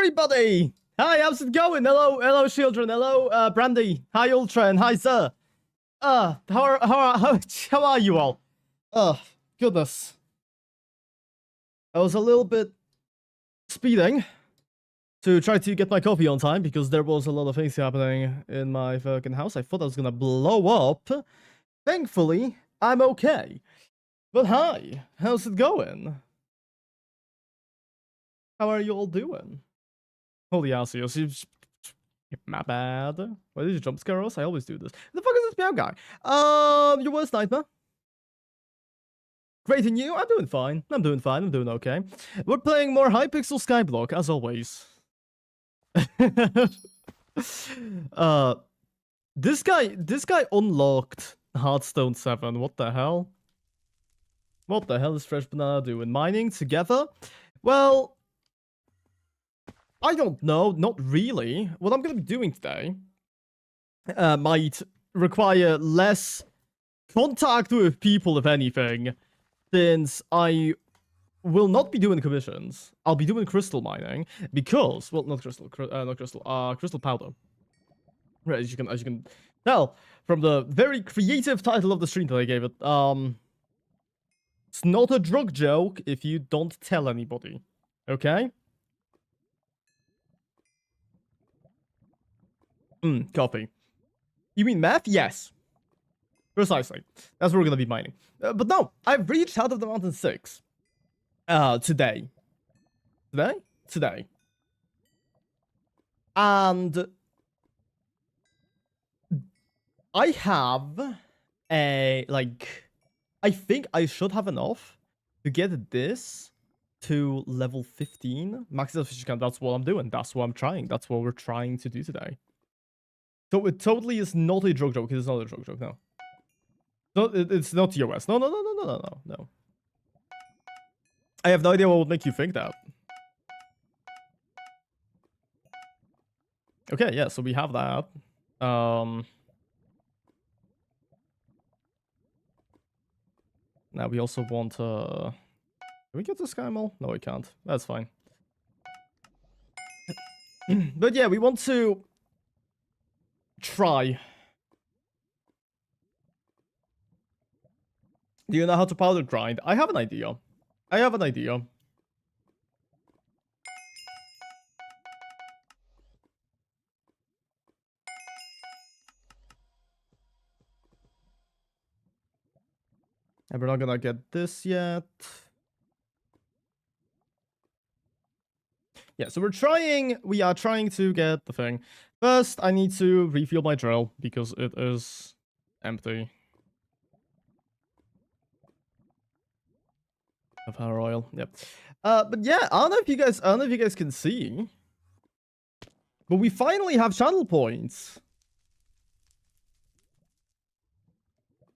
everybody! Hi, how's it going? Hello, children. Hello, Brandy. Hi, Ultra, and hi, sir. How are you all? Goodness. I was a little bit speeding to try to get my coffee on time because there was a lot of things happening in my fucking house. I thought I was gonna blow up. Thankfully, I'm okay. But hi, how's it going? How are you all doing? Holy Asios, my bad. Why did you jump scare us? I always do this. The fuck is this Meow guy? Your worst nightmare? Great, and you? I'm doing fine. I'm doing okay. We're playing more Hypixel Skyblock, as always. This guy unlocked Hearthstone 7. What the hell? What the hell is Fresh Banana doing? Mining together? Well, I don't know. Not really. What I'm going to be doing today might require less contact with people, if anything, since I will not be doing commissions. I'll be doing crystal mining because, well, not crystal powder. Right, as you can tell from the very creative title of the stream that I gave it. It's not a drug joke if you don't tell anybody. Okay? Copy. You mean math? Yes. Precisely. That's what we're gonna be mining. But no, I've reached out of the mountain 6. Today. Today. And I have a, like, I think I should have enough to get this to level 15. Max efficiency count, that's what I'm doing. That's what I'm trying. That's what we're trying to do today. So it totally is not a drug joke. It is not a drug joke, no. No, it's not TOS. No. I have no idea what would make you think that. Okay, yeah, so we have that. Now we also want can we get the Sky Mall? No, we can't. That's fine. But yeah, we want to try. Do you know how to powder grind? I have an idea. And we're not gonna get this yet. Yeah, so we are trying to get the thing. First, I need to refuel my drill because it is empty of power oil. Yep. But yeah, I don't know if you guys can see, but we finally have channel points.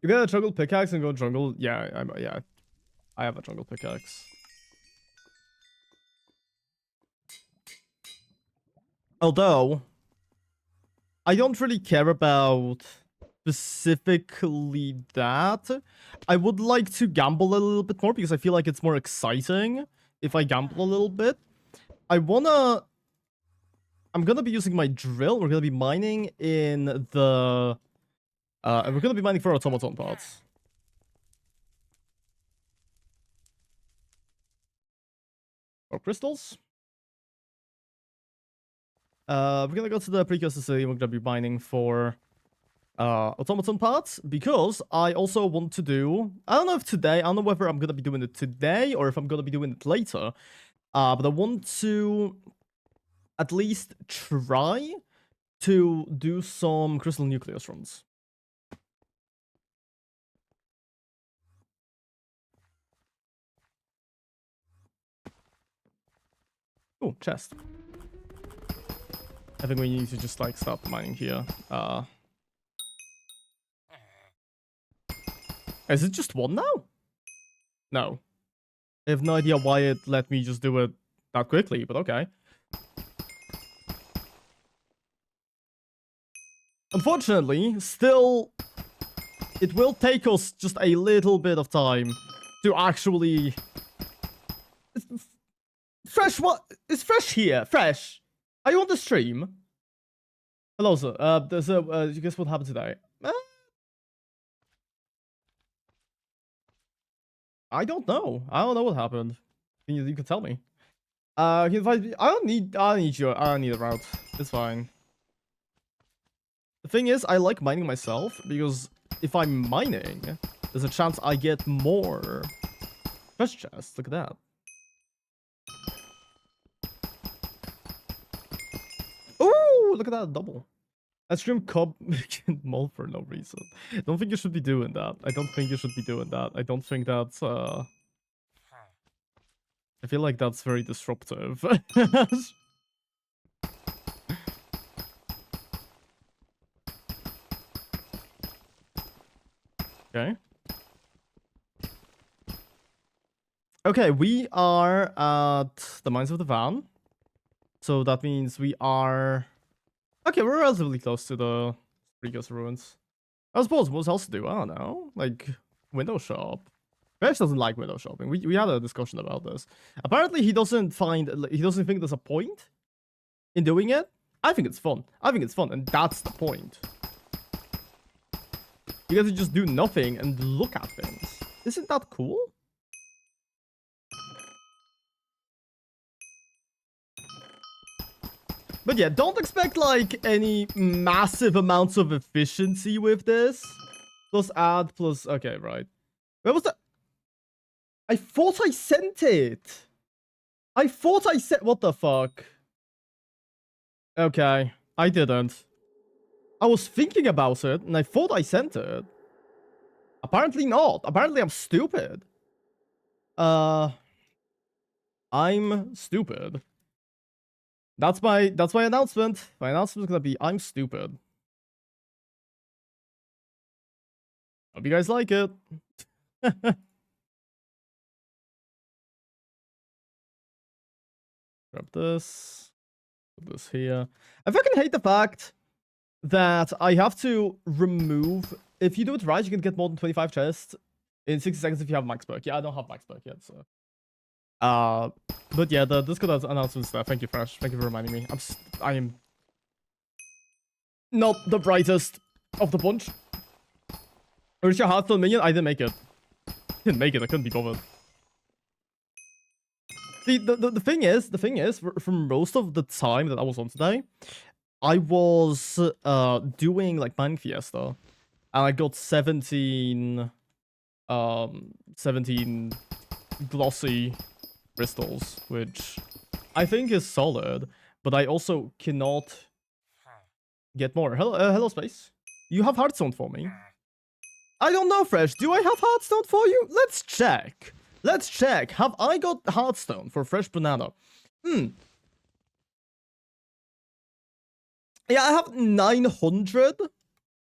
You get a jungle pickaxe and go jungle. Yeah, I have a jungle pickaxe. Although, I don't really care about specifically that. I would like to gamble a little bit more because I feel like it's more exciting if I gamble a little bit. I'm gonna be using my drill. We're gonna be mining in the... and we're gonna be mining for automaton parts. Or crystals. We're gonna go to the precursor city. We're gonna be mining for automaton parts because I also want to do... I don't know if today... I don't know whether I'm gonna be doing it today or if I'm gonna be doing it later. But I want to at least try to do some crystal nucleus runs. Oh, chest. I think we need to just, like, stop mining here. Is it just one now? No. I have no idea why it let me just do it that quickly, but okay. Unfortunately, still, it will take us just a little bit of time to actually Fresh what? Is Fresh here? Fresh, are you on the stream? Hello, sir. You guess what happened today? I don't know. I don't know what happened. You can tell me. I don't need a route. It's fine. The thing is, I like mining myself because if I'm mining, there's a chance I get more treasure chests. Look at that. Ooh, look at that double. I stream Cobblemon for no reason. I don't think you should be doing that. I don't think you should be doing that. I don't think that's I feel like that's very disruptive. Okay. Okay, we are at the Mines of the Van. So that means we are... Okay, we're relatively close to the Rico's Ruins. I suppose what else to do? I don't know. Like, window shop. Fresh doesn't like window shopping. We had a discussion about this. Apparently, he doesn't think there's a point in doing it. I think it's fun. I think it's fun, and that's the point. You get to just do nothing and look at things. Isn't that cool? But yeah, don't expect like any massive amounts of efficiency with this. Plus add, plus... Okay, right. Where was that? I thought I sent it. I thought I sent... What the fuck? Okay, I didn't. I was thinking about it, and I thought I sent it. Apparently not. Apparently I'm stupid. I'm stupid. That's my announcement. My announcement is gonna be I'm stupid. Hope you guys like it. Grab this. Put this here. I fucking hate the fact that I have to remove... If you do it right, you can get more than 25 chests in 60 seconds if you have max perk. Yeah, I don't have max perk yet, so... But yeah, the Discord announcement stuff. Thank you, Fresh. Thank you for reminding me. I am not the brightest of the bunch. Where's your Hearthstone minion? I didn't make it. Didn't make it. I couldn't be bothered. The thing is, for most of the time that I was on today, I was doing like Mining Fiesta, and I got 17 glossy crystals, which I think is solid, but I also cannot get more. Hello, Space. You have Hearthstone for me? I don't know, Fresh. Do I have Hearthstone for you? Let's check. Let's check. Have I got Hearthstone for Fresh Banana? Yeah, I have 900.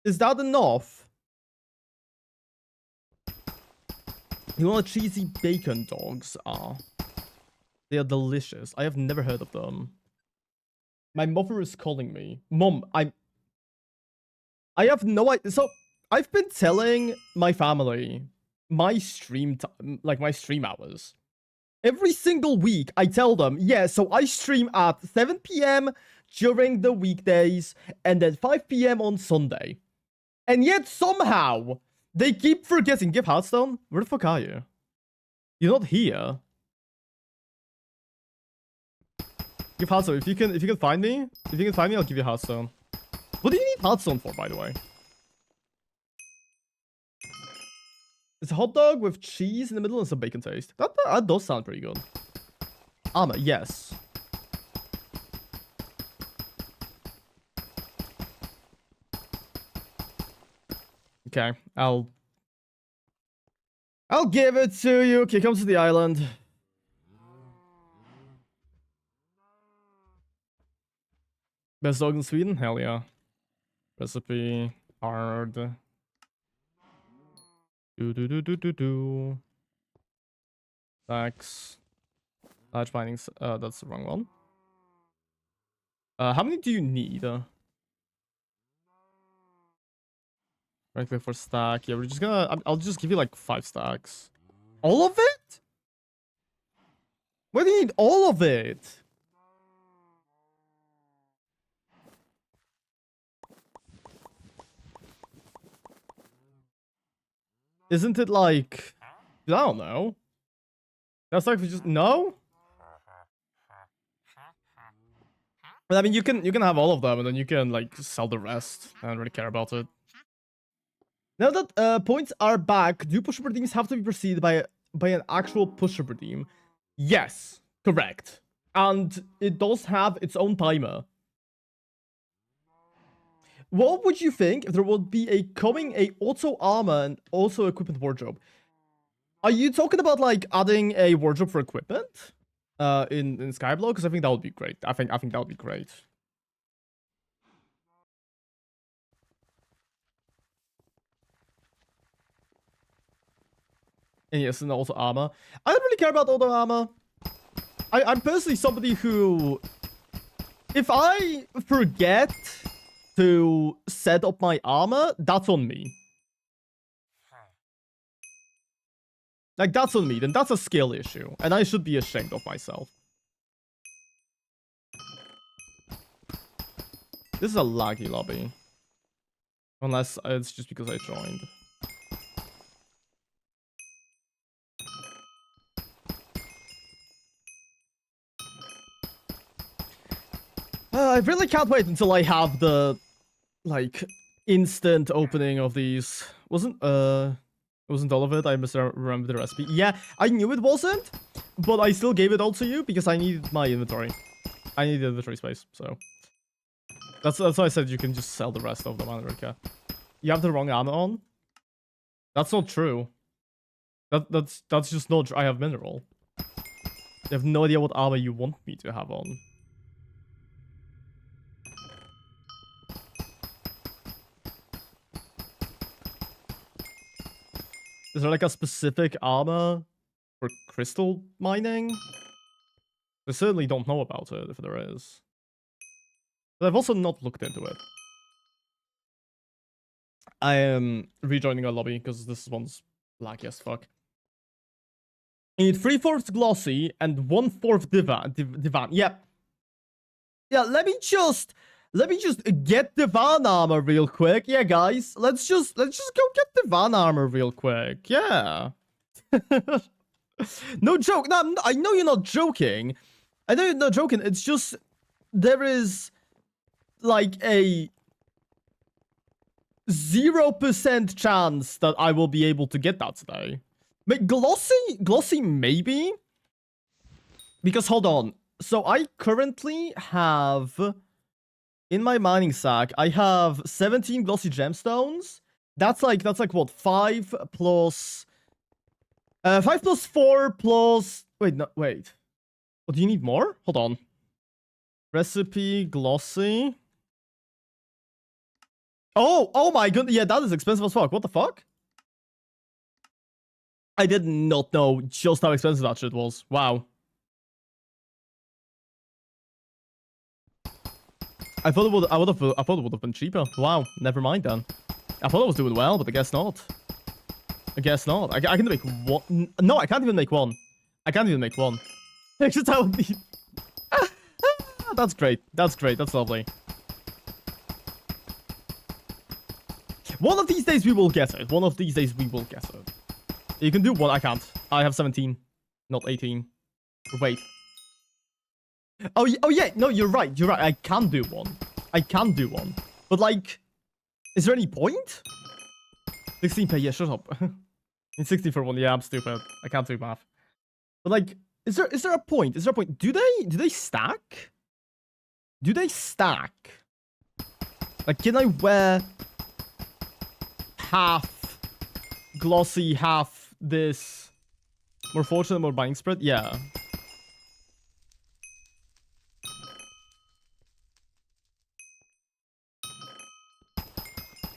Is that enough? You know what cheesy bacon dogs are? They are delicious. I have never heard of them. My mother is calling me. Mom, I have no idea. So, I've been telling my family my stream time, like my stream hours. Every single week, I tell them, yeah, so I stream at 7 p.m. during the weekdays and then 5 p.m. on Sunday. And yet, somehow, they keep forgetting. Give Hearthstone? Where the fuck are you? You're not here. Give Hearthstone. If you can find me, I'll give you Hearthstone. What do you need Hearthstone for, by the way? It's a hot dog with cheese in the middle and some bacon taste. That does sound pretty good. Armor, yes. Okay, I'll give it to you. Okay, come to the island. Best dog in Sweden? Hell yeah. Recipe. Hard. Do. Stacks. Large bindings. That's the wrong one. How many do you need? Right click for stack. Yeah, we're just gonna... I'll just give you like 5 stacks. All of it? Why do you need all of it? Isn't it like... I don't know. That's like just... No? But I mean, you can have all of them, and then you can, like, sell the rest. I don't really care about it. Now that points are back, do pusher redeems have to be preceded by an actual pusher redeem? Yes, correct. And it does have its own timer. What would you think if there would be a auto armor and also equipment wardrobe? Are you talking about like adding a wardrobe for equipment in Skyblock? Because I think that would be great. I think that would be great. And yes, and also armor. I don't really care about auto armor. I'm personally somebody who, if I forget to set up my armor, that's on me. Like, that's on me. Then that's a skill issue. And I should be ashamed of myself. This is a laggy lobby. Unless it's just because I joined. I really can't wait until I have the, like, instant opening of these. Wasn't all of it? I misremembered the recipe. Yeah, I knew it wasn't, but I still gave it all to you because I needed my inventory. I needed inventory space, so. That's why I said you can just sell the rest of them, America. You have the wrong armor on? That's not true. That's just not true. I have mineral. You have no idea what armor you want me to have on. Is there like a specific armor for crystal mining? I certainly don't know about it, if there is. But I've also not looked into it. I am rejoining our lobby because this one's laggy as fuck. You need 3/4 glossy and 1/4 divan. Yep. Yeah, let me just get divan armor real quick. Yeah, guys, let's just go get divan armor real quick. Yeah. No joke. No, I know you're not joking. I know you're not joking. It's just there is like a 0% chance that I will be able to get that today. But glossy maybe. Because hold on. So I currently have in my mining sack, I have 17 glossy gemstones. That's like what? 5 plus 5 plus 4 plus wait. Oh, do you need more? Hold on. Recipe glossy. Oh my goodness. Yeah, that is expensive as fuck. What the fuck? I did not know just how expensive that shit was. Wow. I thought it would have been cheaper. Wow, never mind then. I thought I was doing well, but I guess not. I guess not. I can make one. No, I can't even make one. I can't even make one. Just how That's great. That's great. That's lovely. One of these days we will get it. One of these days we will get it. You can do one. I can't. I have 17, not 18. Wait. Oh yeah. No, you're right. You're right. I can do one. I can do one. But like, is there any point? 16 yeah, shut up. In 60 for one. Yeah, I'm stupid. I can't do math. But like, is there a point? Is there a point? Do they stack? Do they stack? Like, can I wear half glossy, half this more fortunate, more buying spread? Yeah.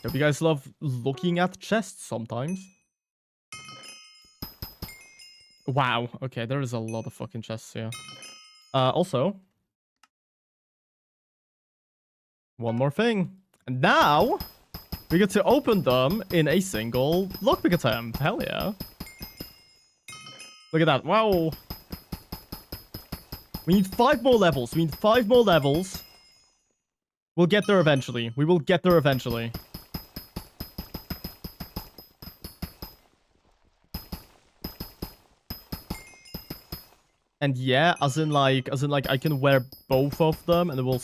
Hope you guys love looking at chests sometimes. Wow. Okay, there is a lot of fucking chests here. Also, one more thing. And now, we get to open them in a single lockpick attempt. Hell yeah. Look at that. Wow. We need 5 more levels. We need 5 more levels. We'll get there eventually. We will get there eventually. And yeah, as in like I can wear both of them and it'll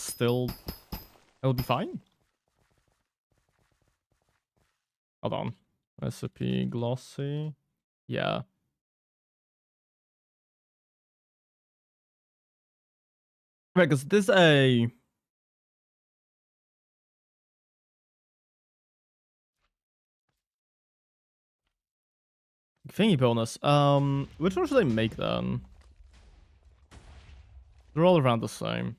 be fine. Hold on. Recipe glossy. Yeah. Right, because this a thingy bonus. Which one should I make then? They're all around the same.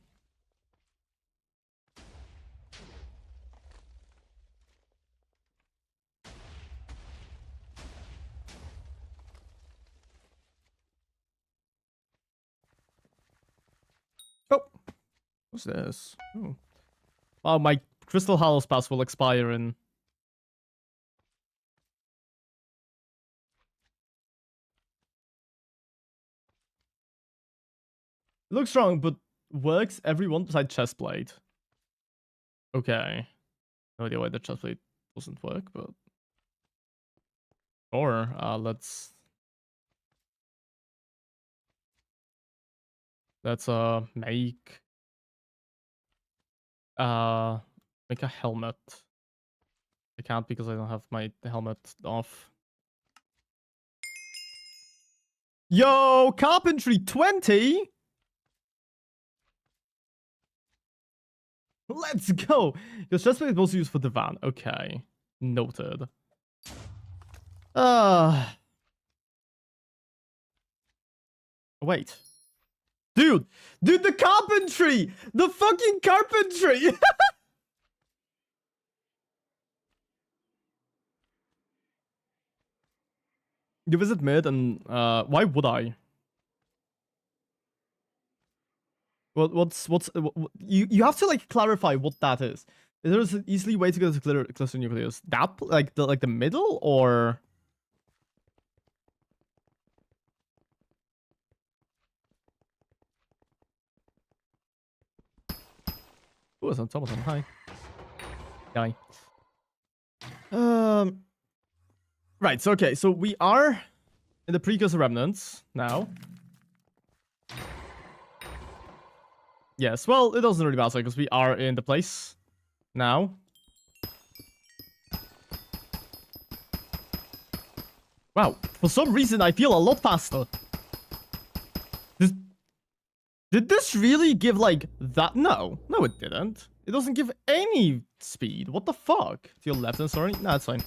Oh, what's this? Oh, wow, my Crystal Hallows pass will expire in. It looks strong, but works everyone besides chestplate. Okay. No idea why the chestplate doesn't work, but. Or let's make a helmet. I can't because I don't have my helmet off. Yo, carpentry 20. Let's go. Because chestplate is mostly used for the van. Okay, noted. Wait. Dude, the carpentry! The fucking carpentry! You visit mid and, why would I? You have to, like, clarify what that is. Is there an easily way to get to cluster nucleus? That, like the middle, or? Oh, it's on Thomason. Hi. Hi. Right, so okay, so we are in the precursor remnants now. Yes, well, it doesn't really matter because we are in the place now. Wow, for some reason I feel a lot faster. Did this really give, like, that? No, it didn't. It doesn't give any speed. What the fuck? To your left, I'm sorry. Nah, it's fine.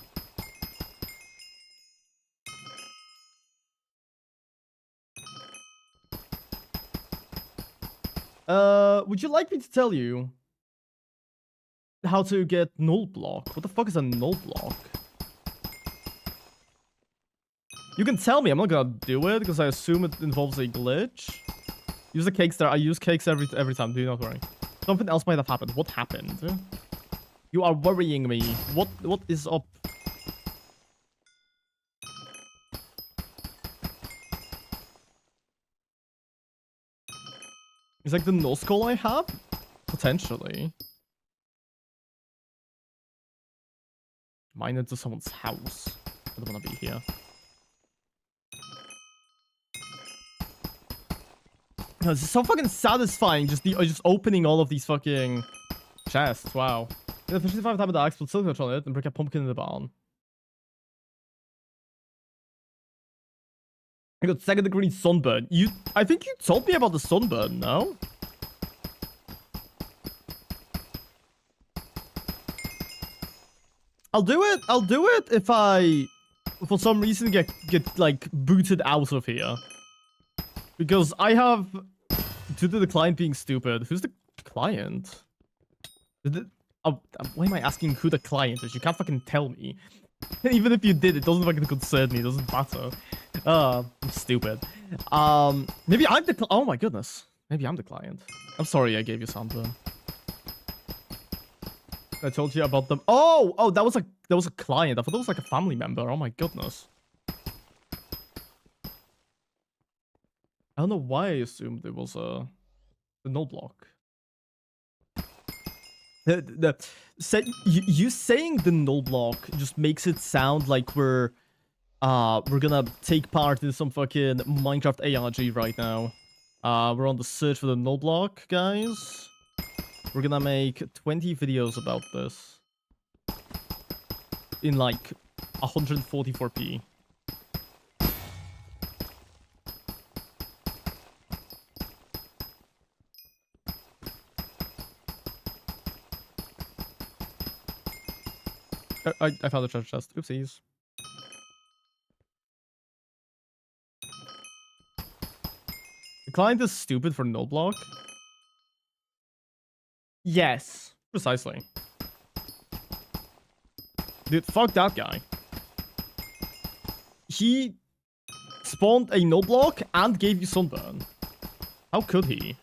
Would you like me to tell you how to get null block? What the fuck is a null block? You can tell me. I'm not gonna do it because I assume it involves a glitch. Use the cakes there. I use cakes every time. Do not worry. Something else might have happened. What happened? You are worrying me. What is up? Is like the no skull I have? Potentially. Mine into someone's house. I don't want to be here. This is so fucking satisfying. Just opening all of these fucking chests. Wow. Yeah, 55 time of the axe, put silver on it, and break a pumpkin in the barn. I got second degree sunburn. I think you told me about the sunburn, no? I'll do it if I, for some reason, get like booted out of here. Because I have, due to the client being stupid. Who's the client? Why am I asking who the client is? You can't fucking tell me. Even if you did, it doesn't fucking concern me. It doesn't matter. I'm stupid. Maybe I'm the oh my goodness. Maybe I'm the client. I'm sorry I gave you sunburn. I told you about them. Oh, that was a client. I thought it was like a family member. Oh my goodness. I don't know why I assumed it was a The null block. You saying the null block just makes it sound like we're gonna take part in some fucking Minecraft ARG right now. We're on the search for the null block, guys. We're gonna make 20 videos about this in like 144p. I found the treasure chest. Oopsies. The client is stupid for null block. Yes, precisely. Dude, fuck that guy. He spawned a null block and gave you sunburn. How could he?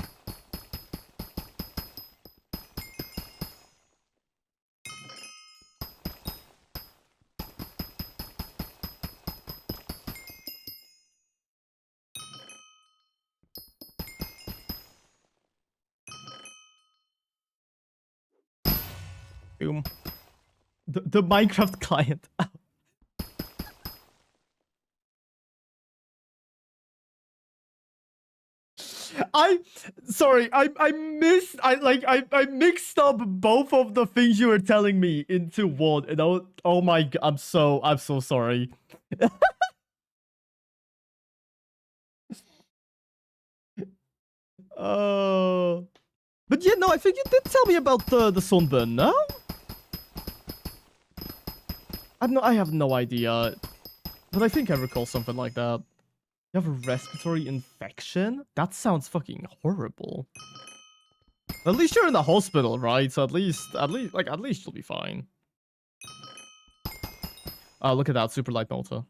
Boom. The Minecraft client. I mixed up both of the things you were telling me into one, and oh my god, I'm so sorry. But yeah, no, I think you did tell me about the sunburn, no? I have no idea, but I think I recall something like that. You have a respiratory infection? That sounds fucking horrible. At least you're in the hospital, right? So at least you'll be fine. Oh, look at that, super light motor.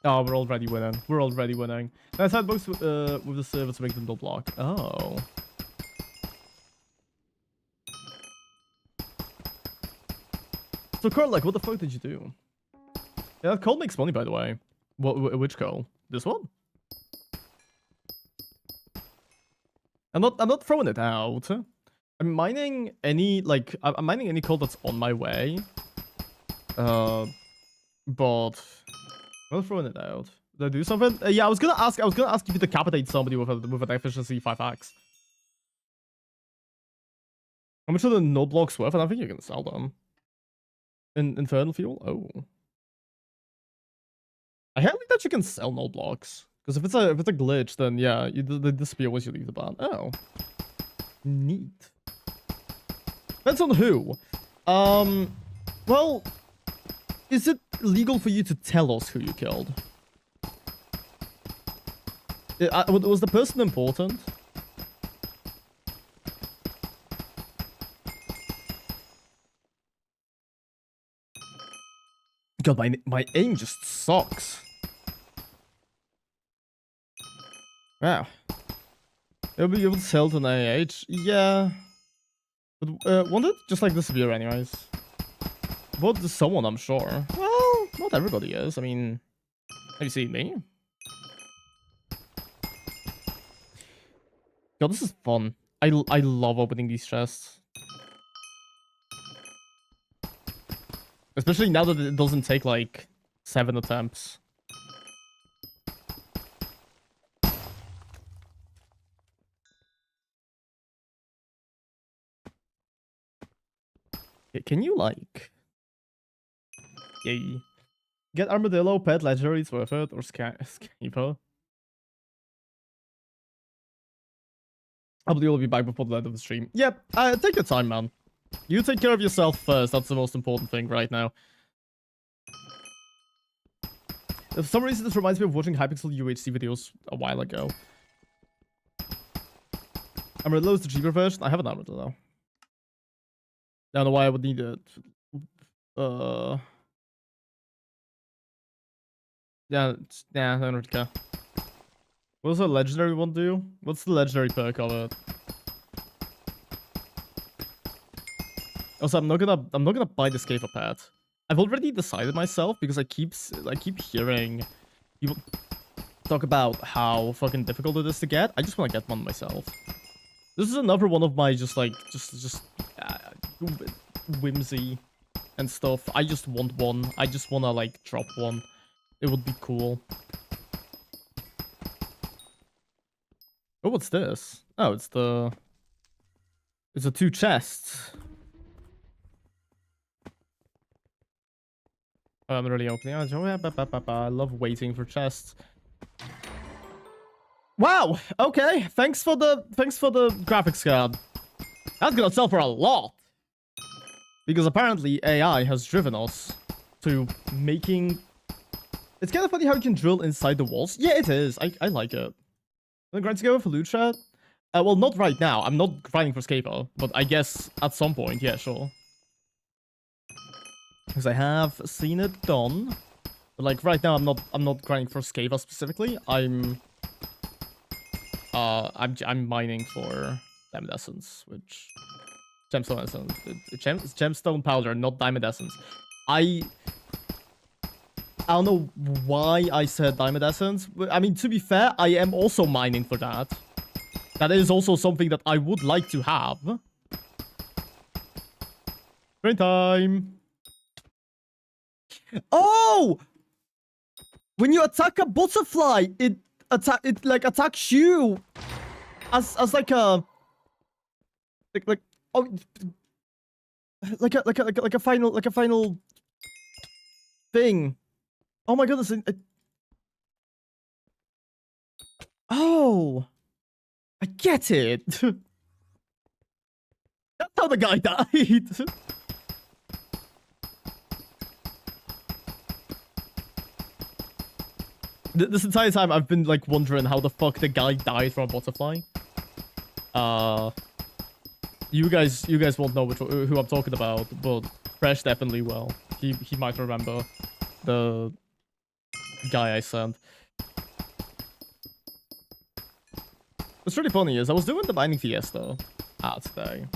Oh, we're already winning. We're already winning. Let's have books with the server to make them double block. Oh. So, Carl, like, what the fuck did you do? Yeah, that coal makes money, by the way. Which coal? This one? I'm not throwing it out. I'm mining any I'm mining any coal that's on my way. But I'm not throwing it out. Did I do something? Yeah, I was gonna ask if you decapitate somebody with an efficiency 5x. How much are the null blocks worth? I don't think you can sell them. Infernal fuel? Oh. I hate that you can sell null blocks. Because if it's a glitch, then yeah, they disappear once you leave the ban. Oh. Neat. Depends on who. Well, is it legal for you to tell us who you killed? Was the person important? God, my aim just sucks. Wow. You'll be able to sell to an AH? Yeah. But won't it just like disappear anyways? But someone, I'm sure. Well, not everybody is. I mean, have you seen me? God, this is fun. I love opening these chests. Especially now that it doesn't take like 7 attempts. Can you like... Yay. Get Armadillo, Pet, Legendary, it's worth it, or Skyper. I believe we'll be back before the end of the stream. Yep, take your time, man. You take care of yourself first, that's the most important thing right now. For some reason, this reminds me of watching Hypixel UHC videos a while ago. Armadillo is the cheaper version. I have an Armadillo. I don't know why I would need it. Yeah, I don't really care. What does a legendary one do? What's the legendary perk of it? Also, I'm not gonna buy the Scaper pet. I've already decided myself because I keep hearing people. talk about how fucking difficult it is to get. I just want to get one myself. This is another one of my just whimsy and stuff. I just want one. I just want to like drop one. It would be cool. Oh, what's this? Oh, it's the 2 chests. I'm really opening. I love waiting for chests. Wow. Okay. Thanks for the graphics card. That's gonna sell for a lot. Because apparently AI has driven us to making. It's kind of funny how you can drill inside the walls. Yeah, it is. I like it. I'm grinding together for loot chat. Well, not right now. I'm not grinding for Scaper, but I guess at some point, yeah, sure. Because I have seen it done. But like right now I'm not grinding for Scava specifically. I'm mining for Diamond Essence, which Gemstone Essence. Gemstone powder, not Diamond Essence. I don't know why I said Diamond Essence. I mean, to be fair, I am also mining for that. That is also something that I would like to have. Train time. Oh! When you attack a butterfly, it attacks you as like a final thing. Oh my goodness! Oh, I get it. That's how the guy died. This entire time, I've been, like, wondering how the fuck the guy died from a butterfly. You guys won't know who I'm talking about, but Fresh definitely will. He might remember the guy I sent. What's really funny is I was doing the Mining Fiesta today.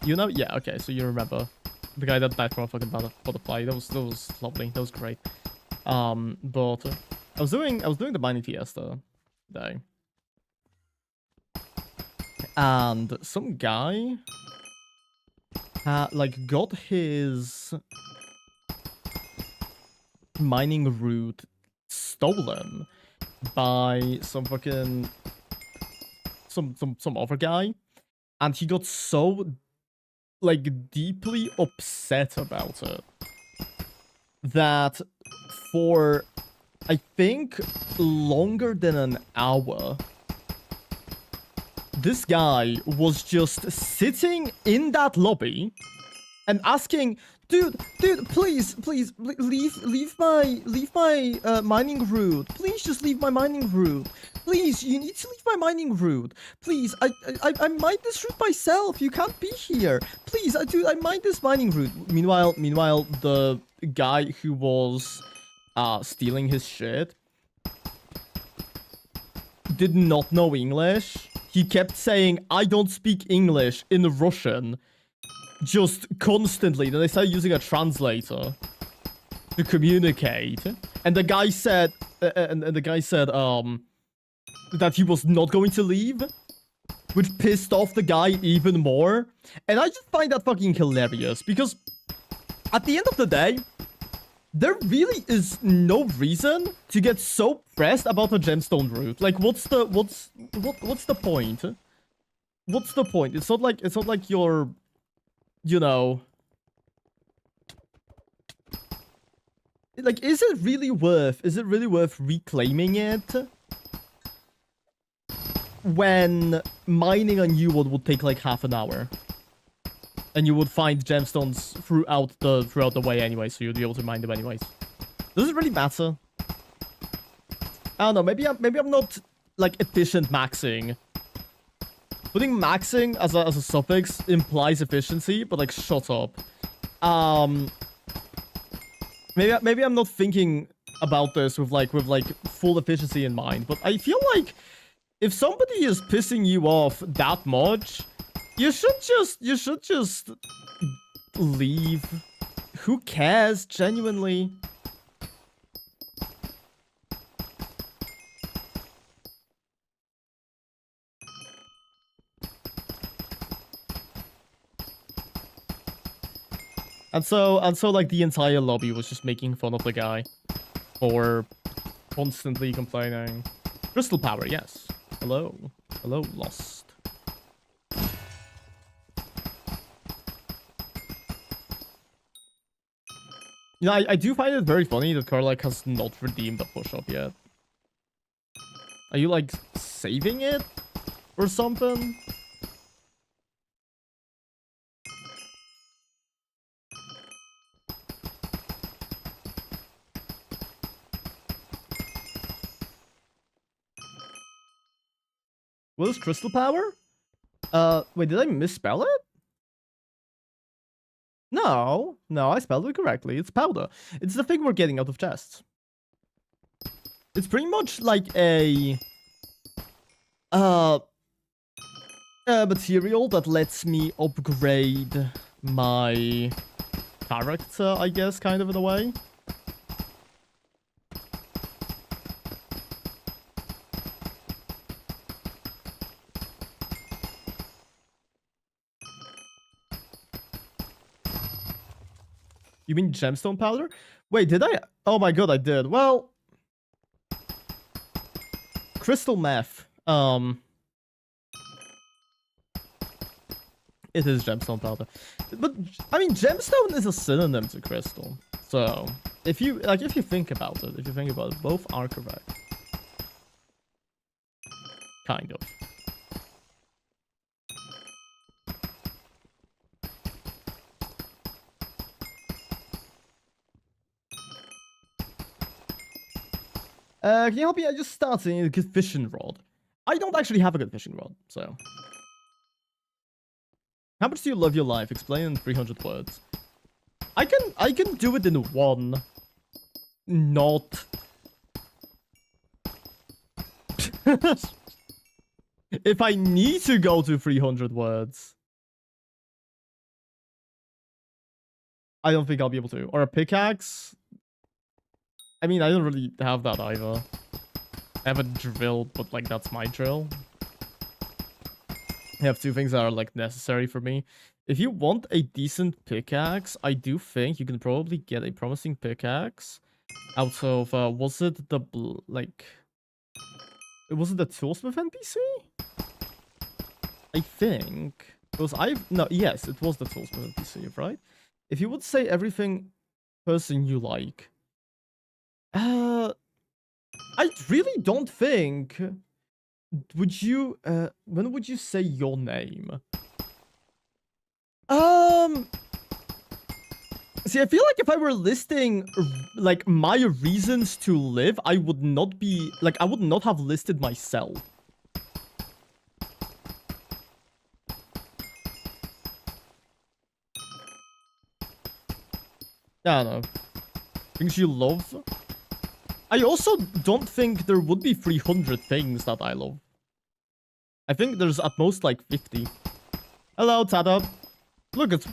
You know? Yeah, okay, so you remember. The guy that died from a fucking butterfly. That was lovely. That was great. But... I was doing the Mining Fiesta today. And some guy like got his mining route stolen by some fucking some other guy, and he got so like deeply upset about it that for I think longer than an hour, this guy was just sitting in that lobby and asking, dude, please, leave my mining route. Please just leave my mining route. Please, you need to leave my mining route. Please, I mined this route myself. You can't be here. Please, dude, I mined this mining route. Meanwhile, the guy who was stealing his shit did not know English. He kept saying, I don't speak English in Russian. Just constantly. Then they started using a translator to communicate. And the guy said, that he was not going to leave, which pissed off the guy even more. And I just find that fucking hilarious because at the end of the day, there really is no reason to get so pressed about a gemstone route. Like, what's the point? What's the point? It's not like you're, you know, like, is it really worth reclaiming it when mining a new one would take like half an hour? And you would find gemstones throughout the way anyway, so you'd be able to mine them anyways. Does it really matter? I don't know. Maybe I'm not like efficient maxing. Putting maxing as a suffix implies efficiency, but like shut up. Maybe I'm not thinking about this with full efficiency in mind. But I feel like if somebody is pissing you off that much, you should just leave. Who cares, genuinely? And so like the entire lobby was just making fun of the guy for constantly complaining. Crystal power, yes. Hello. Hello, Lost. You know, I do find it very funny that Carlac has not redeemed the push-up yet. Are you, like, saving it? Or something? What is crystal power? Wait, did I misspell it? No, I spelled it correctly. It's powder. It's the thing we're getting out of chests. It's pretty much like a material that lets me upgrade my character, I guess, kind of in a way. You mean gemstone powder? Wait, did I? Oh my god, I did. Well, crystal meth. It is gemstone powder. But I mean, gemstone is a synonym to crystal. So, if you think about it, both are correct. Kind of. Can you help me? I just started a good fishing rod. I don't actually have a good fishing rod, so. How much do you love your life? Explain in 300 words. I can do it in one. Not. If I need to go to 300 words. I don't think I'll be able to. Or a pickaxe. I mean, I don't really have that either. I have a drill, but like that's my drill. I have two things that are like necessary for me. If you want a decent pickaxe, I do think you can probably get a promising pickaxe out of was it the was it the toolsmith NPC? I think it was yes, it was the toolsmith NPC, right? If you would say everything person you like. I really don't think. Would you, when would you say your name? See, I feel like if I were listing, like, my reasons to live, I would not be, like, I would not have listed myself. I don't know. Things you love? I also don't think there would be 300 things that I love. I think there's at most like 50. Hello, Tada. Look, it's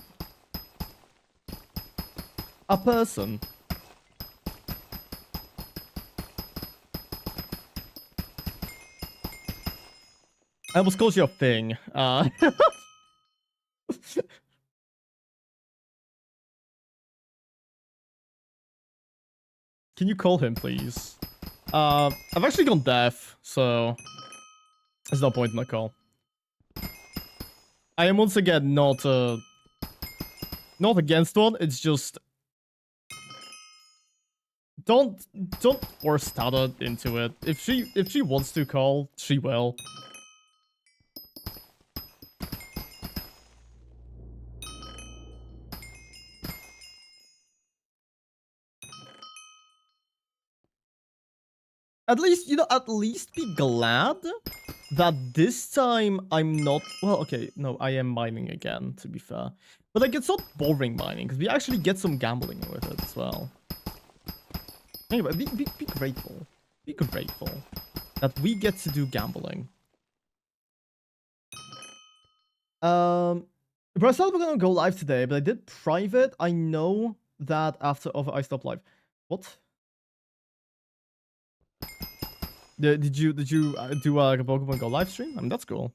a person. I almost called you a thing. Can you call him, please? I've actually gone deaf, so there's no point in the call. I am once again not against one. It's just don't force Tada into it. If she wants to call, she will. At least, you know, at least be glad that this time I'm not... Well, okay, no, I am mining again, to be fair. But, like, it's not boring mining, because we actually get some gambling with it as well. Anyway, be grateful. Be grateful that we get to do gambling. But I thought we were gonna go live today, but I did private. I know that after I stopped live. What? Did you do like a Pokemon Go live stream? I mean, that's cool.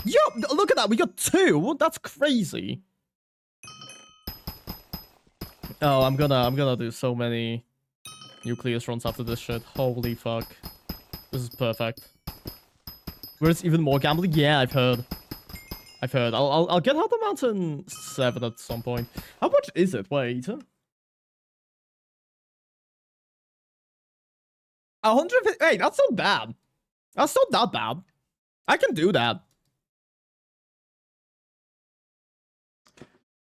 Yo, look at that. We got 2. That's crazy. Oh, I'm gonna do so many nucleus runs after this shit. Holy fuck. This is perfect. Where's even more gambling? Yeah, I've heard. I'll get out the mountain 7 at some point. How much is it? Wait. 150. Hey, that's not bad. That's not that bad. I can do that.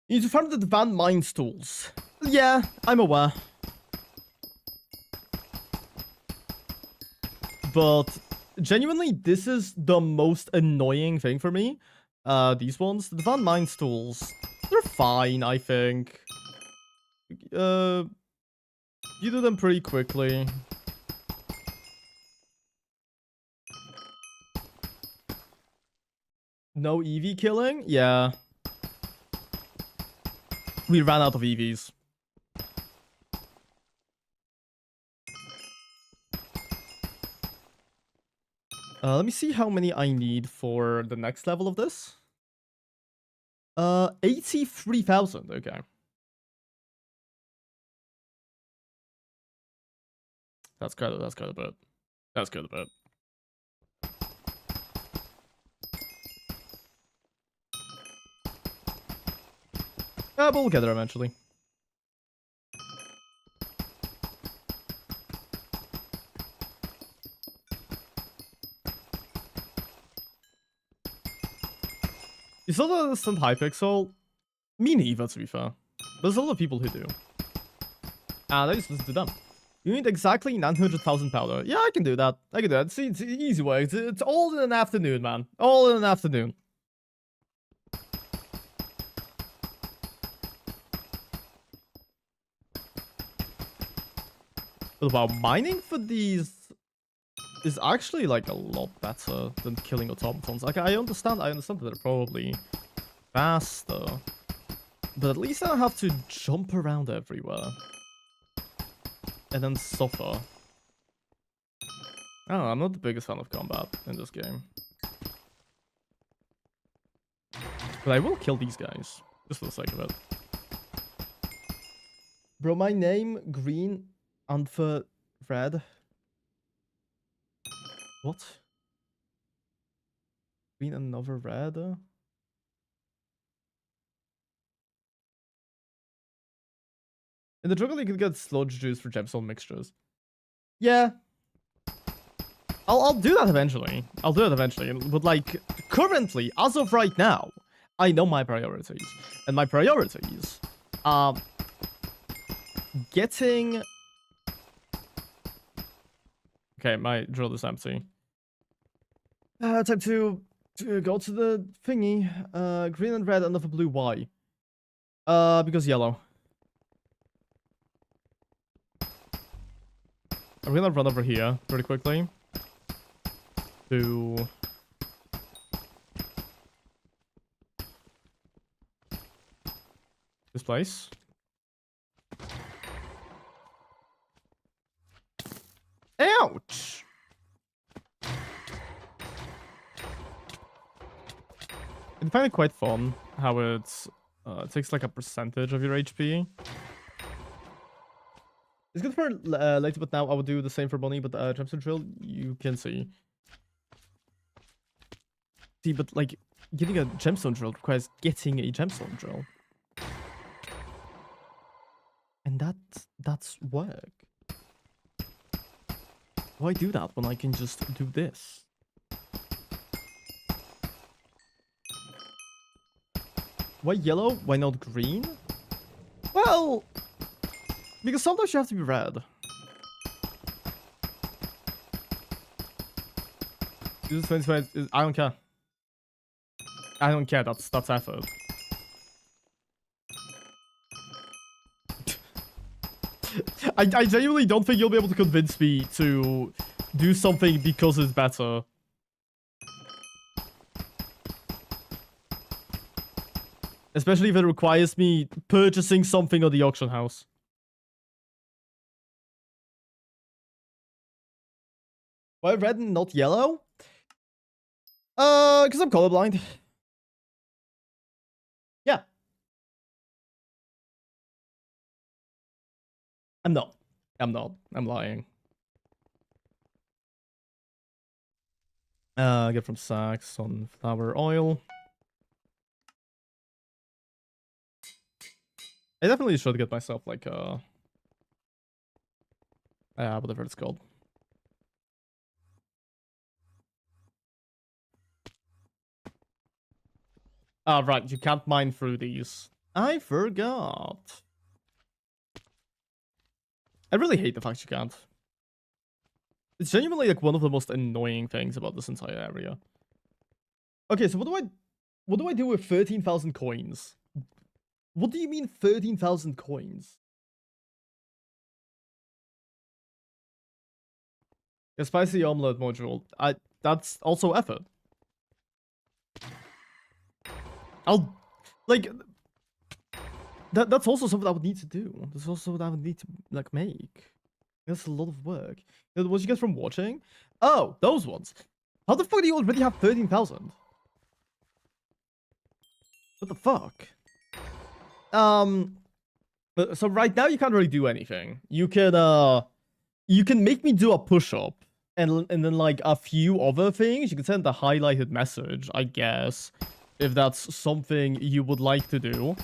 You need to find the advanced mines tools. Yeah, I'm aware. But genuinely, this is the most annoying thing for me. These ones, the advanced mines tools, they're fine, I think. You do them pretty quickly. No EV killing? Yeah. We ran out of EVs. Let me see how many I need for the next level of this. 83,000. Okay. That's quite a bit. That's quite a bit. But we'll get there eventually. You still don't understand Hypixel? Me neither, to be fair. There's a lot of people who do. And I just listen to them. You need exactly 900,000 powder. Yeah, I can do that. I can do that. See, it's easy way. It's all in an afternoon, man. All in an afternoon. But wow, mining for these is actually like a lot better than killing automatons. Like I understand that they're probably faster. But at least I don't have to jump around everywhere. And then suffer. I don't know, I'm not the biggest fan of combat in this game. But I will kill these guys. Just for the sake of it. Bro, my name, green, and for red. What? Green, another red? In the jungle, you can get sludge juice for gemstone mixtures. Yeah. I'll do that eventually. I'll do that eventually. But like, currently, as of right now, I know my priorities. And my priorities are getting... Okay, my drill is empty. Time to go to the thingy. Green and red, another blue. Why? Because yellow. I'm gonna run over here pretty quickly. To... this place. Ouch! I find it quite fun how it takes like a percentage of your HP. It's good for later, but now I will do the same for Bonnie, but gemstone drill, you can see. See, but like, getting a gemstone drill requires getting a gemstone drill. And that's work. Why do that when I can just do this? Why yellow? Why not green? Well, because sometimes you have to be red. This is 2020. I don't care. I don't care. That's effort. I genuinely don't think you'll be able to convince me to do something because it's better. Especially if it requires me purchasing something on the auction house. Why red and not yellow? Because I'm colorblind. Yeah. I'm not. I'm not. I'm lying. Get from Saks sunflower oil. I definitely should get myself like whatever it's called. Right, you can't mine through these. I forgot. I really hate the fact you can't. It's genuinely like one of the most annoying things about this entire area. Okay, so what do I do with 13,000 coins? What do you mean 13,000 coins? A spicy omelet module. That's also effort. I'll like that's also something I would need to do. That's also what I would need to like make. That's a lot of work. What you get from watching? Oh, those ones. How the fuck do you already have 13,000? What the fuck? So right now you can't really do anything. You can make me do a push-up and then like a few other things. You can send a highlighted message, I guess, if that's something you would like to do.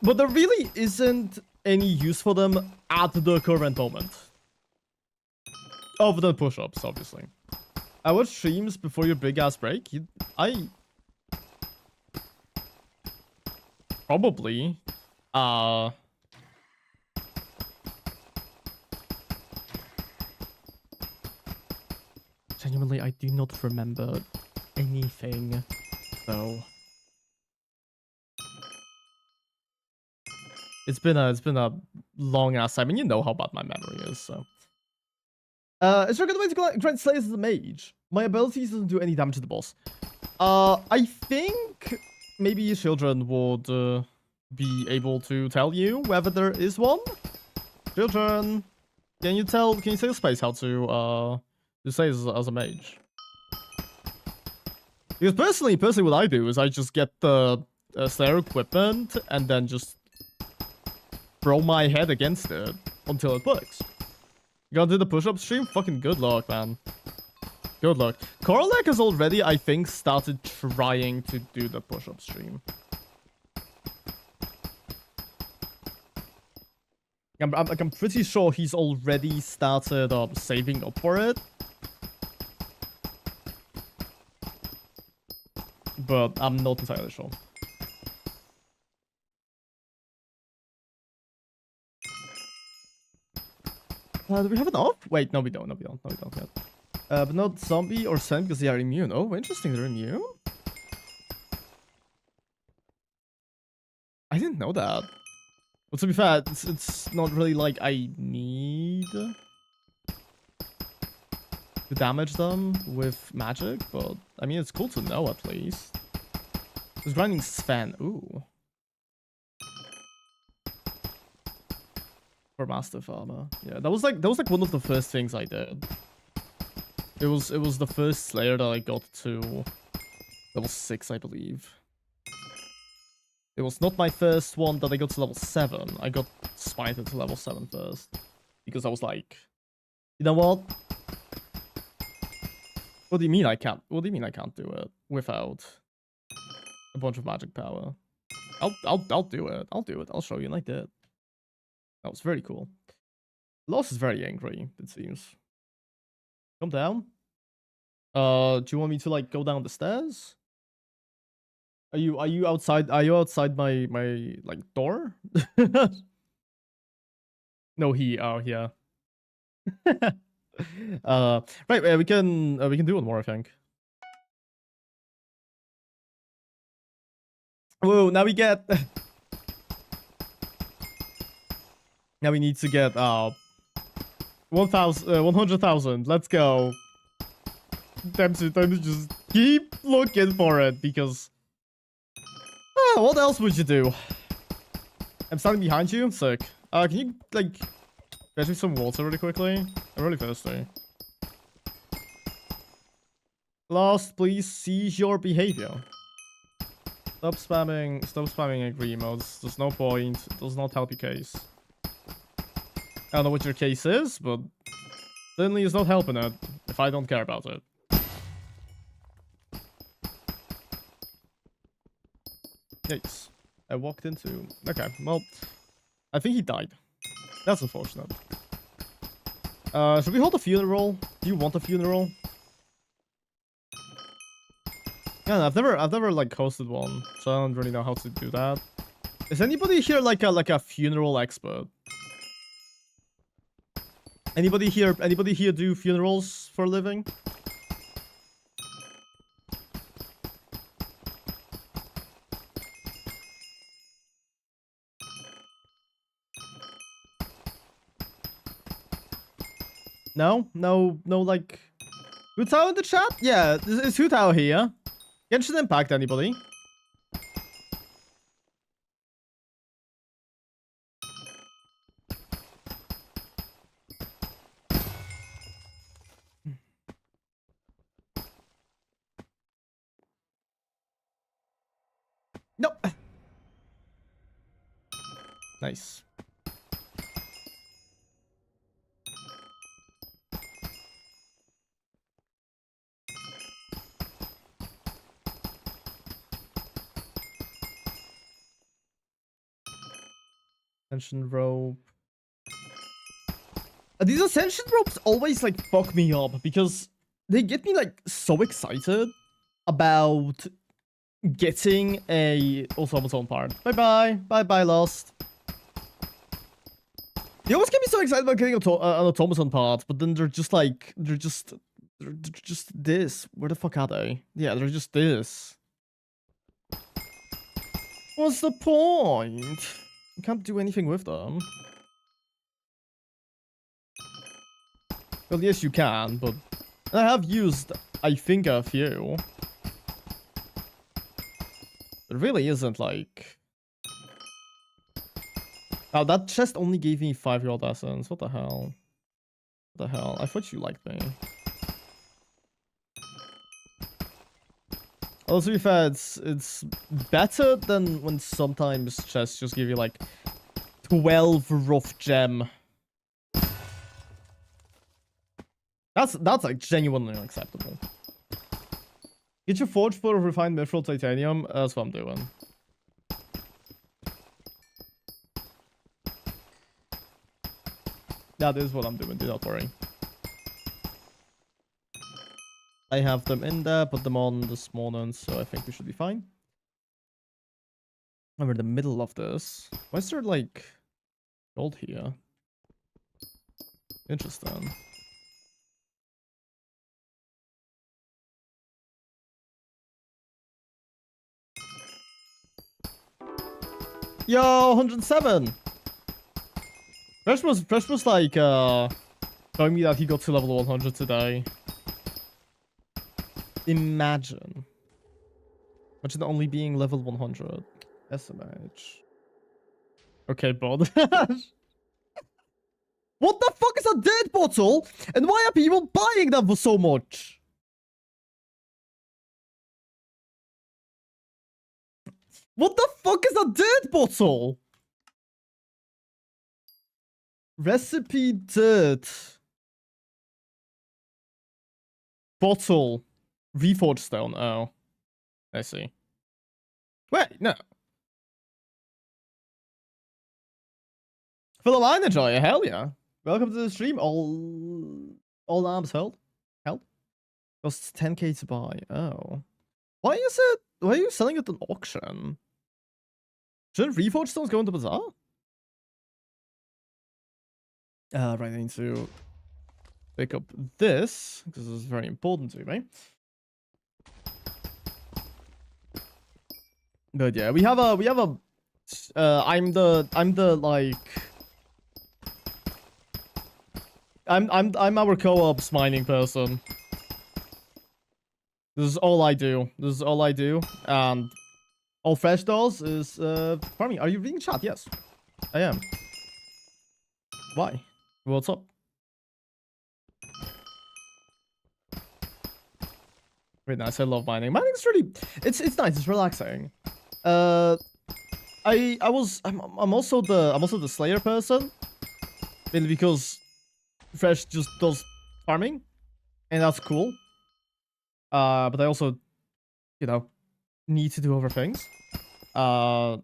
But there really isn't any use for them at the current moment. Other than push-ups, obviously. I watch streams before your big-ass break. Probably. Genuinely, I do not remember anything, though. It's been a long ass time, and you know how bad my memory is, so. Is there a good way to grant Slayers as a mage? My abilities doesn't do any damage to the boss. I think maybe your children would be able to tell you whether there is one. Children, can you tell Space how to say as a mage? Because personally, what I do is I just get the Slayer equipment and then just throw my head against it until it works. You gonna do the push-up stream? Fucking good luck, man. Good luck. Korlek has already, I think, started trying to do the push-up stream. I'm pretty sure he's already started saving up for it. But I'm not entirely sure. Do we have an off? Wait, no we don't, yet. But not zombie or sand because they are immune. Oh, interesting, they're immune? I didn't know that. But to be fair, it's not really like I need to damage them with magic, but I mean, it's cool to know at least. It's grinding Sven. Ooh. For Master Farmer. Yeah, that was like one of the first things I did. It was the first Slayer that I got to level 6, I believe. It was not my first one that I got to level 7. I got smited to level 7 first. Because I was like, you know what? What do you mean I can't? What do you mean I can't do it without a bunch of magic power? I'll do it. I'll do it. I'll show you, and I did. That was very cool. Loss is very angry, it seems. Come down. Do you want me to like go down the stairs? Are you outside? Are you outside my like door? No, oh yeah. Right, we can do one more, I think. Whoa, now we get now we need to get 100,000. Let's go. Time to just keep looking for it because what else would you do? I'm standing behind you. Sick. Can you like fetch me some water really quickly? I'm really thirsty. Last, please cease your behavior. Stop spamming agree emotes. There's no point. It does not help your case. I don't know what your case is, but certainly is not helping it if I don't care about it. Yikes. I walked into... Okay, well, I think he died. That's unfortunate. Should we hold a funeral? Do you want a funeral? Yeah, I've never like hosted one, so I don't really know how to do that. Is anybody here like a funeral expert? Anybody here do funerals for a living? No, like Hutao in the chat? Yeah, is Hutao here? Genshin Impact, anybody? No. Nice. Ascension rope. These ascension ropes always like fuck me up because they get me like so excited about getting a automaton part. Bye bye Lost. They always get me so excited about getting an automaton part, but then they're just this. Where the fuck are they? Yeah, they're just this. What's the point? You can't do anything with them. Well, yes, you can, but I have used, I think, a few. It really isn't like... Oh, that chest only gave me 5 gold essence. What the hell? What the hell? I thought you liked me. Also, to be fair, it's better than when sometimes chests just give you like 12 rough gem. That's like genuinely unacceptable. Get your forge full of refined mithril titanium. That's what I'm doing. That is what I'm doing. Do not worry. I have them in there, put them on this morning, so I think we should be fine. I'm in the middle of this. Why is there like gold here? Interesting. Yo, 107. Fresh was like showing me that he got to level 100 today. Imagine only being level 100. SMH. Okay, bud. What the fuck is a dirt bottle? And why are people buying them for so much? What the fuck is a dirt bottle? Recipe dirt. Bottle. Reforged stone. Oh. I see. Wait, no. For the line enjoyer, hell yeah. Welcome to the stream. All arms held. Costs 10k to buy. Oh. Why are you selling it at an auction? Shouldn't reforged stones go into bazaar? Right, I need to pick up this because this is very important to me. But yeah, we have a I'm our co-op's mining person. This is all I do. And all Fresh does is farming. Are you reading chat? Yes, I am. Why? What's up? Very nice. I love mining. Mining's really it's nice. It's relaxing. I'm also the Slayer person. Mainly because Fresh just does farming, and that's cool. But I also, you know, need to do other things. But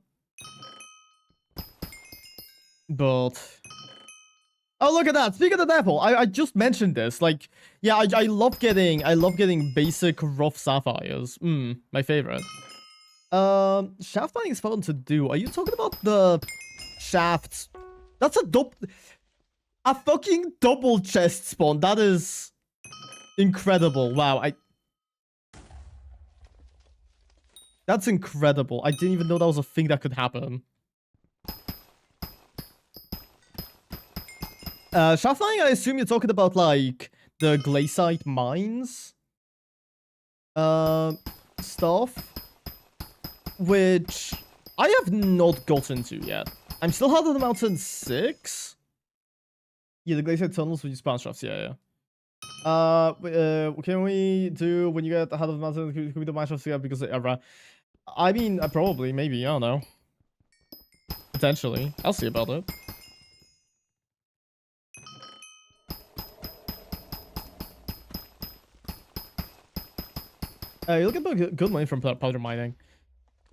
oh, look at that! Speaking of the devil, I just mentioned this. Like, yeah, I love getting basic rough sapphires. My favorite. Shaft mining is fun to do. Are you talking about the shafts? That's a fucking double chest spawn. That is incredible. Wow, that's incredible. I didn't even know that was a thing that could happen. Shaft mining, I assume you're talking about like the glaciite mines, stuff, which I have not gotten to yet. I'm still Heart of the Mountain 6. Yeah, the glaciite tunnels with you spawn shafts. Yeah. Can we do when you get Heart of the Mountain? Can we do mine shafts together because I mean, probably, maybe. I don't know. Potentially, I'll see about it. You look at good money from powder mining.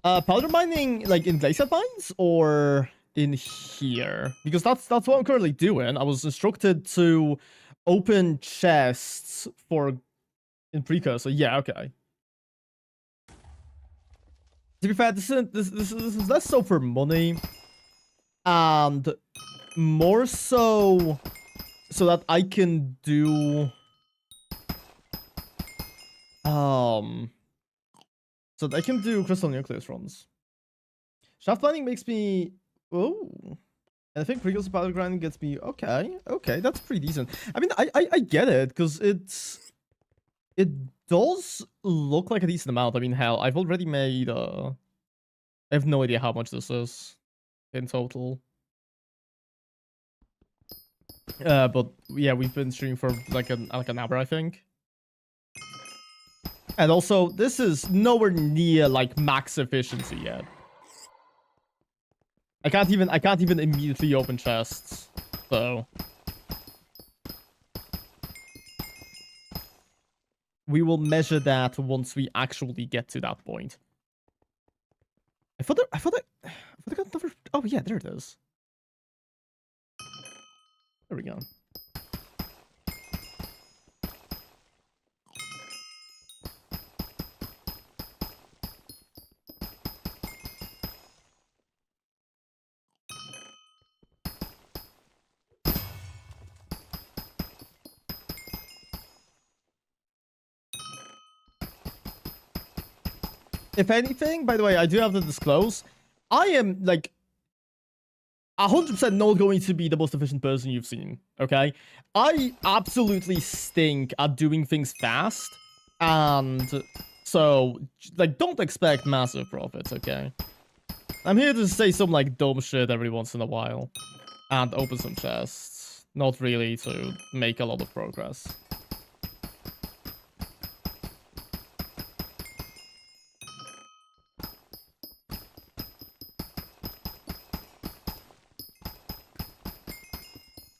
Powder mining, like in glacier mines or in here? Because that's what I'm currently doing. I was instructed to open chests in precursor. Yeah, okay. To be fair, this is less so for money, and more so that I can do so that I can do crystal nucleus runs. Shaft mining makes me and I think precursor powder grinding gets me okay, that's pretty decent. I mean, I get it because it does look like a decent amount. I mean, hell, I've already made I have no idea how much this is in total. But yeah, we've been streaming for like an hour, I think. And also, this is nowhere near like max efficiency yet. I can't even immediately open chests, so we will measure that once we actually get to that point. I thought I got another. Oh yeah, there it is. There we go. If anything, by the way, I do have to disclose, I am like 100% not going to be the most efficient person you've seen, okay? I absolutely stink at doing things fast, and so, like, don't expect massive profits, okay? I'm here to say some, like, dumb shit every once in a while, and open some chests, not really to make a lot of progress.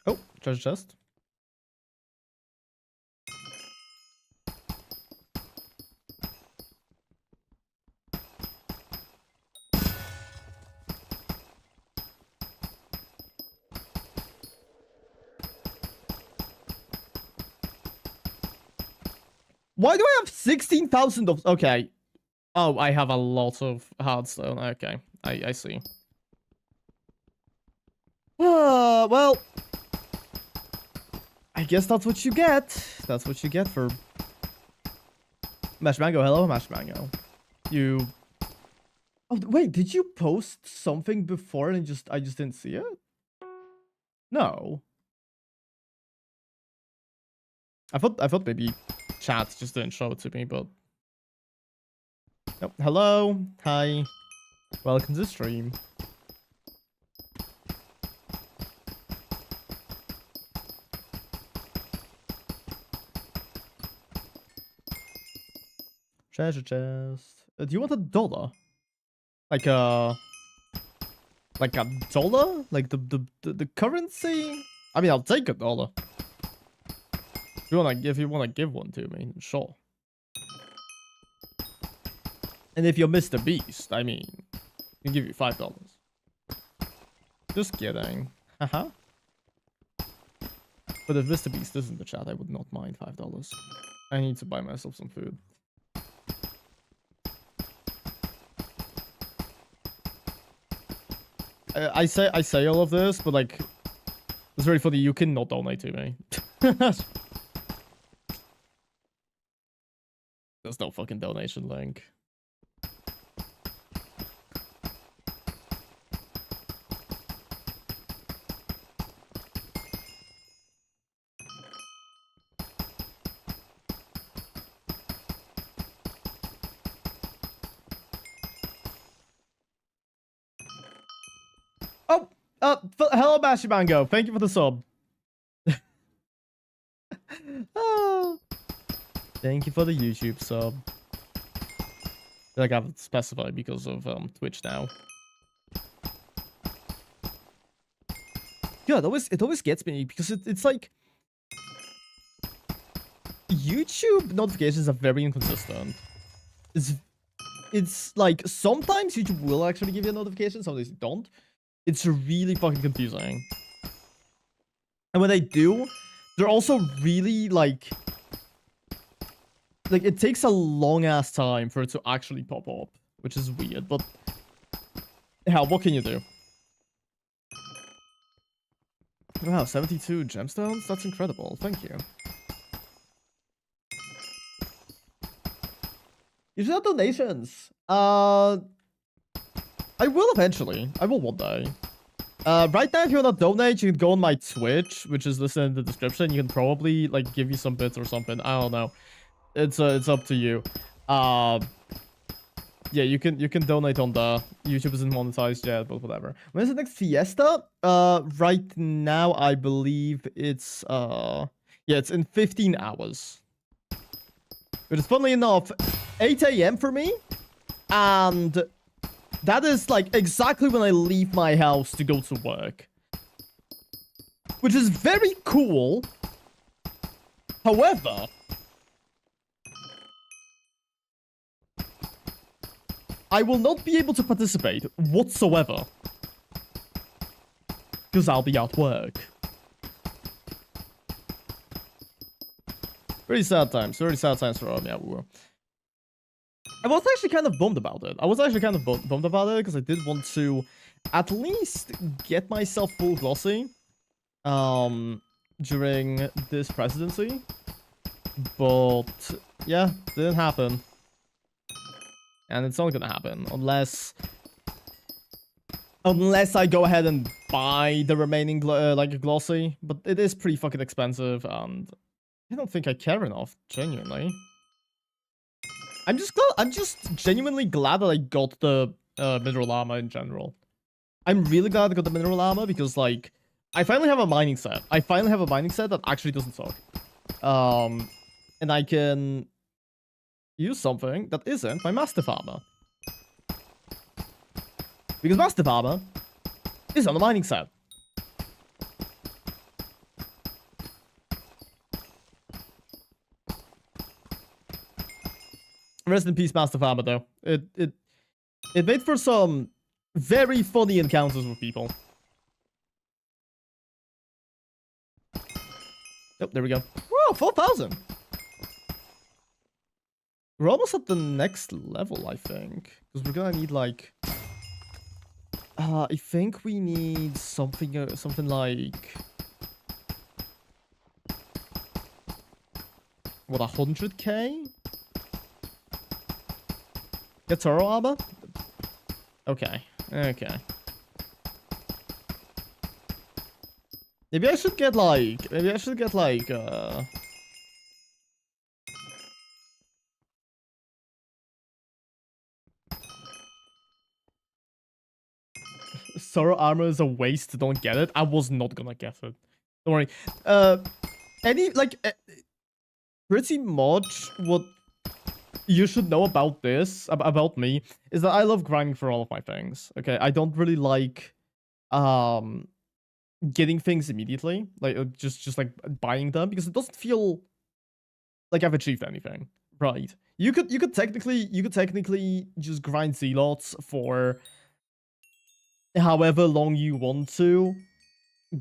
Oh, treasure chest. Why do I have 16,000 of... Okay. Oh, I have a lot of hardstone. Okay, I see. Well... I guess that's what you get. That's what you get for... Mash Mango. Hello, Mash Mango. You... Oh, wait, did you post something before and I just didn't see it? No. I thought maybe chat just didn't show it to me, but... Oh, hello. Hi. Welcome to the stream. Treasure chest. Do you want $1? Like a dollar? Like the currency? I mean, I'll take $1. If you wanna give one to me, sure. And if you're Mr. Beast, I mean, I can give you $5. Just kidding. Haha. But if Mr. Beast is in the chat, I would not mind $5. I need to buy myself some food. I say all of this, but like, it's very funny. You cannot donate to me. There's no fucking donation link. Hello, Mashy Mango. Thank you for the sub. Oh, thank you for the YouTube sub. Like I have to specify because of Twitch now. Yeah, it always gets me because it's like YouTube notifications are very inconsistent. It's like sometimes YouTube will actually give you a notification, sometimes it don't. It's really fucking confusing. And when they do, they're also really like it takes a long ass time for it to actually pop up, which is weird, but hell, what can you do? Wow, 72 gemstones? That's incredible. Thank you. You should have donations. I will eventually. I will one day. Right now, if you want to donate, you can go on my Twitch, which is listed in the description. You can probably like give you some bits or something. I don't know. It's up to you. Yeah, you can donate on the YouTube isn't monetized yet, but whatever. When is the next fiesta? Right now I believe it's yeah, it's in 15 hours. But it's funnily enough 8 AM for me, and that is like exactly when I leave my house to go to work, which is very cool. However, I will not be able to participate whatsoever because I'll be at work. Very sad times for Meow. I was actually kind of bummed about it. Bummed about it because I did want to at least get myself full glossy during this presidency. But yeah, didn't happen. And it's not gonna happen unless I go ahead and buy the remaining like glossy, but it is pretty fucking expensive and I don't think I care enough, genuinely. I'm just genuinely glad that I got the mineral armor in general. I'm really glad I got the mineral armor because like I finally have a mining set. That actually doesn't suck. And I can use something that isn't my mastiff armor. Because mastiff armor is on the mining set. Rest in peace, mastiff armor, though. It made for some very funny encounters with people. Yep, there we go. Whoa, 4,000. We're almost at the next level, I think. Because we're gonna need, like... I think we need something like... What, 100k? Get Toro armor? Okay. Maybe I should get like... Toro armor is a waste, don't get it. I was not gonna get it. Don't worry. Pretty much what you should know about this, about me, is that I love grinding for all of my things. Okay, I don't really like, getting things immediately, like just like buying them, because it doesn't feel like I've achieved anything, right? You could technically just grind zealots for however long you want to,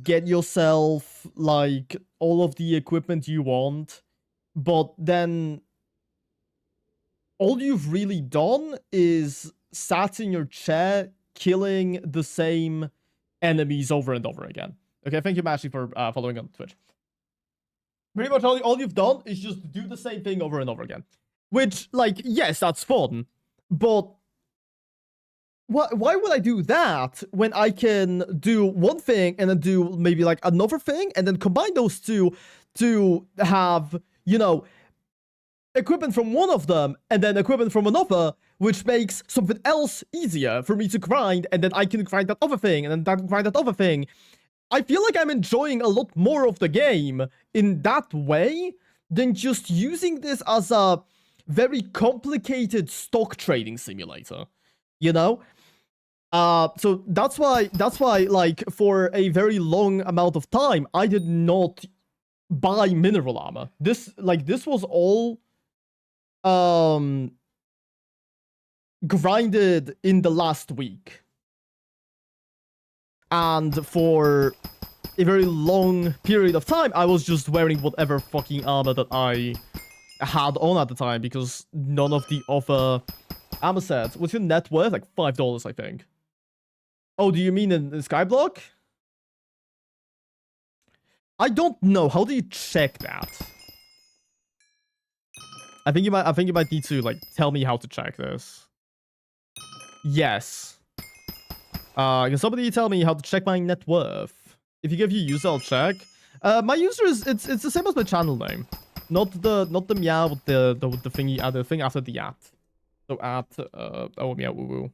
get yourself like all of the equipment you want, but then all you've really done is sat in your chair killing the same enemies over and over again. Okay, thank you, Mashy, for following on Twitch. Pretty much all you've done is just do the same thing over and over again. Which, like, yes, that's fun, but why would I do that when I can do one thing and then do maybe like another thing and then combine those two to have, you know, equipment from one of them and then equipment from another, which makes something else easier for me to grind, and then I can grind that other thing and then grind that other thing. I feel like I'm enjoying a lot more of the game in that way than just using this as a very complicated stock trading simulator, you know? So that's why, like, for a very long amount of time, I did not buy mineral armor. This was all, grinded in the last week. And for a very long period of time, I was just wearing whatever fucking armor that I had on at the time, because none of the other armor sets. What's your net worth? Like $5, I think. Oh, do you mean in Skyblock? I don't know. How do you check that? I think you might need to like tell me how to check this. Yes. Can somebody tell me how to check my net worth? If you give your user, I'll check. My user is it's the same as my channel name. Not the meow with the thingy, the thing after the at. So at oh meow woo woo.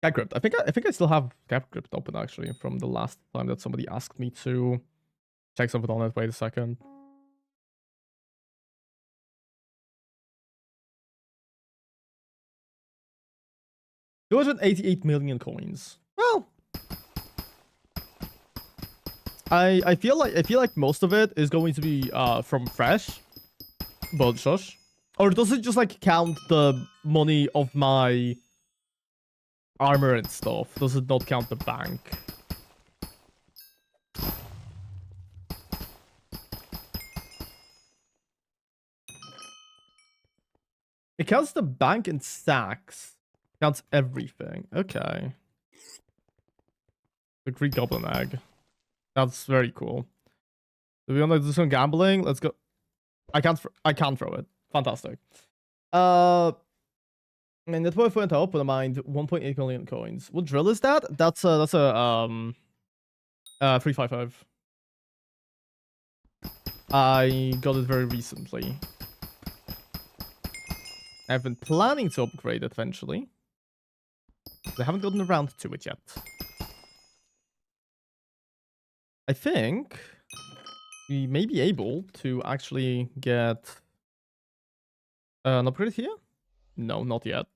Skycrypt. I think I still have Skycrypt open actually from the last time that somebody asked me to check something on it. Wait a second. $288 million coins. Well, I feel like most of it is going to be from fresh, but shush. Or does it just like count the money of my armor and stuff? Does it not count the bank? It counts the bank and stacks. Counts everything. Okay. The Greek Goblin Egg. That's very cool. Do we want to do some gambling? Let's go. I can't throw it. Fantastic. My net worth went up when I mined 1.8 million coins. What drill is that? That's a 355. I got it very recently. I've been planning to upgrade it eventually. I haven't gotten around to it yet. I think we may be able to actually get an upgrade here. No, not yet.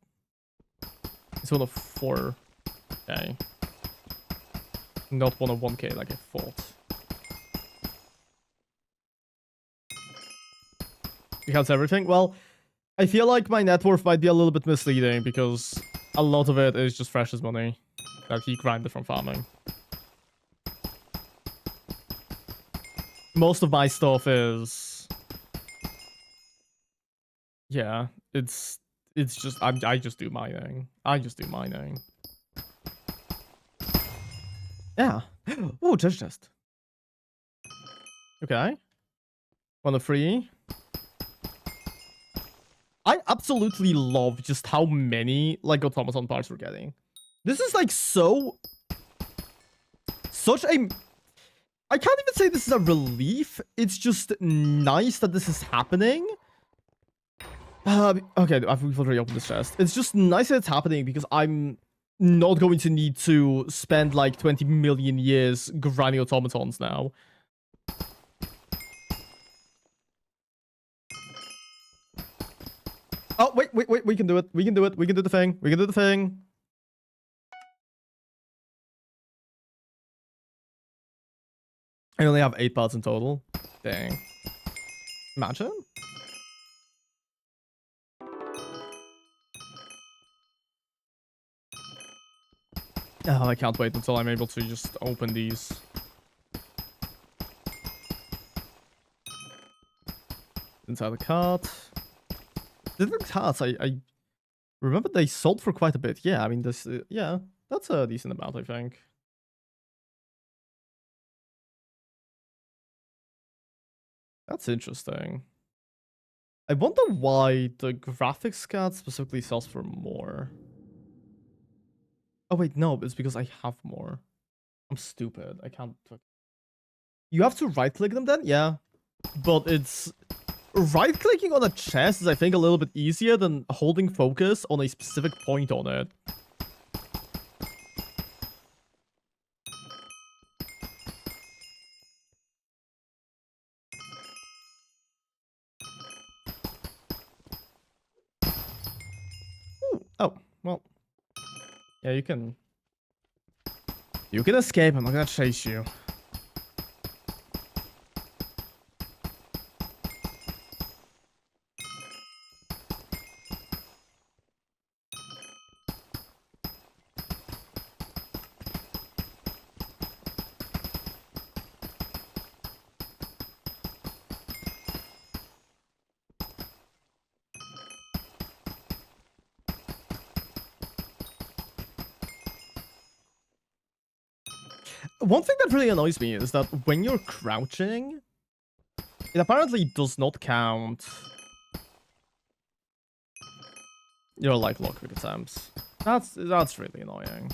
It's one of 4K. Not one of 1K like I thought. Because everything? Well, I feel like my net worth might be a little bit misleading because a lot of it is just Fresh's money that he grinded from farming. Most of my stuff is... Yeah, it's just... I just do mining. I just do mining. Yeah. Oh, judge chest. Okay. 1 of 3. I absolutely love just how many like automaton parts we're getting. This is like such a... I can't even say this is a relief. It's just nice that this is happening. Okay, we've already opened this chest. It's just nice that it's happening because I'm not going to need to spend like 20 million years grinding automatons now. Oh, wait, we can do it. We can do it. We can do the thing. We can do the thing. I only have 8 parts in total. Dang. Imagine. Oh, I can't wait until I'm able to just open these. Inside the cart. Different carts, I remember they sold for quite a bit. Yeah, I mean, this, yeah, that's a decent amount, I think. That's interesting. I wonder why the graphics card specifically sells for more. Oh, wait, no, it's because I have more. I'm stupid. I can't. You have to right-click them then? Yeah. But it's... Right-clicking on a chest is, I think, a little bit easier than holding focus on a specific point on it. Ooh. Oh, well. Yeah, you can... You can escape. I'm not gonna chase you. One thing that really annoys me is that when you're crouching, it apparently does not count your, like, lockpick attempts. That's really annoying.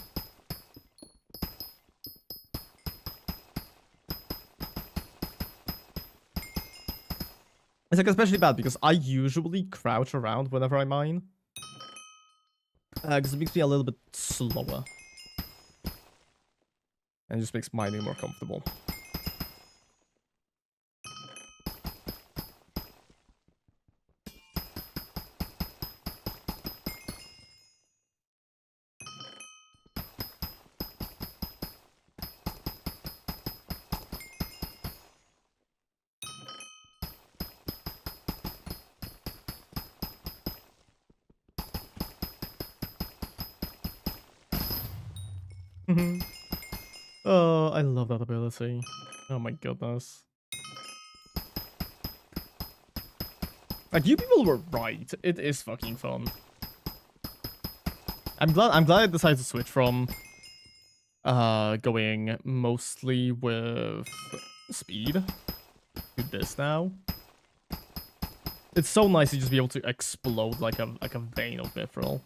It's, like, especially bad because I usually crouch around whenever I mine. Because it makes me a little bit slower. And it just makes mining more comfortable. Oh, I love that ability. Oh my goodness. Like, you people were right. It is fucking fun. I'm glad I decided to switch from going mostly with speed to this now. It's so nice to just be able to explode like a vein of mithril.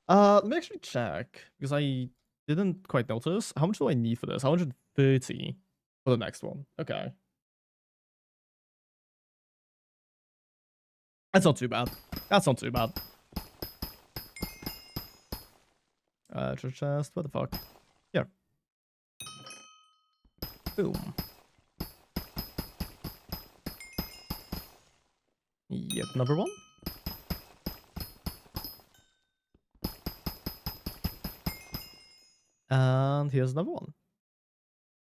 Let me actually check because I didn't quite notice. How much do I need for this? 130 for the next one. Okay. That's not too bad. That's not too bad. Treasure chest. What the fuck? Here. Boom. Yet another one. And here's another one.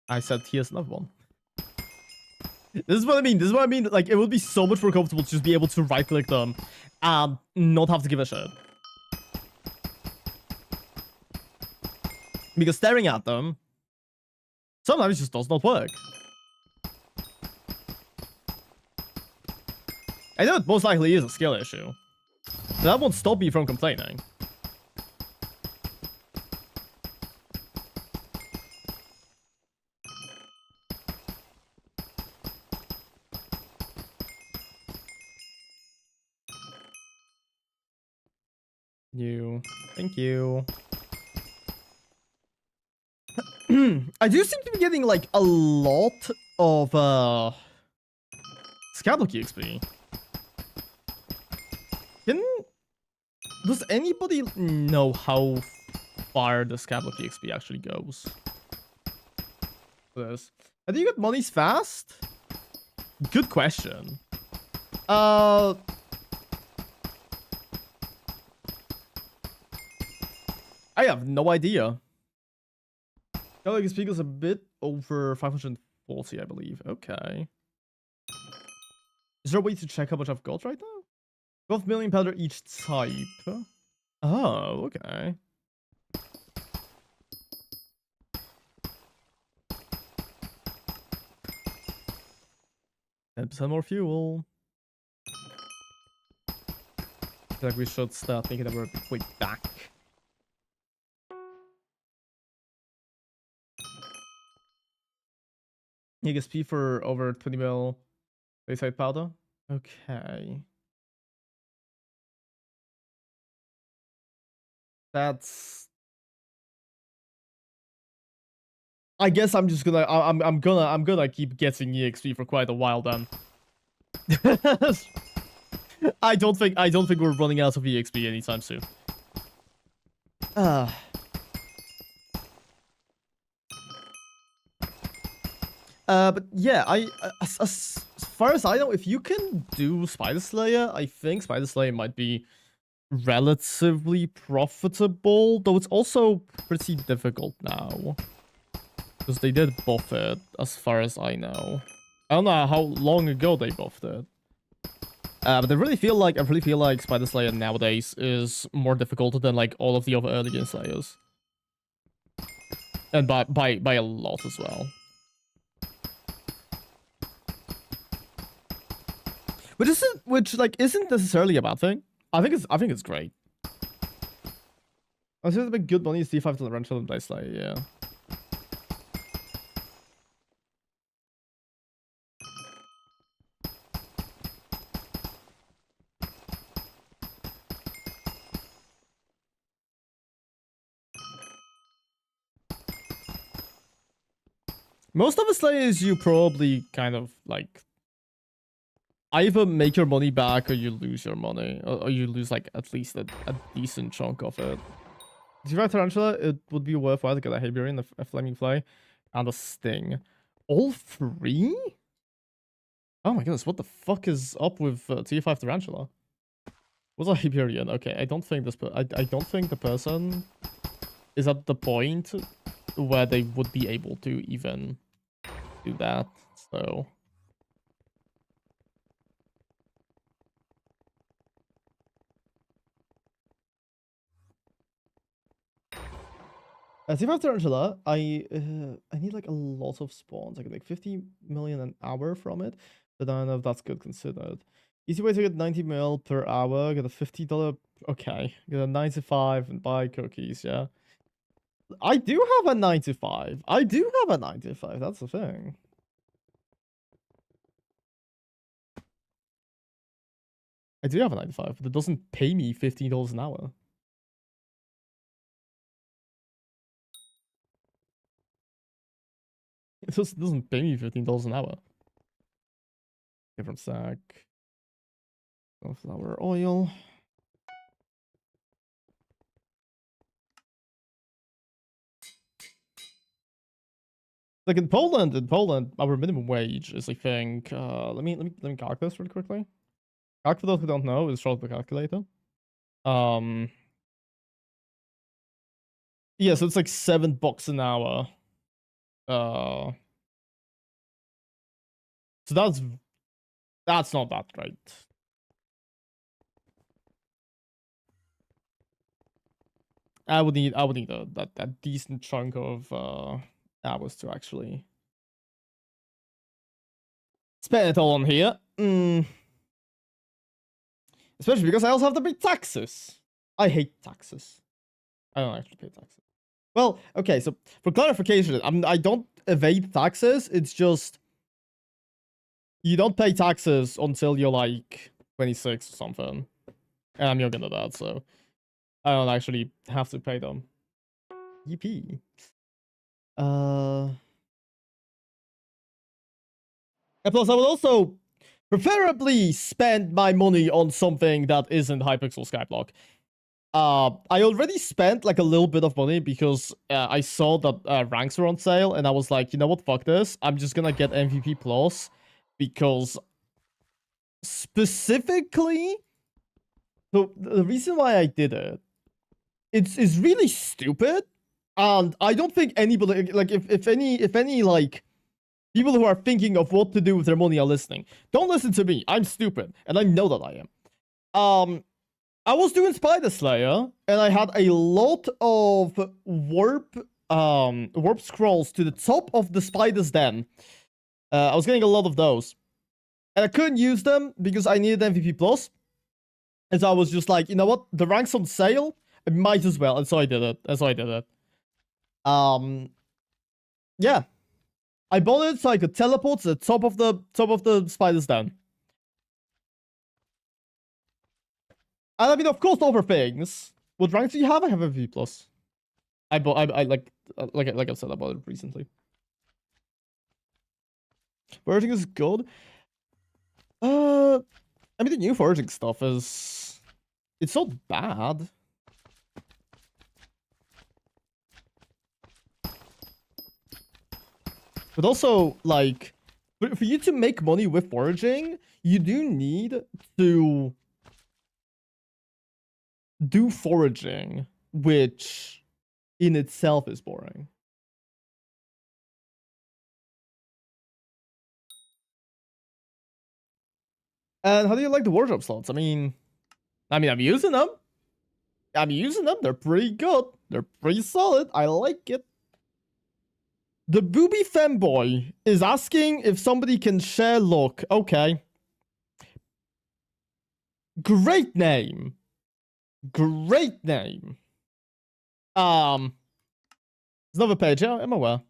I said here's another one. This is what I mean. This is what I mean. Like, it would be so much more comfortable to just be able to right-click them and not have to give a shit. Because staring at them sometimes just does not work. I know it most likely is a skill issue. But that won't stop me from complaining. Thank you. I do seem to be getting like a lot of Skyblock XP. Does anybody know how far the Skyblock XP actually goes? This. Do you get monies fast? Good question. I have no idea. Skyblock XP goes a bit over 550. 40, I believe. Okay. Is there a way to check how much I've got right now? 12 million powder each type. Oh, okay. %% more fuel. I feel like we should start making our way back. EXP for over 20 mil bayside powder. Okay. That's. I guess I'm just gonna. I'm gonna keep getting EXP for quite a while then. I don't think we're running out of EXP anytime soon. But yeah, as far as I know, if you can do Spider Slayer, I think Spider Slayer might be relatively profitable, though it's also pretty difficult now. Because they did buff it, as far as I know. I don't know how long ago they buffed it. But I really feel like Spider Slayer nowadays is more difficult than like all of the other early game Slayers. And by a lot as well. Which isn't necessarily a bad thing. I think it's great. I was just a bit good money is D5 to the Rancho and Dice Slayer, yeah. Most of the Slayers you probably kind of like either make your money back or you lose your money. Or you lose like at least a decent chunk of it. If you ride Tarantula, it would be worthwhile to get a Hyperion, a Flaming Flay, and a Sting. All three? Oh my goodness, what the fuck is up with Tier 5 Tarantula? What's a Hyperion? Okay, I don't think I don't think the person is at the point where they would be able to even do that, so... As if after Angela, I need like a lot of spawns. I get like 50 million an hour from it, but I don't know if that's good considered. Easy way to get 90 mil per hour. Get a $50. Okay, get a 95 and buy cookies. Yeah, I do have a 95. I do have a 95. That's the thing. I do have a 95, but it doesn't pay me $15 an hour. It just doesn't pay me $15 an hour. Different sack. Sunflower oil. Like in Poland, our minimum wage is, I think, let me calculate this really quickly. Calc for those who don't know is short the calculator. Yeah, so it's like $7 an hour. So that's not that great. I would need that decent chunk of hours to actually spend it all on here. Especially because I also have to pay taxes. I hate taxes. I don't actually pay taxes. Well, okay, so for clarification, I don't evade taxes. It's just you don't pay taxes until you're like 26 or something. And I'm younger than that, so I don't actually have to pay them. EP. And plus, I would also preferably spend my money on something that isn't Hypixel Skyblock. I already spent like a little bit of money because I saw that ranks were on sale, and I was like, you know what, fuck this. I'm just gonna get MVP Plus because specifically, the reason why I did it, it's really stupid, and I don't think anybody like if any like People who are thinking of what to do with their money are listening. Don't listen to me. I'm stupid, and I know that I am. I was doing Spider Slayer, and I had a lot of warp scrolls to the top of the spider's den. I was getting a lot of those. And I couldn't use them because I needed MVP plus. And so I was just like, you know what? The rank's on sale. I might as well. And so I did it. Yeah. I bought it so I could teleport to the top of the spider's den. And I mean, of course, over things. What rank do you have? I have MVP plus. I like I've said, I bought it recently. Foraging is good. I mean, the new foraging stuff is... It's not bad. But also, like, for you to make money with foraging, you do need to do foraging, which in itself is boring. And how do you like the wardrobe slots? I mean, I'm using them. They're pretty good. They're pretty solid. I like it. The booby femboy is asking if somebody can share look. Okay. Great name. Great name. There's another page. Yeah, I'm aware.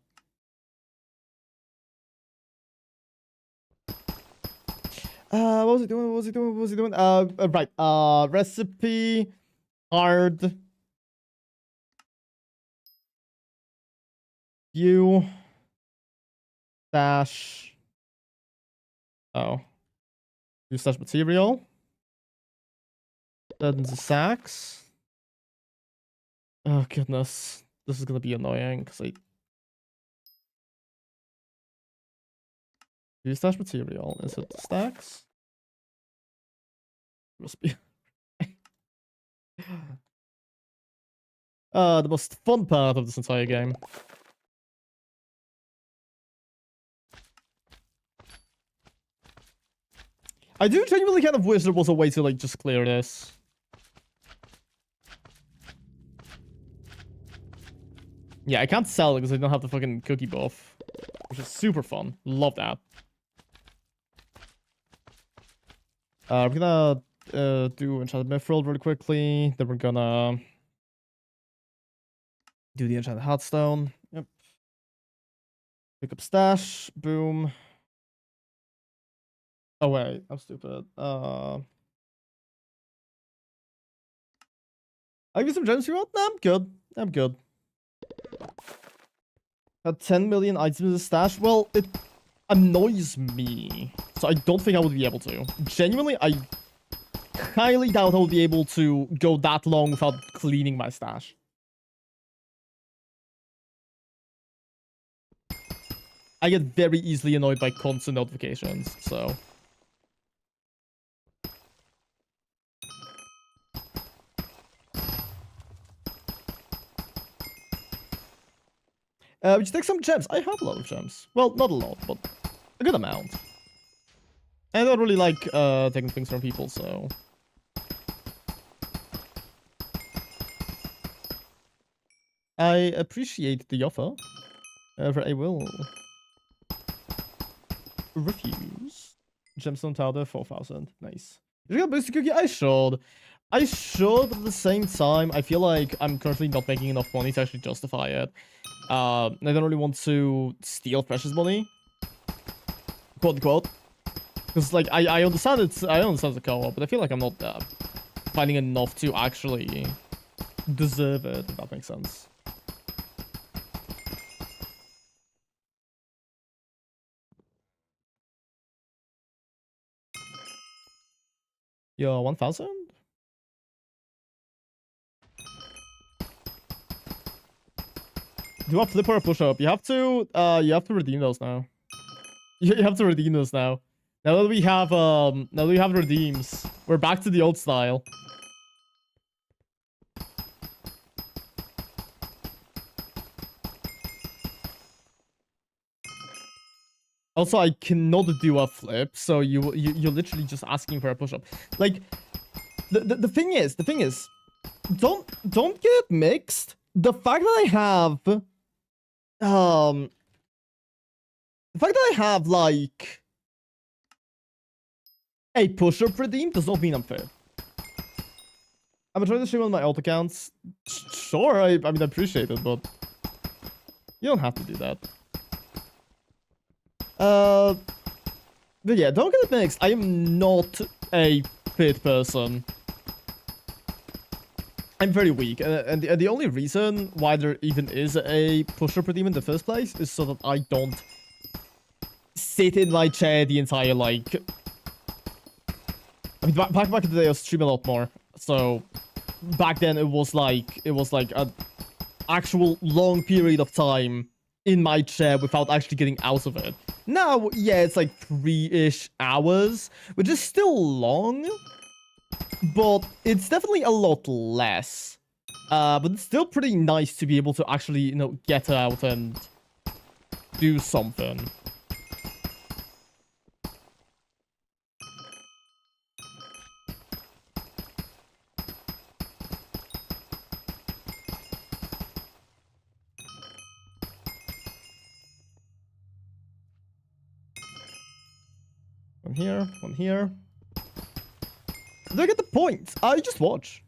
What was he doing? Right. Recipe. Hard. View. Stash. Oh. View stash material. Then the sacks. Oh, goodness. This is gonna be annoying, because view stash material. Is it stacks? Must be. The most fun part of this entire game. I do genuinely kind of wish there was a way to, like, just clear this. Yeah, I can't sell it because I don't have the fucking cookie buff, which is super fun. Love that. We're gonna do Enchanted Mithril really quickly. Then we're gonna do the Enchanted Heartstone. Yep. Pick up stash. Boom. Oh wait, I'm stupid. I'll give you some gems you want? Nah, I'm good. Had 10 million items in the stash. Well, it annoys me. So I don't think I would be able to. Genuinely, I highly doubt I would be able to go that long without cleaning my stash. I get very easily annoyed by constant notifications, so... we should take some gems. I have a lot of gems. Well, not a lot, but a good amount. I don't really like taking things from people, so... I appreciate the offer. However, I will refuse. Gemstone Powder, 4,000. Nice. You got a boosted cookie? I should. But at the same time, I feel like I'm currently not making enough money to actually justify it. I don't really want to steal precious money. Quote unquote. Because, like, I understand it's a co-op, but I feel like I'm not finding enough to actually deserve it, if that makes sense. Yo, 1,000? Do a flip or a push-up? You have to redeem those now. You have to redeem those now. Now that we have redeems, we're back to the old style. Also, I cannot do a flip, so you're literally just asking for a push-up. Like, the thing is, don't get it mixed. The fact that I have, the fact that I have like a push-up redeem does not mean I'm fair. I'm trying to stream on my alt accounts. Sure, I mean I appreciate it, but you don't have to do that. But yeah, don't get it mixed. I am not a fit person. I'm very weak, and the only reason why there even is a push-up redeem in the first place is so that I don't sit in my chair the entire, like... I mean, back in the day, I was streaming a lot more, so back then it was like an actual long period of time in my chair without actually getting out of it. Now, yeah, it's like 3-ish hours, which is still long, but it's definitely a lot less. But it's still pretty nice to be able to actually, you know, get out and do something. One here, one here. Look at the point. I just watch.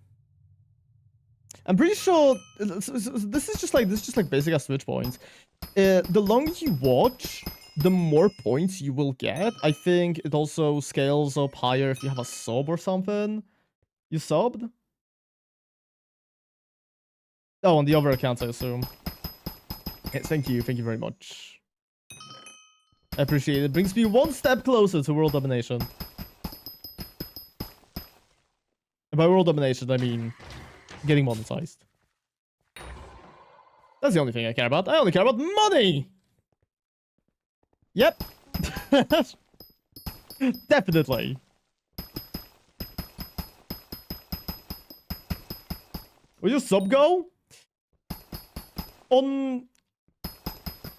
I'm pretty sure this is just like basic as Switch points. The longer you watch, the more points you will get. I think it also scales up higher if you have a sub or something. You subbed? Oh, on the other accounts, I assume. Yeah, thank you very much. I appreciate it. It brings me one step closer to world domination. And by world domination, I mean getting monetized. That's the only thing I care about. I only care about money! Yep. Definitely. Where's your sub go?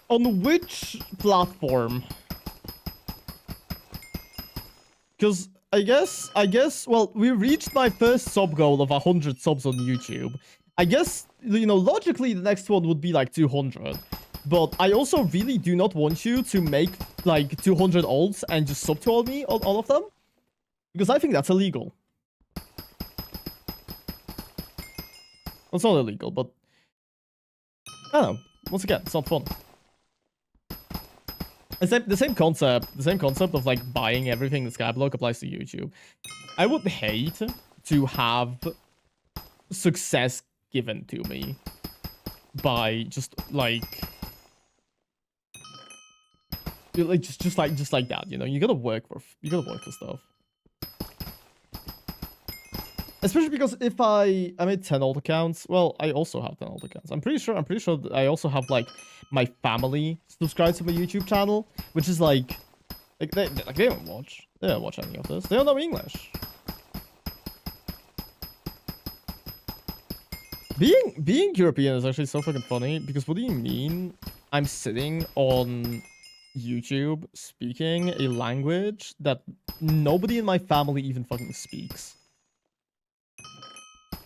On which platform? Because I guess, well, we reached my first sub goal of 100 subs on YouTube. I guess, you know, logically the next one would be like 200. But I also really do not want you to make like 200 alts and just sub to all of them. Because I think that's illegal. Well, it's not illegal, but I don't know. Once again, it's not fun. The same concept of like buying everything in Skyblock applies to YouTube. I would hate to have success given to me by just like just like that, you know. You gotta work for stuff. Especially because if I made 10 alt accounts, well, I also have 10 alt accounts. I'm pretty sure I also have like my family subscribed to my YouTube channel, which is like they don't watch any of this. They don't know English. Being European is actually so fucking funny, because what do you mean I'm sitting on YouTube speaking a language that nobody in my family even fucking speaks?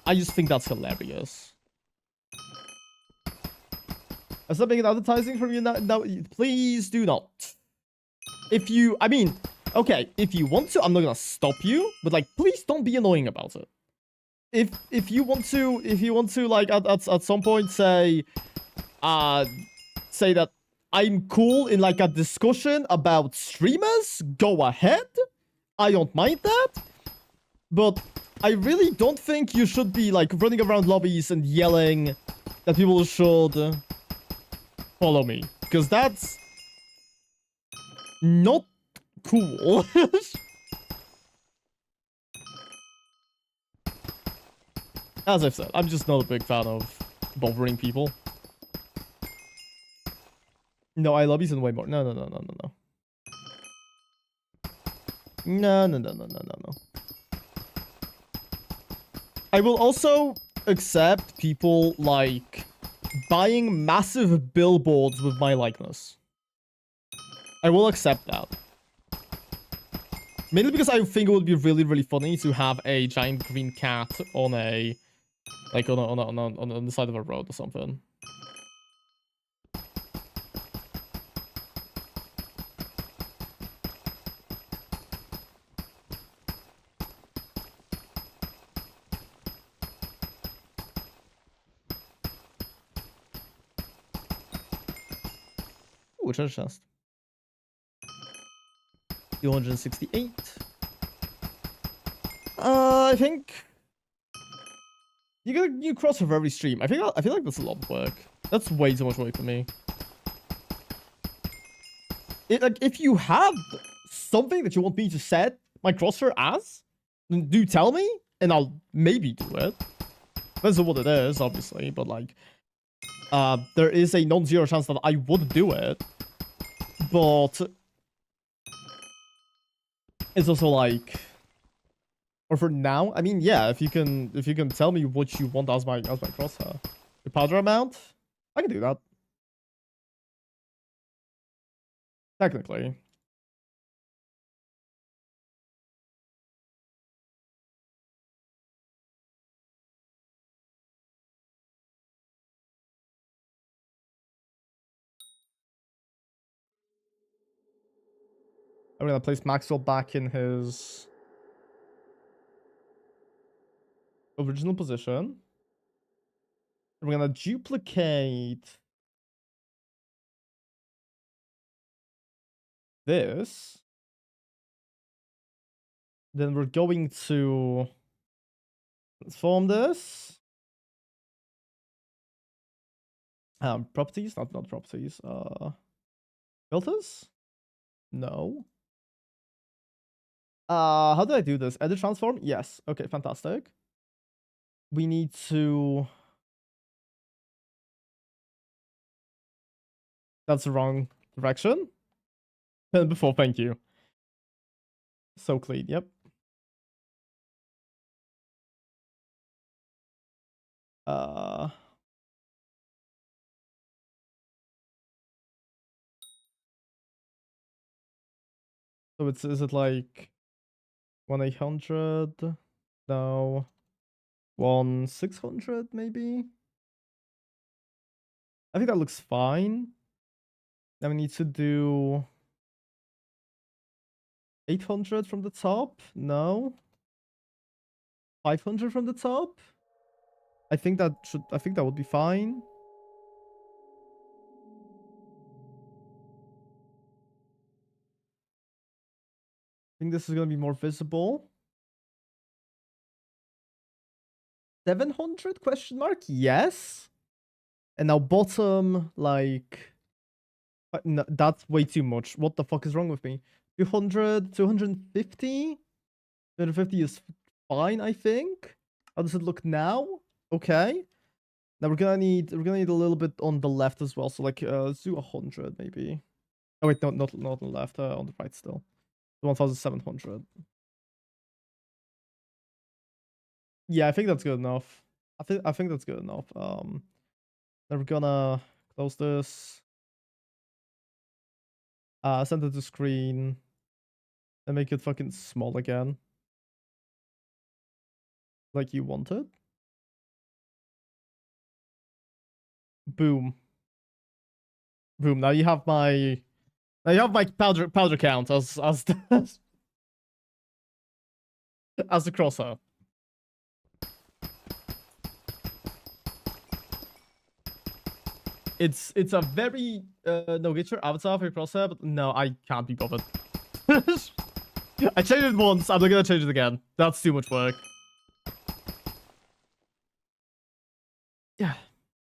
I just think that's hilarious. I'm not making advertising from you now. No, please do not. I mean, okay, if you want to, I'm not gonna stop you, but like, please don't be annoying about it. If you want to like at some point say that I'm cool in like a discussion about streamers, go ahead. I don't mind that. But I really don't think you should be like running around lobbies and yelling that people should follow me, because that's not cool. As I've said, I'm just not a big fan of bothering people. No, I lobbies and way more. No. No. I will also accept people like buying massive billboards with my likeness. I will accept that. Mainly because I think it would be really, really funny to have a giant green cat on a, like on the side of a road or something. Ooh, treasure chest. 268. I think you gotta you cross for every stream. I feel like that's a lot of work. That's way too much work for me. Like if you have something that you want me to set my crosshair as, then do tell me, and I'll maybe do it. Depends on what it is, obviously, but like, there is a non-zero chance that I would do it, but it's also like, or for now, I mean, yeah, if you can tell me what you want as my crosshair, the powder amount, I can do that. Technically. I'm gonna place Maxwell back in his original position. We're gonna duplicate this. Then we're going to transform this. Properties, not properties. Filters? No. How do I do this? Edit transform? Yes. Okay, fantastic. We need to. That's the wrong direction. Before, thank you. So clean, yep. So is it like 1-800? No. 1-600 maybe? I think that looks fine. Then we need to do 800 from the top? No. 500 from the top? I think that would be fine. I think this is gonna be more visible. 700 question mark? Yes. And now bottom, like, no, that's way too much. What the fuck is wrong with me? 200, 250? 250 is fine, I think. How does it look now? Okay. Now we're gonna need a little bit on the left as well. So like let's do 100 maybe. Oh wait, no, not on the left, on the right still. 1,700. Yeah, I think that's good enough. I think that's good enough. Then we're gonna close this. Send it to screen. And make it fucking small again. Like you wanted. Boom. Boom. Now you have my powder count as the, as the crosshair. It's a very no, get your avatar for your crosshair, but no, I can't be bothered. I changed it once, I'm not gonna change it again. That's too much work. Yeah,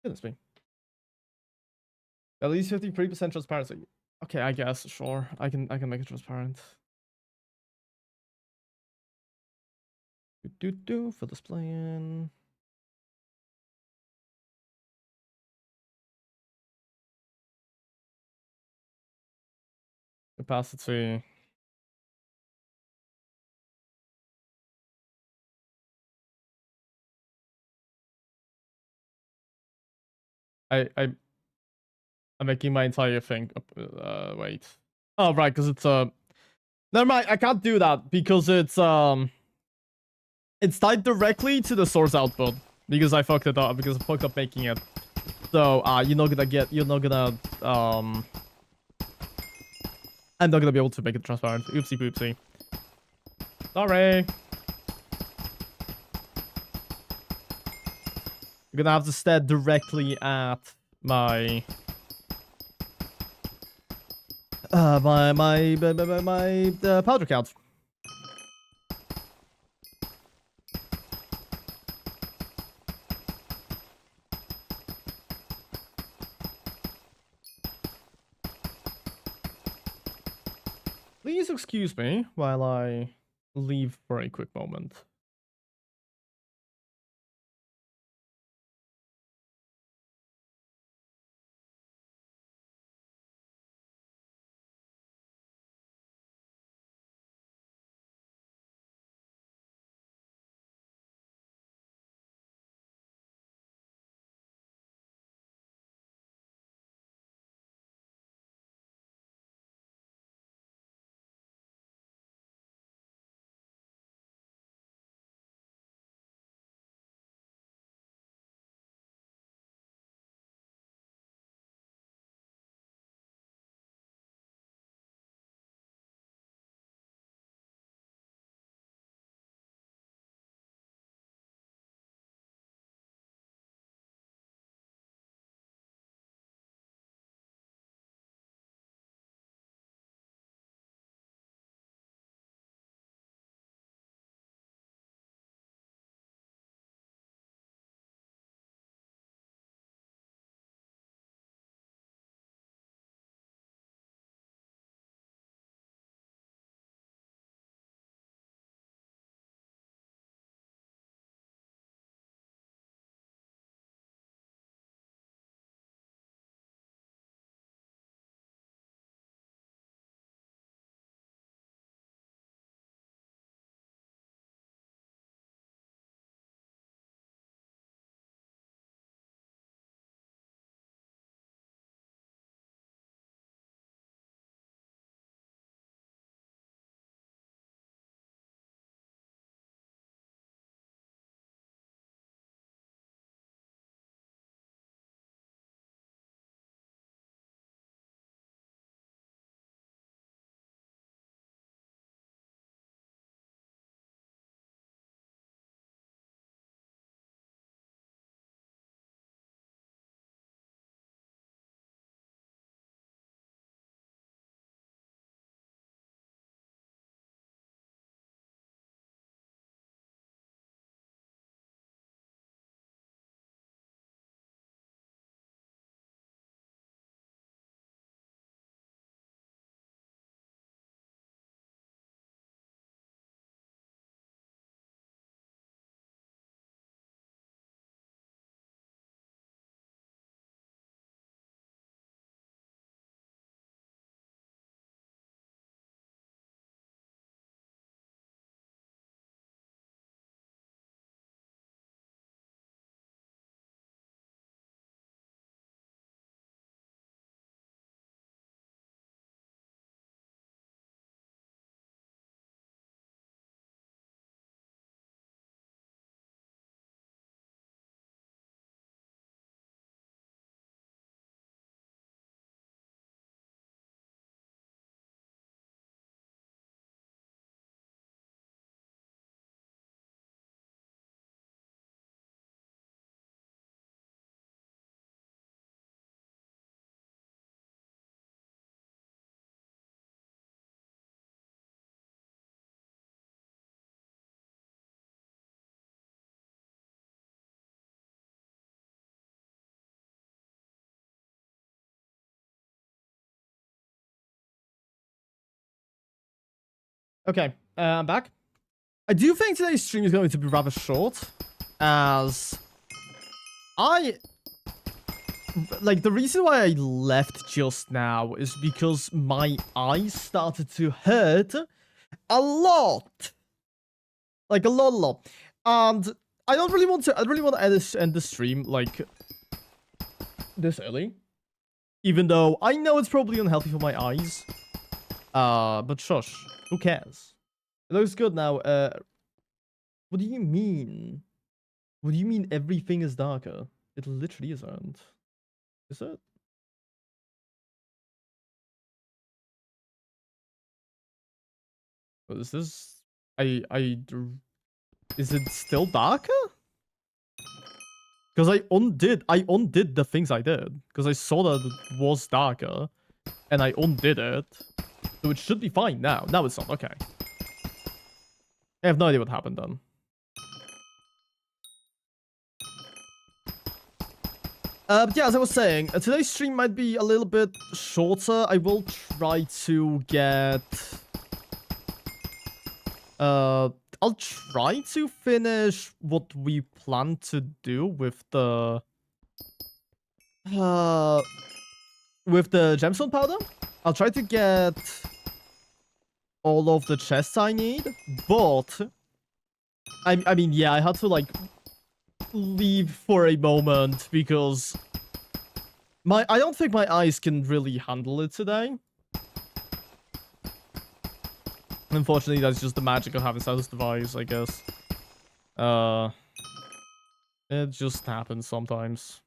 goodness me. At least 53% transparency. Okay, I guess, sure. I can make it transparent. For displaying. Opacity. I'm making my entire thing up, wait. Oh, right, because it's, never mind, I can't do that because it's tied directly to the source output because I fucked it up, because I fucked up making it. So, you're not gonna, I'm not gonna be able to make it transparent. Oopsie poopsie. Sorry. You're gonna have to stare directly at my powder count. Please excuse me while I leave for a quick moment. Okay, I'm back. I do think today's stream is going to be rather short, as the reason why I left just now is because my eyes started to hurt a lot. Like, a lot. And I don't really want to, end the stream, like, this early. Even though I know it's probably unhealthy for my eyes. But shush, who cares? It looks good now. What do you mean? What do you mean everything is darker? It literally isn't. Is it? What is this? Is it still darker? Because I undid the things I did. Because I saw that it was darker. And I undid it. So it should be fine now. Now it's not. Okay. I have no idea what happened then. But yeah, as I was saying, today's stream might be a little bit shorter. I will try to get... I'll try to finish what we plan to do with the... with the gemstone powder. I'll try to get all of the chests I need, but... I mean, yeah, I had to, like, leave for a moment because I don't think my eyes can really handle it today. Unfortunately, that's just the magic of having status device, I guess. It just happens sometimes.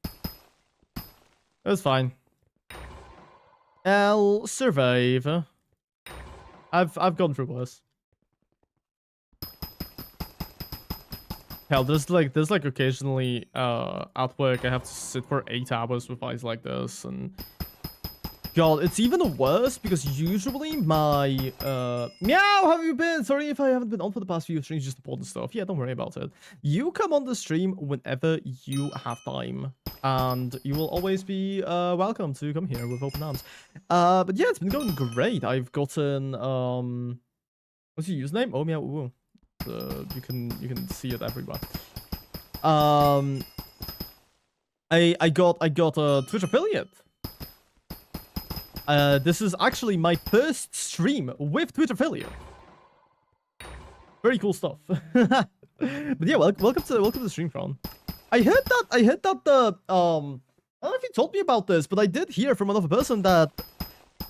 It's fine. I'll survive. I've gone through worse. Hell, there's like occasionally at work I have to sit for 8 hours with eyes like this, and God, it's even worse because usually my Meow, how have you been? Sorry if I haven't been on for the past few streams, just important stuff. Yeah, don't worry about it. You come on the stream whenever you have time, and you will always be welcome to come here with open arms. But yeah, it's been going great. I've gotten what's your username? Oh, Meow. Ooh. You can see it everywhere. I got a Twitch affiliate. This is actually my first stream with Twitch affiliate. Very cool stuff. But yeah, welcome to the stream, Fran. I heard that the I don't know if you told me about this, but I did hear from another person that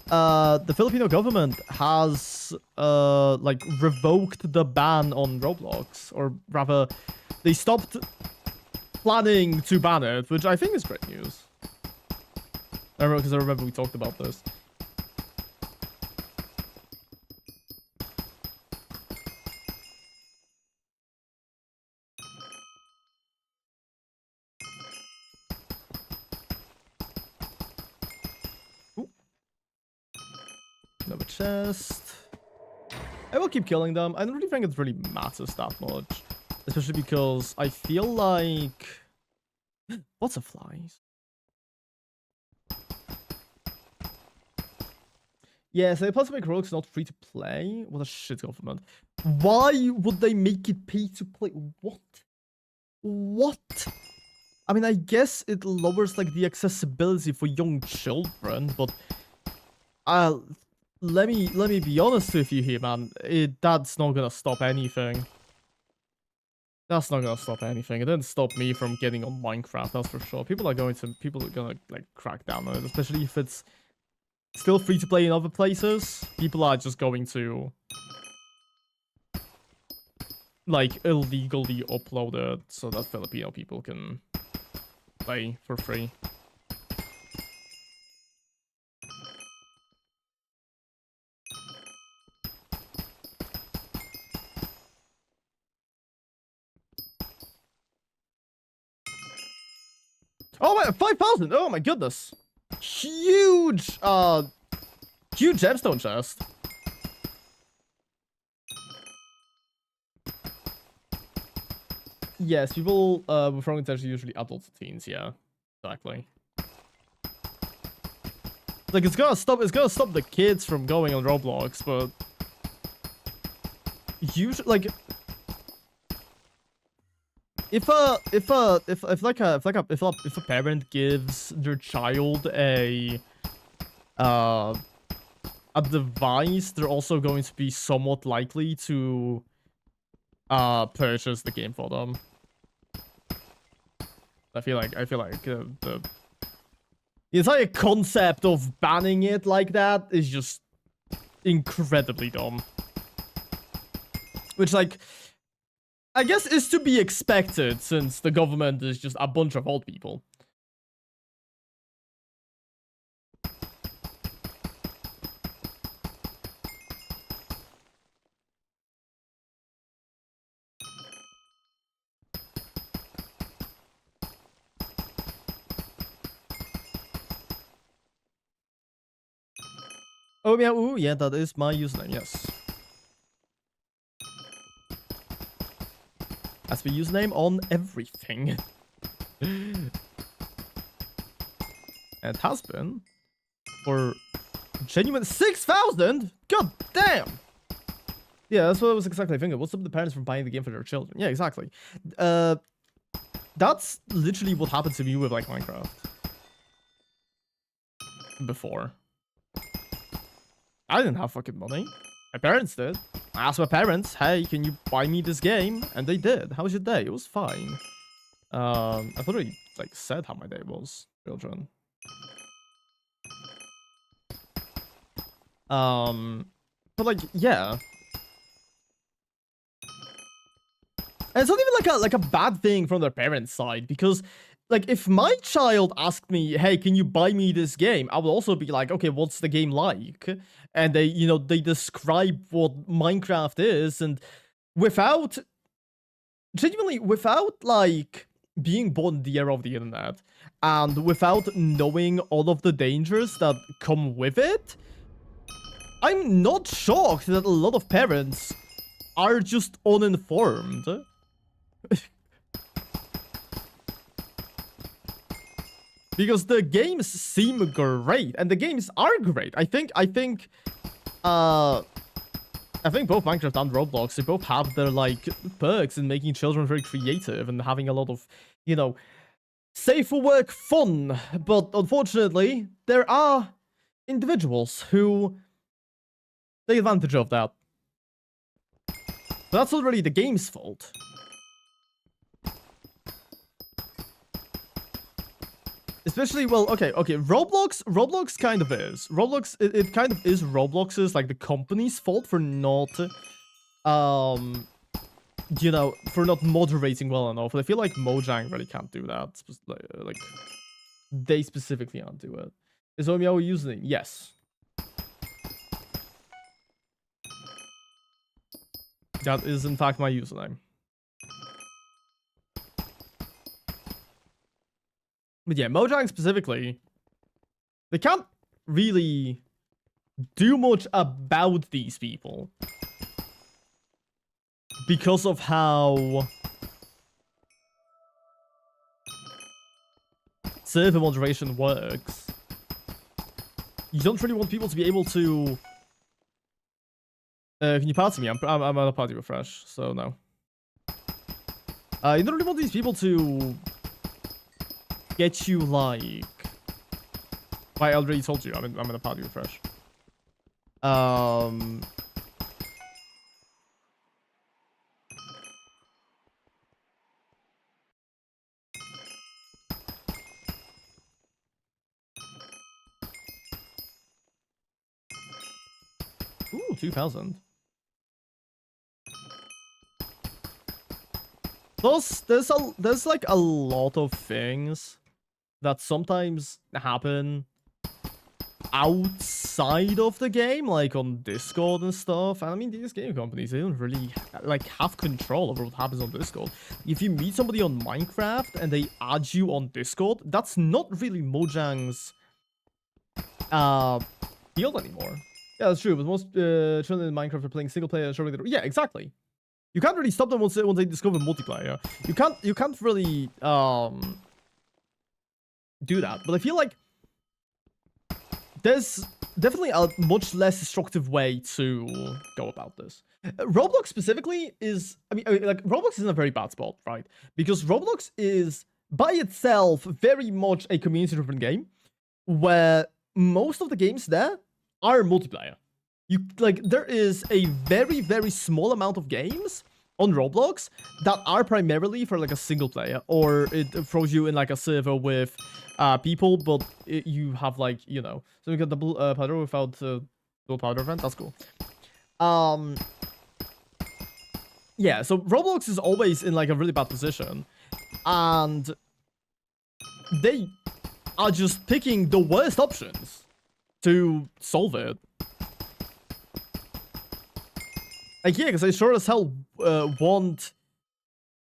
the Filipino government has like revoked the ban on Roblox, or rather they stopped planning to ban it, which I think is great news. I remember we talked about this. Another chest. I will keep killing them. I don't really think it really matters that much. Especially because I feel like... Butterflies. Yes, they plus make Roblox not free to play. What a shit government. Why would they make it pay to play? What? What? I mean, I guess it lowers like the accessibility for young children, but let me be honest with you here, man. That's not gonna stop anything. That's not gonna stop anything. It didn't stop me from getting on Minecraft, that's for sure. People are gonna like crack down on it, especially if it's still free to play in other places. People are just going to like illegally upload it so that Filipino people can play for free. Oh my, 5,000! Oh my goodness! Huge, huge gemstone chest. Yes, people with wrong intentions are usually adults or teens. Yeah, exactly. Like it's gonna stop the kids from going on Roblox, but usually like if a parent gives their child a device, they're also going to be somewhat likely to purchase the game for them. I feel like the entire concept of banning it like that is just incredibly dumb. Which, like, I guess is to be expected since the government is just a bunch of old people. Oh, yeah, ooh, yeah, that is my username, yes. That's my username on everything. It has been for genuine 6,000? God damn! Yeah, that's what I was exactly thinking. What's up with the parents from buying the game for their children? Yeah, exactly. That's literally what happened to me with, like, Minecraft. Before. I didn't have fucking money. My parents did. I asked my parents, hey, can you buy me this game? And they did. How was your day? It was fine. I've already, like, said how my day was, children. But, like, yeah. And it's not even like a bad thing from their parents' side, because, like, if my child asked me, hey, can you buy me this game? I would also be like, okay, what's the game like? And they, you know, they describe what Minecraft is, and genuinely, without, like, being born in the era of the internet, and without knowing all of the dangers that come with it, I'm not shocked that a lot of parents are just uninformed. Because the games seem great, and the games are great. I think both Minecraft and Roblox, they both have their, like, perks in making children very creative and having a lot of, you know, safe for work fun. But unfortunately, there are individuals who take advantage of that. But that's not really the game's fault. Especially, well, okay, Roblox kind of is. It kind of is Roblox's, like, the company's fault for not, you know, for not moderating well enough. But I feel like Mojang really can't do that. Like, they specifically can't do it. Is Meow a username? Yes. That is, in fact, my username. But yeah, Mojang specifically, they can't really do much about these people because of how server moderation works. You don't really want people to be able to... can you party me? I'm on a party refresh, so no. You don't really want these people to get you, like... I already told you, I'm in a party refresh. Ooh, 2,000. There's like a lot of things that sometimes happen outside of the game, like on Discord and stuff. And I mean, these game companies, they don't really like have control over what happens on Discord. If you meet somebody on Minecraft and they add you on Discord, that's not really Mojang's field anymore. Yeah, that's true. But most children in Minecraft are playing single player. Yeah, exactly. You can't really stop them once they discover multiplayer. You can't really do that. But I feel like there's definitely a much less destructive way to go about this. Roblox specifically is, I mean, like, Roblox is in a very bad spot, right? Because Roblox is by itself very much a community-driven game, where most of the games there are multiplayer. There is a very, very small amount of games on Roblox that are primarily for, like, a single player, or it throws you in, like, a server with people, but you have, like, you know, so we got double Padro without dual powder event. That's cool. Yeah, so Roblox is always in like a really bad position, and they are just picking the worst options to solve it. Like, yeah, because I sure as hell want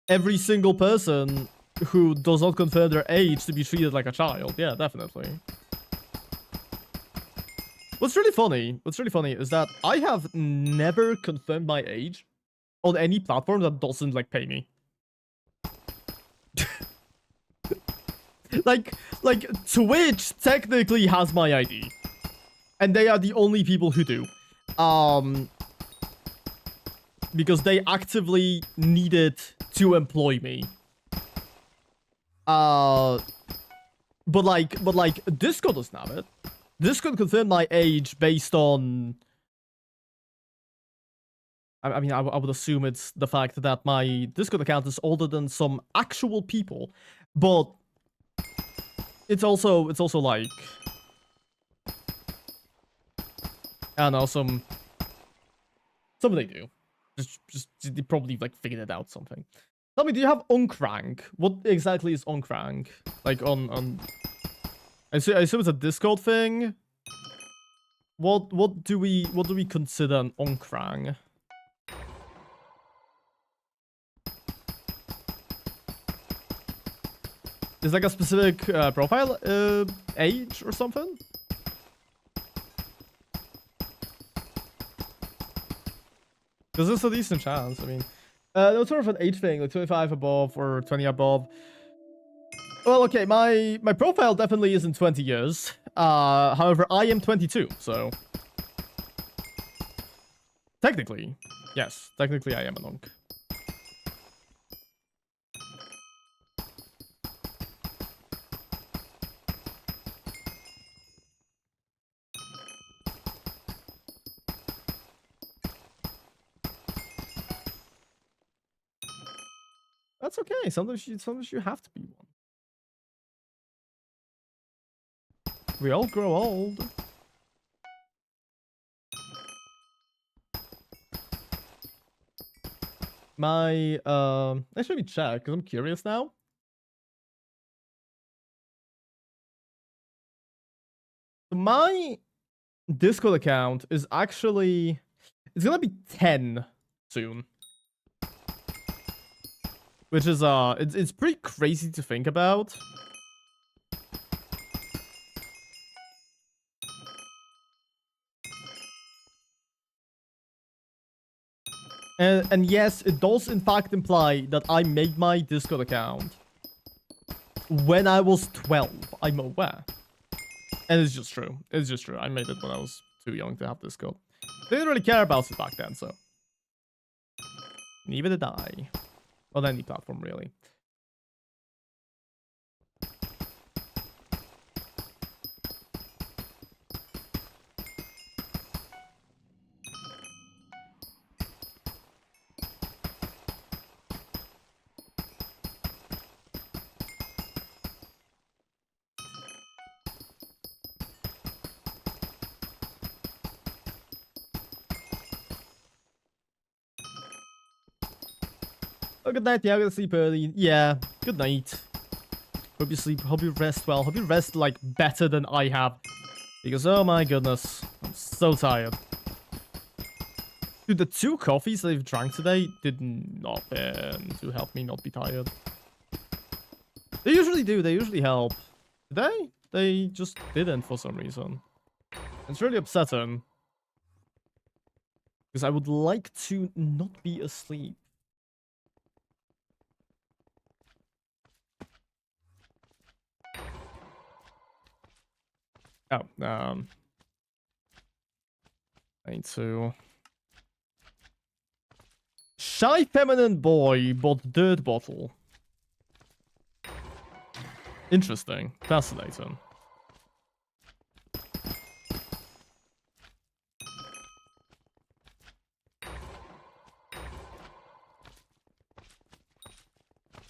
every single person who does not confirm their age to be treated like a child. Yeah, definitely. What's really funny is that I have never confirmed my age on any platform that doesn't, like, pay me. like, Twitch technically has my ID. And they are the only people who do. Because they actively needed to employ me. But Discord doesn't have it. Discord confirmed my age based on... I mean, I would assume it's the fact that my Discord account is older than some actual people, but it's also like, I don't know, some they do. Just they probably like figured it out something. Tell me, do you have Uncrank? What exactly is Uncrank? Like on I assume it's a Discord thing. What do we consider an Uncrank? Is like a specific profile age or something? Because there's a decent chance. I mean, no, sort of an age thing, like 25 above or 20 above. Well, okay, my profile definitely isn't 20 years. However, I am 22, so technically, yes, technically I am an Unk. That's okay. Sometimes you have to be one. We all grow old. My actually let me check because I'm curious now. My Discord account is actually, it's gonna be 10 soon. Which is it's pretty crazy to think about. And yes, it does in fact imply that I made my Discord account when I was 12. I'm aware. And it's just true. It's just true. I made it when I was too young to have Discord. They didn't really care about it back then, so. Neither did I. On any platform, really. Oh, good night. Yeah, I'm gonna sleep early. Yeah, good night. Hope you sleep. Hope you rest well. Hope you rest, like, better than I have. Because, oh my goodness. I'm so tired. Dude, the 2 coffees I've drank today did nothing to help me not be tired. They usually do. They usually help. Today, they just didn't for some reason. It's really upsetting. Because I would like to not be asleep. Oh, I need to... Shy feminine boy bought dirt bottle. Interesting. Fascinating.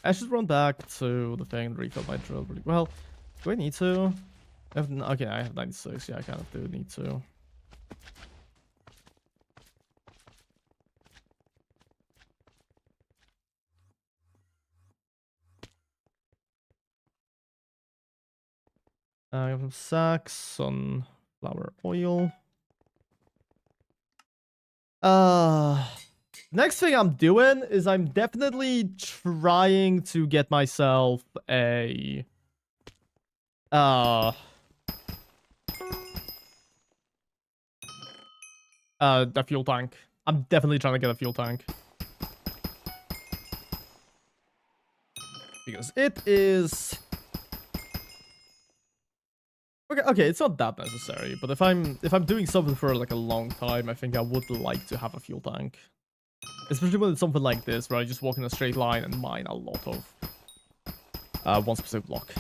I should run back to the thing and refill my drill really well. Do I need to? Okay, I have 96. Yeah, I kind of do need to. I have some sacks, sunflower oil. Next thing I'm doing is I'm definitely trying to get myself a fuel tank. I'm definitely trying to get a fuel tank. Because it is... Okay, it's not that necessary, but if I'm doing something for like a long time, I think I would like to have a fuel tank. Especially when it's something like this, where I just walk in a straight line and mine a lot of one specific block.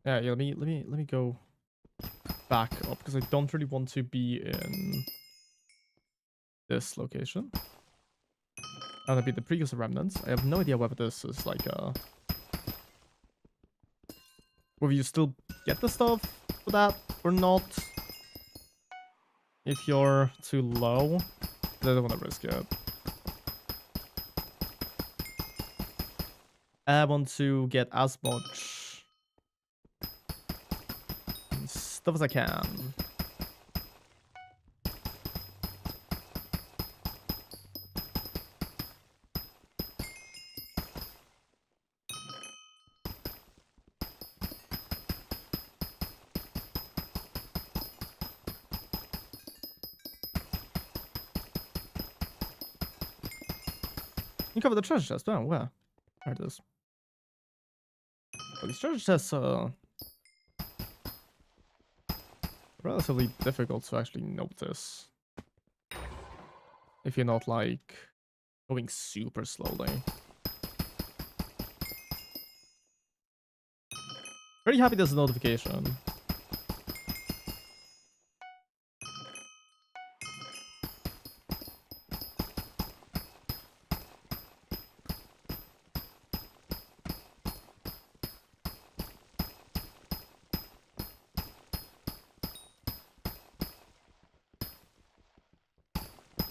Yeah, let me go back up because I don't really want to be in this location. That'll be the precursor remnants. I have no idea whether this is like whether you still get the stuff for that or not. If you're too low, I don't want to risk it. I want to get as much stuff as I can. You cover the treasure chest. Oh, where? There it is. Well, these treasure chests are relatively difficult to actually notice if you're not like going super slowly. Very happy there's a notification.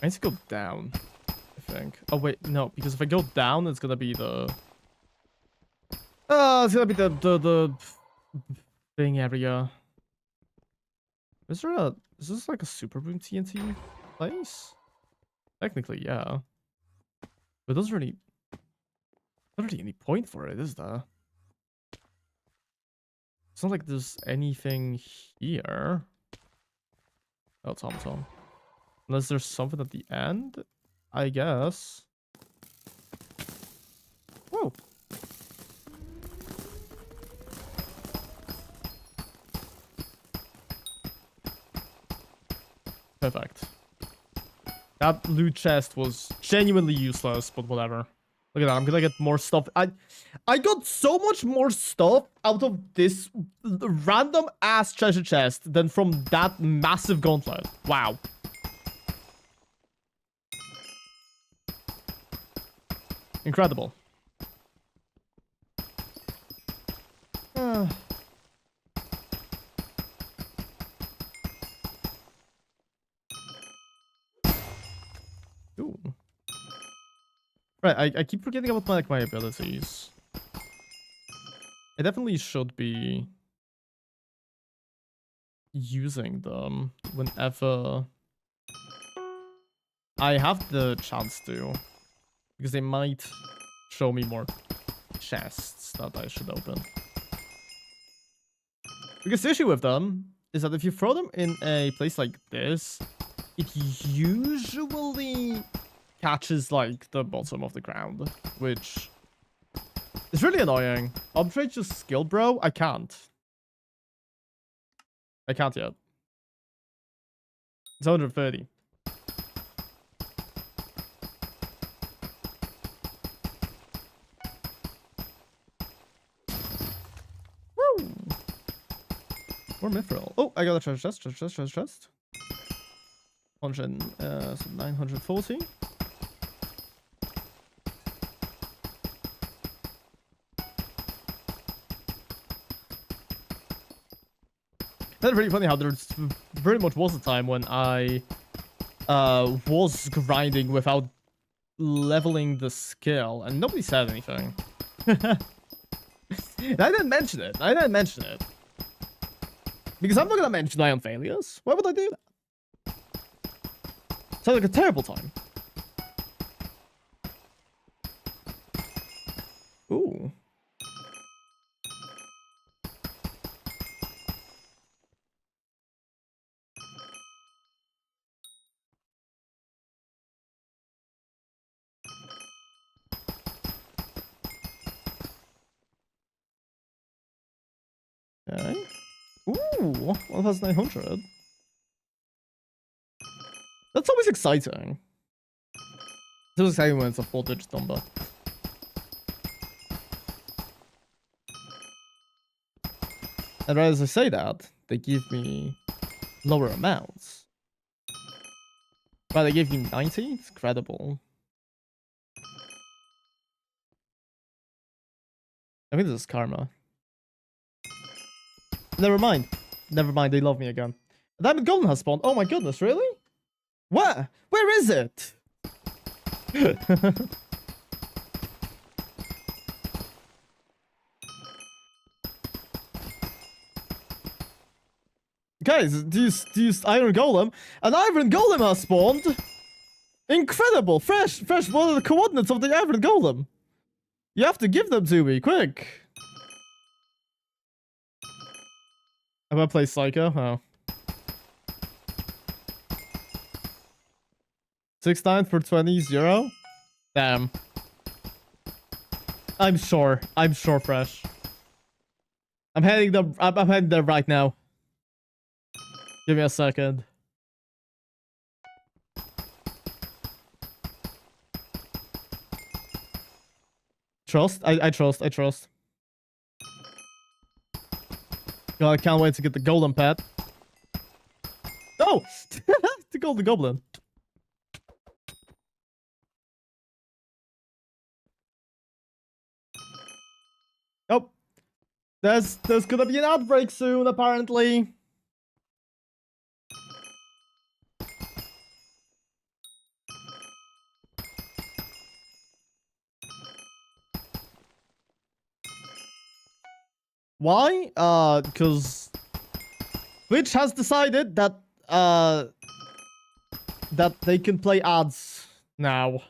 I need to go down, I think. Oh wait, no, because if I go down, it's gonna be the... it's gonna be the thing area. Is this like a super boom TNT place? Technically, yeah. But there's really not really any point for it, is there? It's not like there's anything here. Oh, Tom. Unless there's something at the end, I guess. Whoa. Perfect. That loot chest was genuinely useless, but whatever. Look at that, I'm gonna get more stuff. I got so much more stuff out of this random ass treasure chest than from that massive gauntlet. Wow. Incredible. Ooh. Right, I keep forgetting about my abilities. I definitely should be using them whenever I have the chance to. Because they might show me more chests that I should open. Because the issue with them is that if you throw them in a place like this, it usually catches like the bottom of the ground, which is really annoying. Upgrade just skill, bro. I can't yet. It's 130. Woo! More mithril. Oh, I got a treasure chest. So 940. That's really funny how there's very much was a time when I was grinding without leveling the skill and nobody said anything. I didn't mention it. I didn't mention it. Because I'm not gonna mention my own failures. Why would I do that? Sounds like a terrible time. Ooh. Okay. Ooh, 1,900. That's always exciting. It's always exciting when it's a 4-digit number. And right as I say that, they give me lower amounts. But they give me 90? It's incredible. I think this is karma. Never mind. Never mind, they love me again. A diamond golem has spawned. Oh my goodness, really? Where? Where is it? Guys, do you iron golem? An iron golem has spawned! Incredible! Fresh! What are the coordinates of the iron golem? You have to give them to me, quick! I'm gonna play Psycho. Oh. 6-9 for 20, 0? Damn. I'm sure, Fresh. I'm heading there right now. Give me a second. Trust? I trust. God, I can't wait to get the golden pet. Oh! The golden goblin. Oh. There's gonna be an outbreak soon, apparently. Why? Because Twitch has decided that that they can play ads now.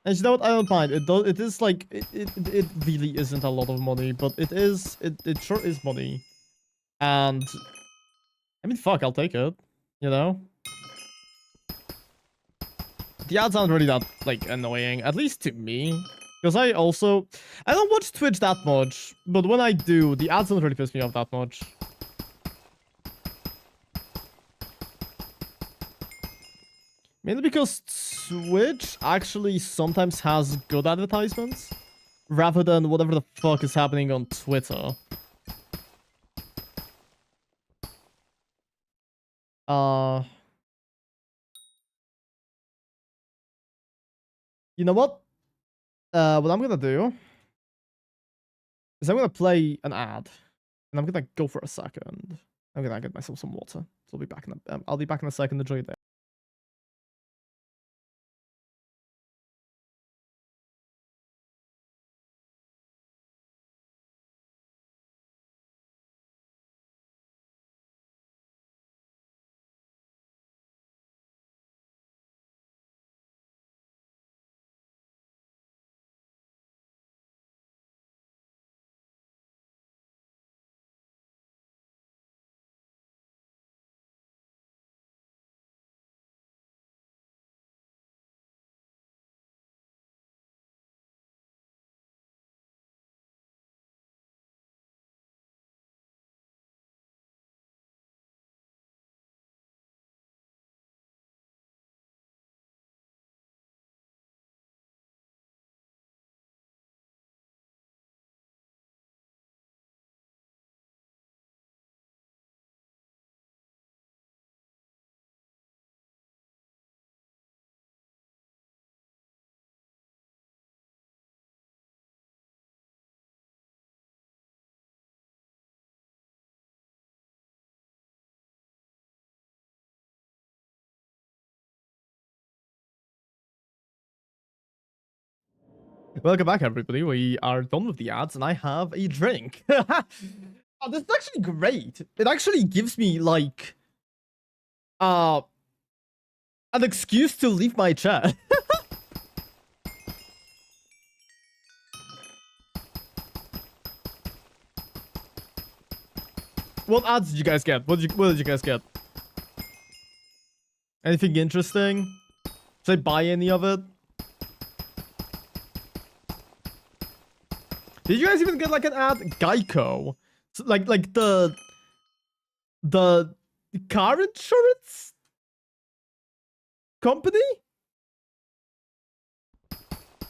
And you know what? I don't mind. It is like it really isn't a lot of money, but it sure is money. And I mean, fuck, I'll take it. You know. The ads aren't really that like annoying, at least to me. Because I don't watch Twitch that much, but when I do, the ads don't really piss me off that much. Mainly because Twitch actually sometimes has good advertisements, rather than whatever the fuck is happening on Twitter. You know what? What I'm gonna do is I'm gonna play an ad, and I'm gonna go for a second. I'm gonna get myself some water. So I'll be back in a second. Enjoy that. Welcome back, everybody. We are done with the ads, and I have a drink. Oh, this is actually great. It actually gives me, like, an excuse to leave my chair. What ads did you guys get? What did you guys get? Anything interesting? Did I buy any of it? Did you guys even get like an ad? Geico, so, like the car insurance company?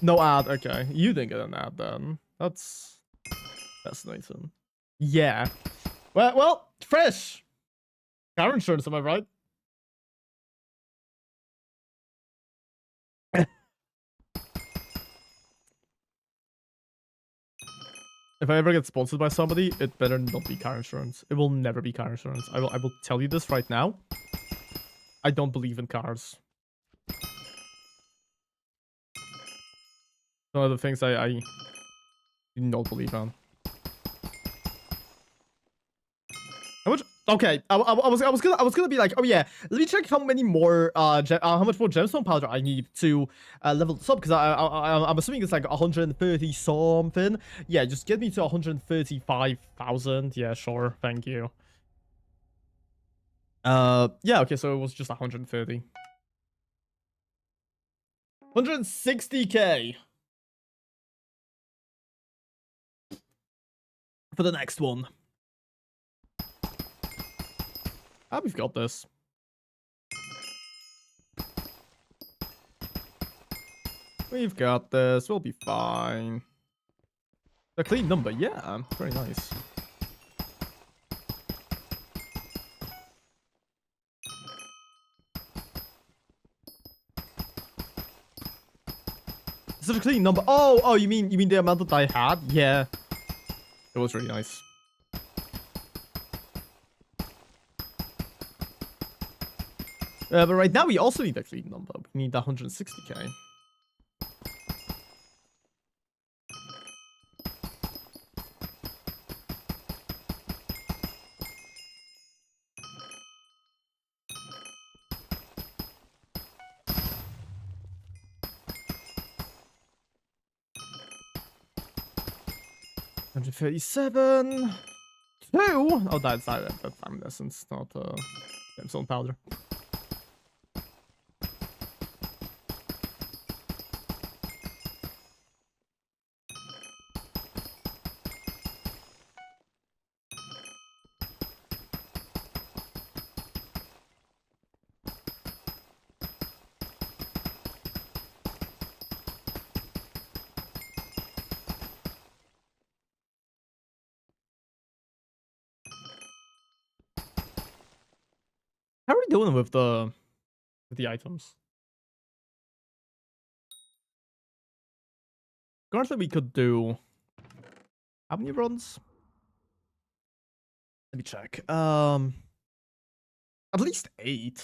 No ad. Okay, you didn't get an ad then. That's fascinating. Yeah. Well, fresh car insurance. Am I right? If I ever get sponsored by somebody, it better not be car insurance. It will never be car insurance. I will tell you this right now. I don't believe in cars. One of the things I do not believe in. How much? Okay, I was gonna be like, oh yeah, let me check how many more how much more gemstone powder I need to level this up, because I'm assuming it's like 130 something. Yeah, just get me to 135,000. Yeah, sure, thank you. Yeah, okay, so it was just 130. 160k for the next one. Ah, we've got this. We've got this. We'll be fine. A clean number. Yeah, very nice. Such a clean number. Oh, you mean the amount that I had? Yeah. It was really nice. But right now we also need a clean number. We need 160k. $137. 2. Oh, that's time essence, not gemstone powder. How are we doing with the items? Currently, we could do how many runs? Let me check. At least 8.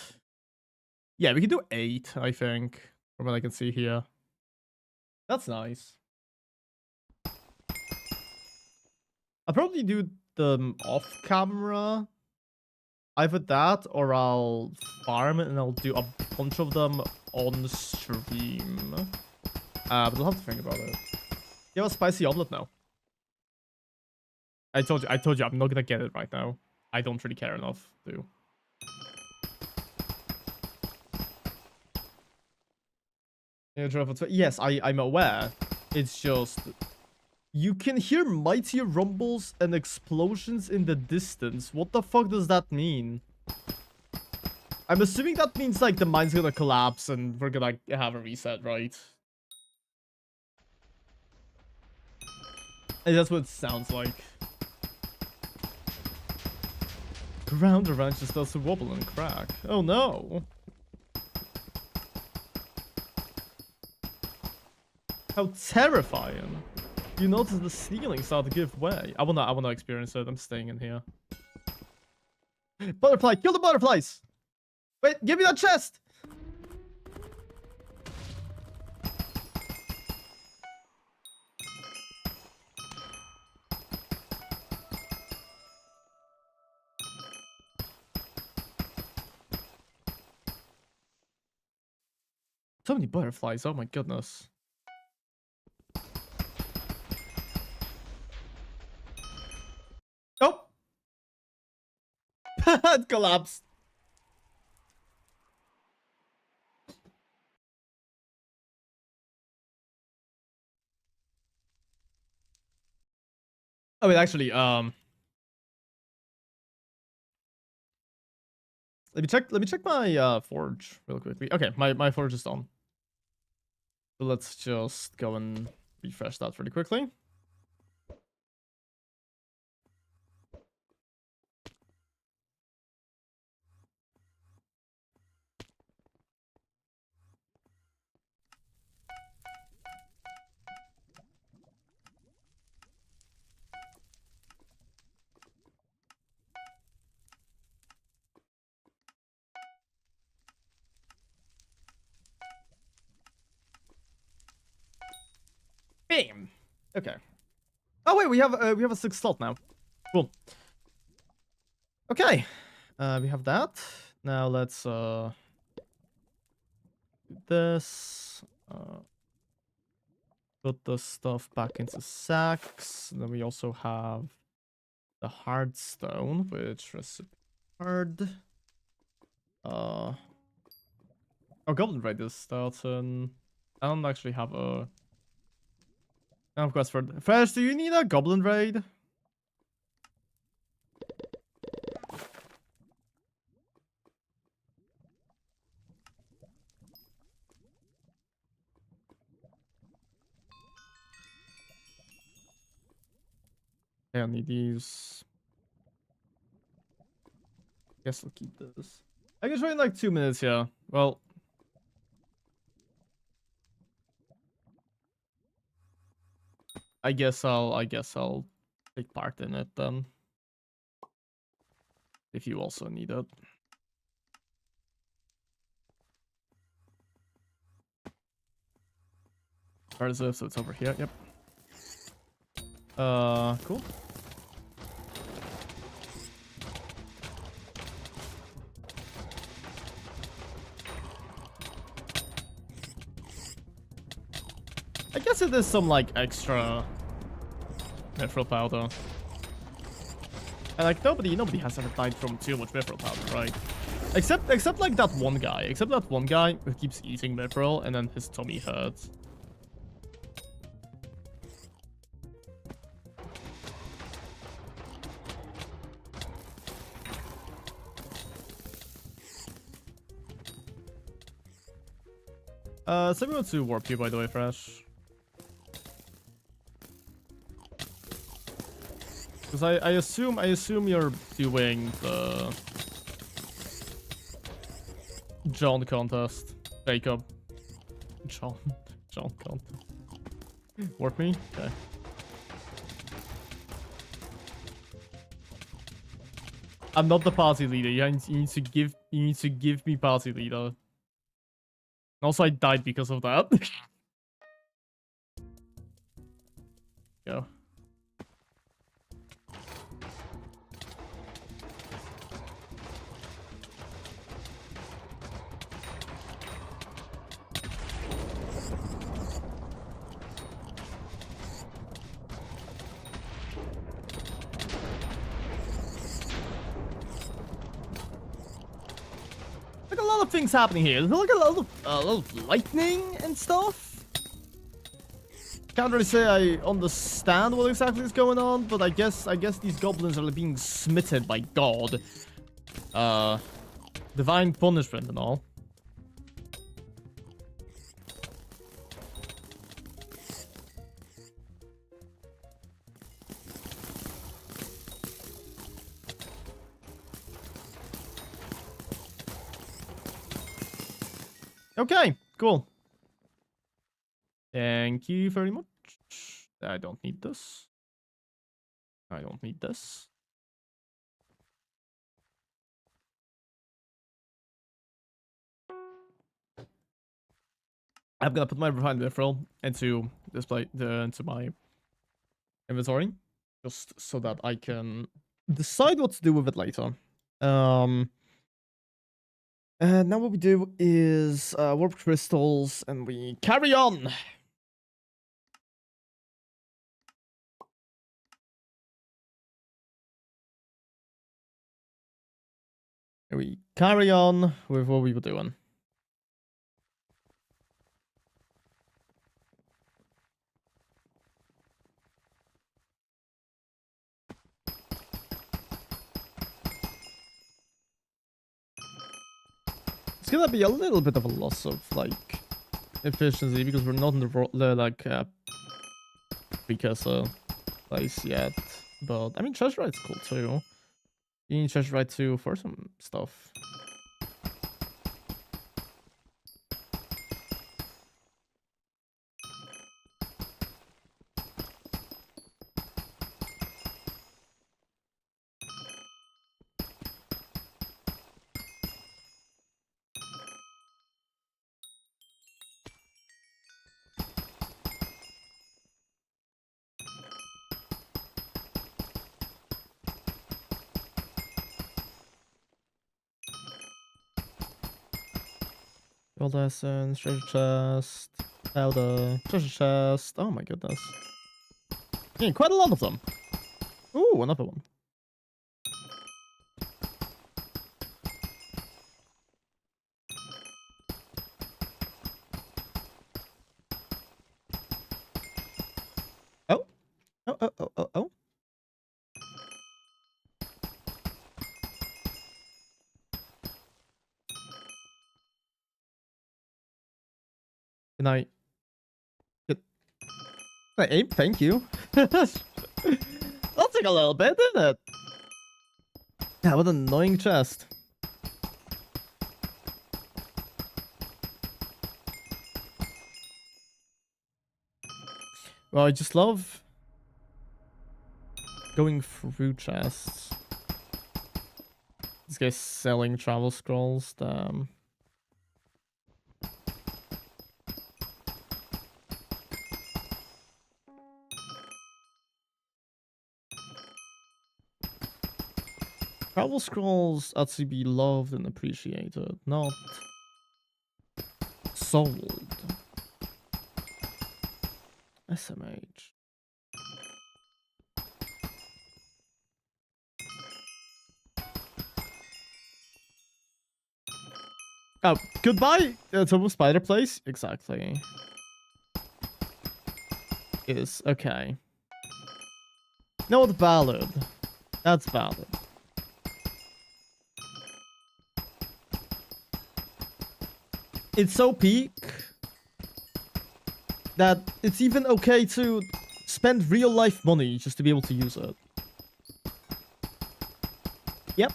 Yeah, we can do 8, I think, from what I can see here. That's nice. I'll probably do them off camera. Either that, or I'll farm it and I'll do a bunch of them on stream. But I'll have to think about it. You have a spicy omelet now. I told you, I'm not gonna get it right now. I don't really care enough to. Yes, I'm aware. It's just you can hear mightier rumbles and explosions in the distance. What the fuck does that mean? I'm assuming that means like the mine's gonna collapse and we're gonna have a reset, right? And that's what it sounds like. Ground around just starts to wobble and crack. Oh no! How terrifying! You notice the ceiling start to give way. I wanna experience it. I'm staying in here. Butterfly! Kill the butterflies! Wait, give me that chest! So many butterflies. Oh my goodness. Oh! It collapsed. I mean, actually, let me check my forge real quickly. Okay, my forge is done. So let's just go and refresh that really quickly. Bam. Okay. Oh wait, we have a 6th slot now. Cool. Okay. We have that. Now let's do this. Put the stuff back into sacks. Then we also have the hard stone, which is hard. Oh, Goblin Raid is starting. I don't actually have a. And of course, for Fresh, do you need a Goblin Raid? I need these. Guess I'll keep this. I can try in like 2 minutes here. Well, I guess I'll take part in it then. If you also need it. Where is it? So it's over here. Yep. Cool. I guess it is some like extra mithril powder. And like nobody has ever died from too much mithril powder, right? Except like that one guy. Except that one guy who keeps eating mithril and then his tummy hurts. So we want to warp you, by the way, Fresh. Because I assume you're doing the John contest. Jacob. John contest. Warp me? Okay. I'm not the party leader. You need to give me party leader. Also, I died because of that. Go. Like a lot of things happening here. There's like a lot of lightning and stuff. Can't really say I understand what exactly is going on, but I guess these goblins are being smitten by God. Divine punishment and all. Okay, cool. Thank you very much. I don't need this. I don't need this. I'm gonna put my refined mithril into display into my inventory, just so that I can decide what to do with it later. And now what we do is warp crystals, and we carry on. And we carry on with what we were doing. It's gonna be a little bit of a loss of like efficiency because we're not in the like precursor place yet. But I mean, treasure right's cool too. You need treasure right too for some stuff. Gold essence, treasure chest, powder, treasure chest. Oh my goodness. Yeah, quite a lot of them. Ooh, another one. Oh. Oh, oh, oh, oh, oh. Can I get... Aim, thank you. That'll take a little bit, didn't it? Yeah, what an annoying chest. Well, I just love going through chests. This guy's selling travel scrolls. Damn. Travel scrolls are to be loved and appreciated, not sold. SMH. Oh, goodbye, Total Spider Place? Exactly. Is okay. No, it's valid. That's valid. It's so peak that it's even okay to spend real life money just to be able to use it. Yep.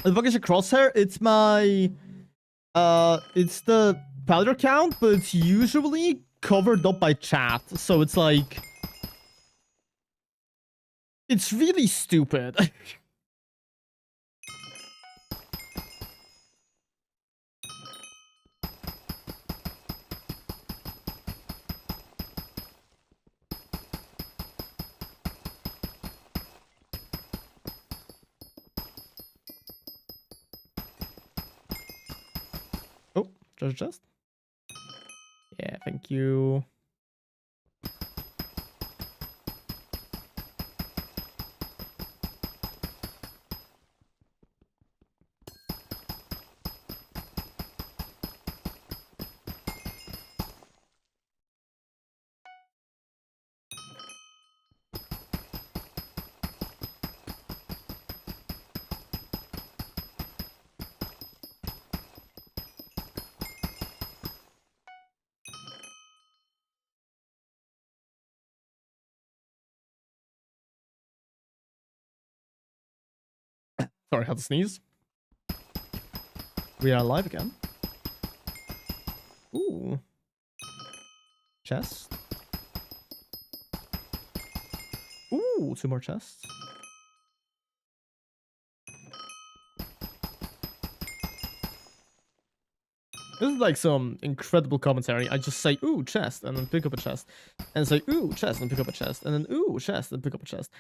The fuck is a crosshair? It's my it's the powder count, but it's usually covered up by chat, so it's like it's really stupid. Oh, just. Yeah, thank you. Sorry, I had to sneeze. We are live again. Ooh. Chest. Ooh, 2 more chests. This is like some incredible commentary. I just say, ooh, chest, and then pick up a chest. And say, ooh, chest, and pick up a chest. And then, ooh, chest, and pick up a chest.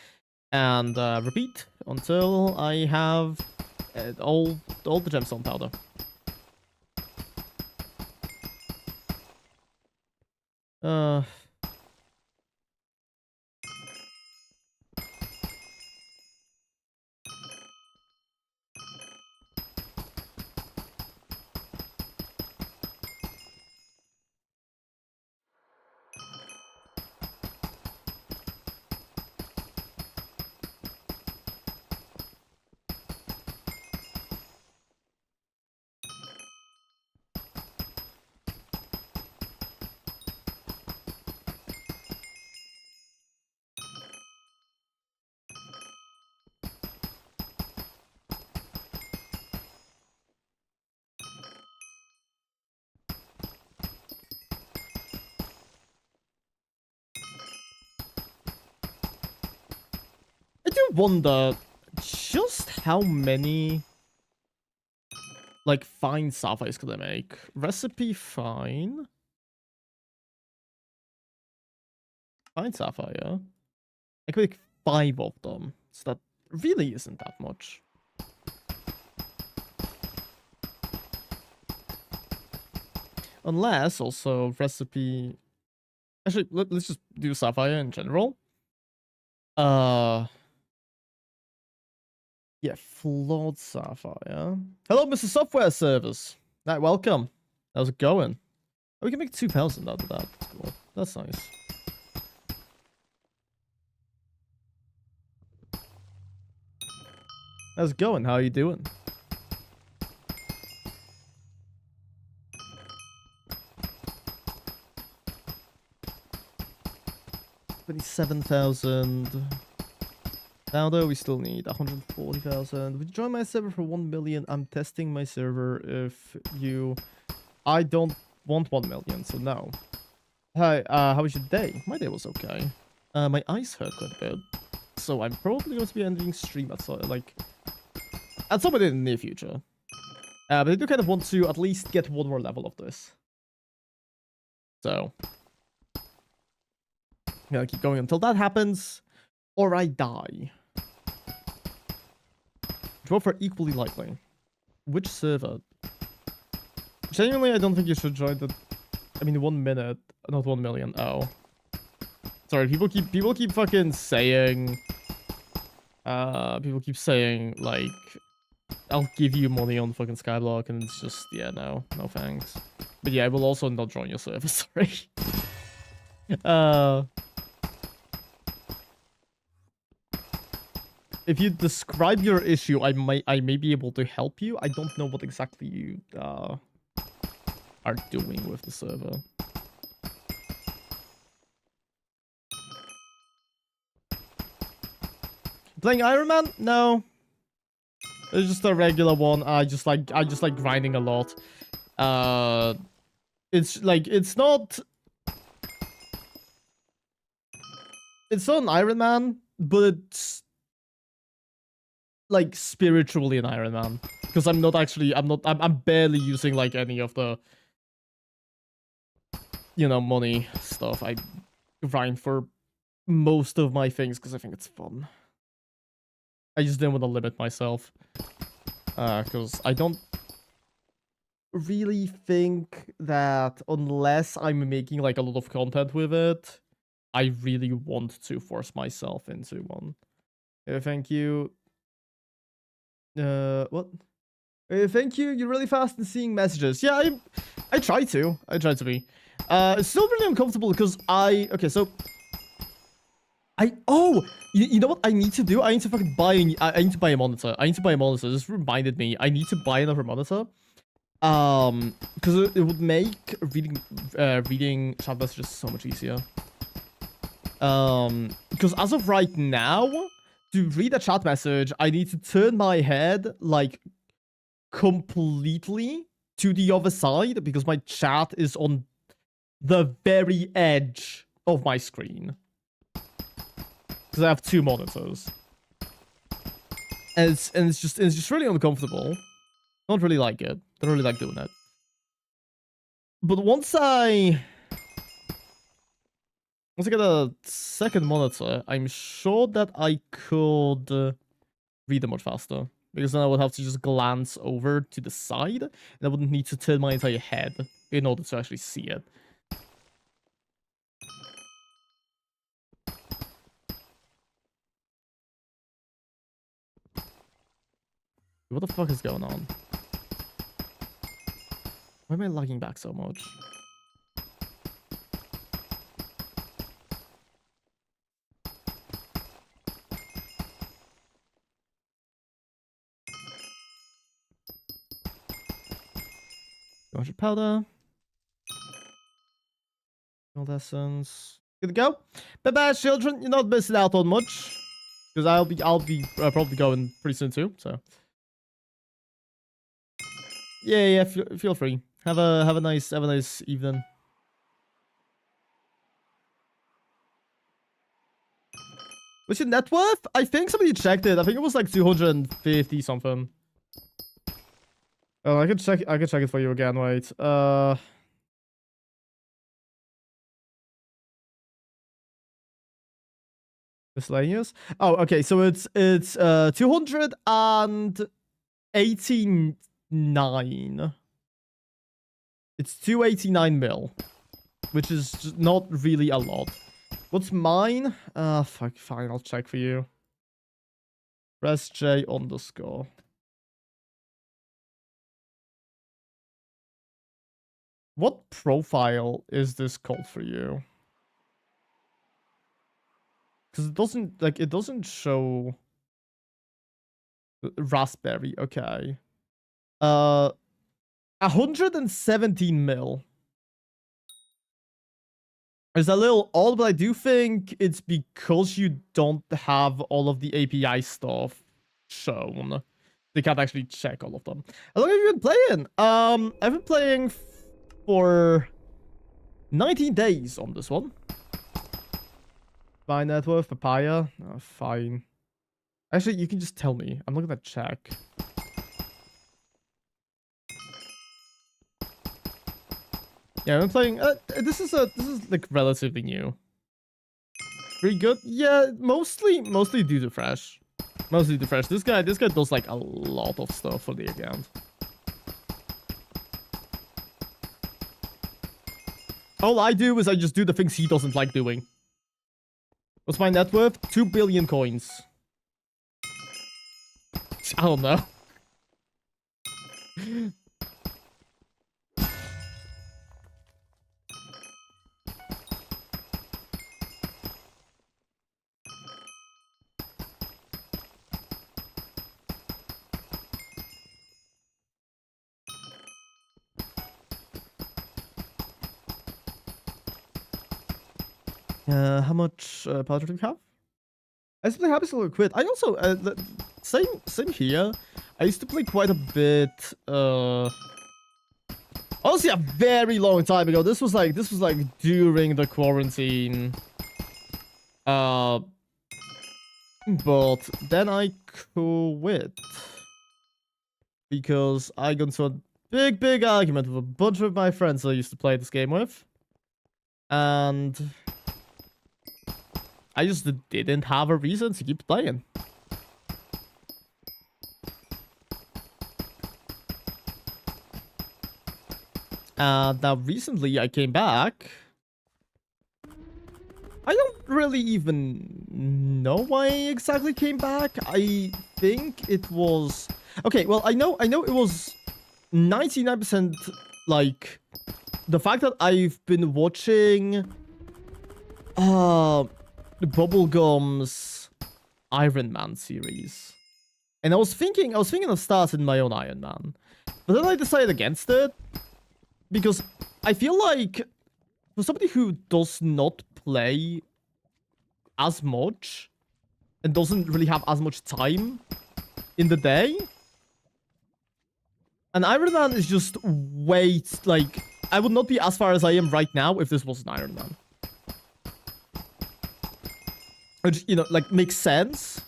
And repeat until I have all the gemstone powder. I do wonder just how many like fine sapphires could I make? Recipe fine. Fine sapphire. I could make 5 of them. So that really isn't that much. Unless also recipe. Actually, let's just do sapphire in general. Yeah, flawed sapphire. Hello, Mr. Software Service. Right, welcome. How's it going? Oh, we can make 2,000 out of that. That's cool. That's nice. How's it going? How are you doing? $27,000. Now though, we still need 140,000. Would you join my server for 1 million? I'm testing my server. If you... I don't want 1 million, so no. Hi, how was your day? My day was okay. My eyes hurt quite a bit. So I'm probably going to be ending stream at some point in the near future. But I do kind of want to at least get 1 more level of this. So... I'm gonna keep going until that happens, or I die. Draw for equally likely. Which server? Genuinely, I don't think you should join the... I mean, 1 minute, not 1 million. Oh. Sorry, people keep fucking saying... people keep saying, like... I'll give you money on fucking Skyblock, and it's just... Yeah, no thanks. But yeah, I will also not join your server, sorry. If you describe your issue, I may be able to help you. I don't know what exactly you are doing with the server. Playing Iron Man? No. It's just a regular one. I just like grinding a lot. It's like it's not an Iron Man, but it's like spiritually an Iron Man, because I'm barely using like any of the, you know, money stuff. I grind for most of my things because I think it's fun. I just didn't want to limit myself, because I don't really think that unless I'm making like a lot of content with it, I really want to force myself into one. Thank you. What? Thank you. You're really fast in seeing messages. Yeah, I try to. I try to be. It's still really uncomfortable because okay, so you know what I need to do? I need to fucking buy I need to buy a monitor. I need to buy a monitor. This reminded me. I need to buy another monitor. Because it would make reading chat messages so much easier. Because as of right now, to read a chat message, I need to turn my head, like, completely to the other side because my chat is on the very edge of my screen. Because I have 2 monitors. And it's just really uncomfortable. Don't really like it. Don't really like doing it. But once I get a second monitor, I'm sure that I could read it much faster. Because then I would have to just glance over to the side, and I wouldn't need to turn my entire head in order to actually see it. What the fuck is going on? Why am I lagging back so much? Powder. Gold essence. Good to go. Bye-bye, children. You're not missing out on much. Because I'll be probably going pretty soon too, so. Yeah, feel free. Have a nice evening. What's your net worth? I think somebody checked it. I think it was like 250 something. Oh, I can check it for you again, wait. Miscellaneous? Oh, okay, so it's 289. It's 289 mil, which is just not really a lot. What's mine? Fuck, fine, I'll check for you. Press J underscore. What profile is this called for you? Because it doesn't show Raspberry. Okay. 117 mil. It's a little odd, but I do think it's because you don't have all of the API stuff shown. They can't actually check all of them. How long have you been playing? I've been playing for 19 days on this one. My net worth, papaya. Oh, fine. Actually, you can just tell me. I'm not gonna check. Yeah, I've been playing. This is like relatively new. Pretty good. Yeah, mostly due to Fresh. Mostly due to Fresh. This guy does like a lot of stuff for the account. All I do is I just do the things he doesn't like doing. What's my net worth? 2 billion coins. I don't know. How much powder do we have? I used to play Hypixel quit. I also same here. I used to play quite a bit. Honestly, a very long time ago. This was like during the quarantine. But then I quit because I got into a big argument with a bunch of my friends I used to play this game with, and I just didn't have a reason to keep playing. Now recently I came back. I don't really even know why I exactly came back. I think it was... Okay, well, I know it was 99% like the fact that I've been watching Bubblegum's Iron Man series. And I was thinking of starting my own Iron Man. But then I decided against it. Because I feel like for somebody who does not play as much, and doesn't really have as much time in the day. And Iron Man is just like, I would not be as far as I am right now if this wasn't Iron Man. Which, you know, like, makes sense.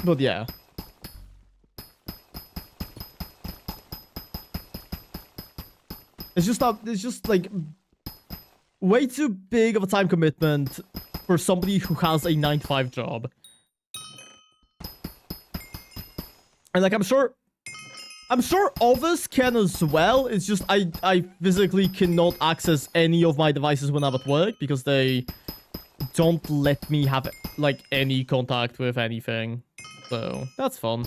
But yeah. It's just like way too big of a time commitment for somebody who has a 9-to-5 job. And like, I'm sure others can as well. It's just I physically cannot access any of my devices when I'm at work because they don't let me have like any contact with anything. So that's fun.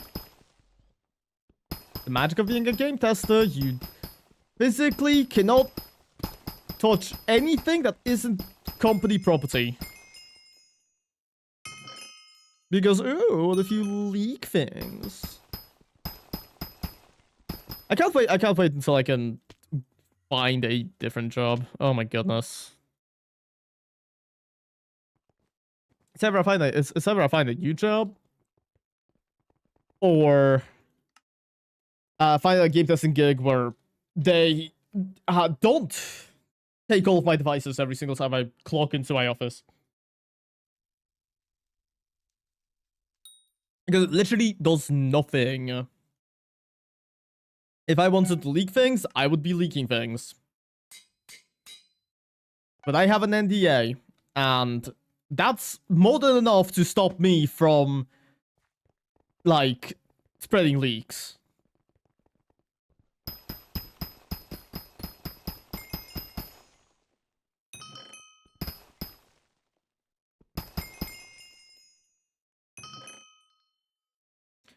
The magic of being a game tester, you physically cannot touch anything that isn't company property. Because, ooh, what if you leak things? I can't wait until I can find a different job. Oh my goodness. It's ever I find a new job. Or find a game testing gig where they don't take all of my devices every single time I clock into my office. Because it literally does nothing. If I wanted to leak things, I would be leaking things. But I have an NDA, and that's more than enough to stop me from, like, spreading leaks.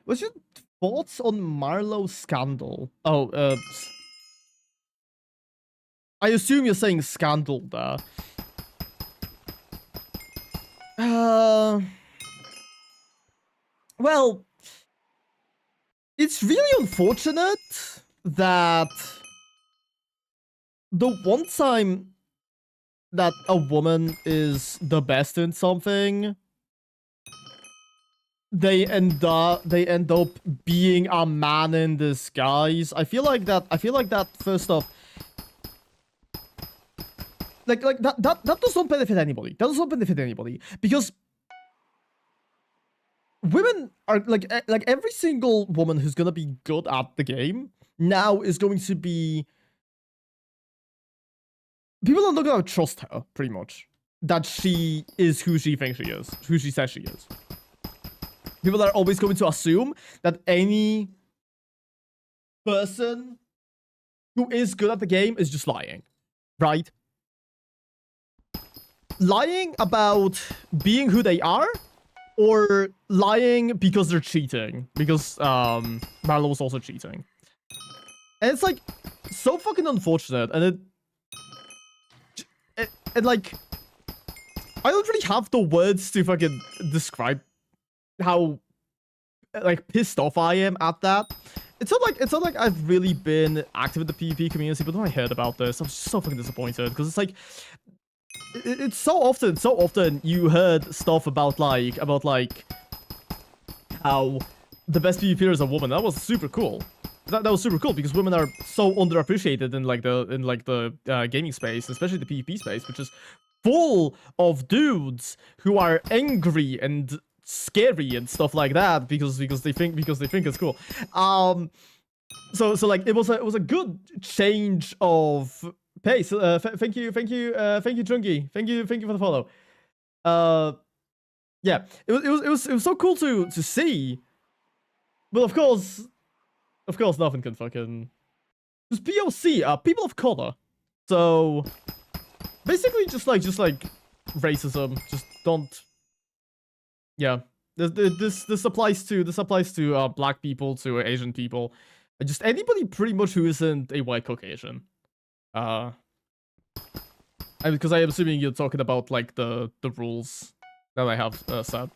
What's your thoughts on Marlowe's scandal? Oh, I assume you're saying scandal there. Well, it's really unfortunate that the one time that a woman is the best in something, they end up being a man in disguise. I feel like that first off, like that does not benefit anybody. That does not benefit anybody because women are like every single woman who's gonna be good at the game now is going to be, people are not gonna trust her pretty much that she is who she thinks she is, who she says she is. People are always going to assume that any person who is good at the game is just lying, right? Lying about being who they are, or lying because they're cheating. Because Marlo was also cheating. And it's like so fucking unfortunate, and it like, I don't really have the words to fucking describe how like pissed off I am at that. It's not like I've really been active in the PvP community, but when I heard about this, I was just so fucking disappointed because it's like it's so often you heard stuff about like how the best PvPer is a woman. That was super cool. That was super cool because women are so underappreciated in the gaming space, especially the PvP space, which is full of dudes who are angry and scary and stuff like that because they think it's cool. So like it was a good change of pace. Thank you Jungi. Thank you for the follow. Yeah, it was so cool to see. But of course nothing can fucking just POC, people of color. So basically just like racism. Just don't. Yeah, this applies to black people, to Asian people, just anybody pretty much who isn't a white Caucasian. Because I am assuming you're talking about like the rules that I have set.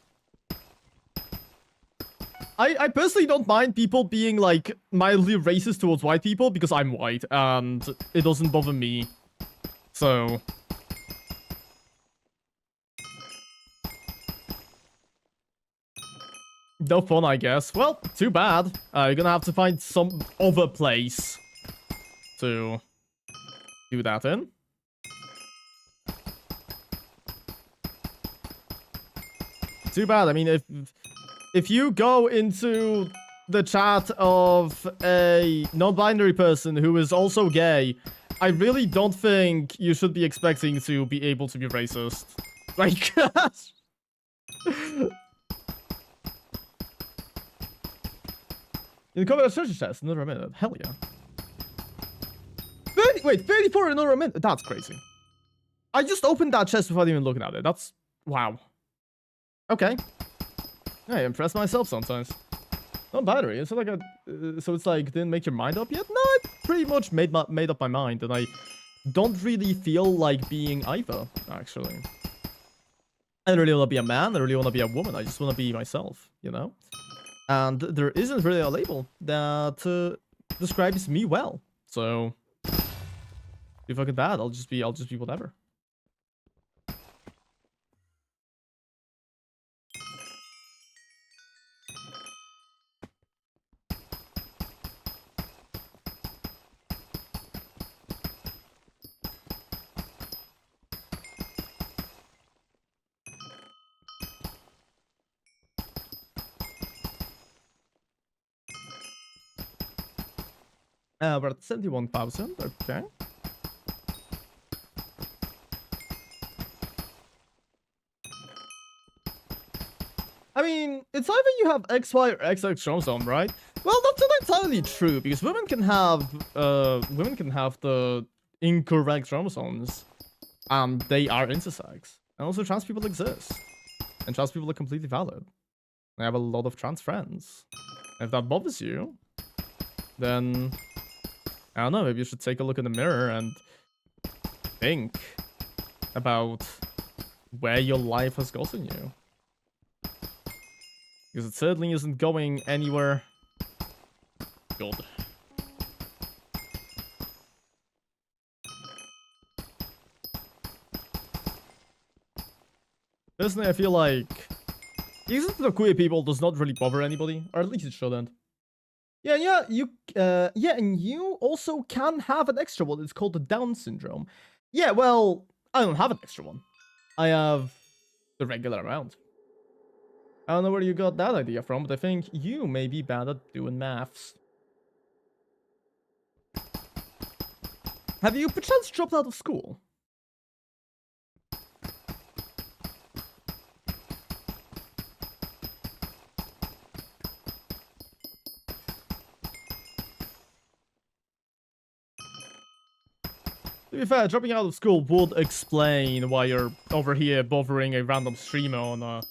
I personally don't mind people being like mildly racist towards white people because I'm white and it doesn't bother me. So No fun, I guess. Well, too bad. You're gonna have to find some other place to do that in. Too bad. I mean, if you go into the chat of a non-binary person who is also gay, I really don't think you should be expecting to be able to be racist. Like, in the comment search chest, another minute. Hell yeah. 34 in another minute. That's crazy. I just opened that chest without even looking at it. That's wow. Okay. I impress myself sometimes. Non-binary. It's like so it's like didn't make your mind up yet? No, I pretty much made up my mind, and I don't really feel like being either. Actually, I don't really want to be a man. I don't really want to be a woman. I just want to be myself. You know. And there isn't really a label that describes me well. So, be fucking bad. I'll just be whatever. We're at 71,000. Okay. I mean, it's either you have XY or XX chromosome, right? Well, that's not entirely true because women can have the incorrect chromosomes, and they are intersex. And also, trans people exist, and trans people are completely valid. I have a lot of trans friends. If that bothers you, then I don't know. Maybe you should take a look in the mirror and think about where your life has gotten you. Because it certainly isn't going anywhere good. Personally, I feel like the existence of queer people does not really bother anybody, or at least it shouldn't. Yeah, and you also can have an extra one. It's called the Down syndrome. Yeah, well, I don't have an extra one. I have the regular amount. I don't know where you got that idea from, but I think you may be bad at doing maths. Have you perchance dropped out of school? To be fair, dropping out of school would explain why you're over here bothering a random streamer on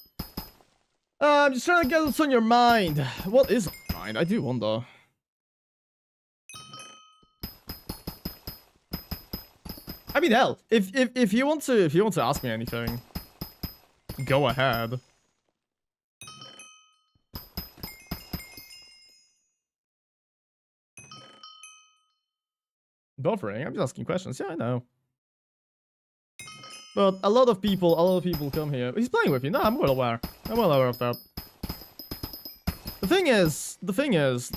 I'm just trying to get what's on your mind. What is on your mind? I do wonder. I mean, hell, if you want to ask me anything, go ahead. Buffering? I'm just asking questions. Yeah, I know. But a lot of people come here. He's playing with you. No, I'm well aware. I'm well aware of that. The thing is,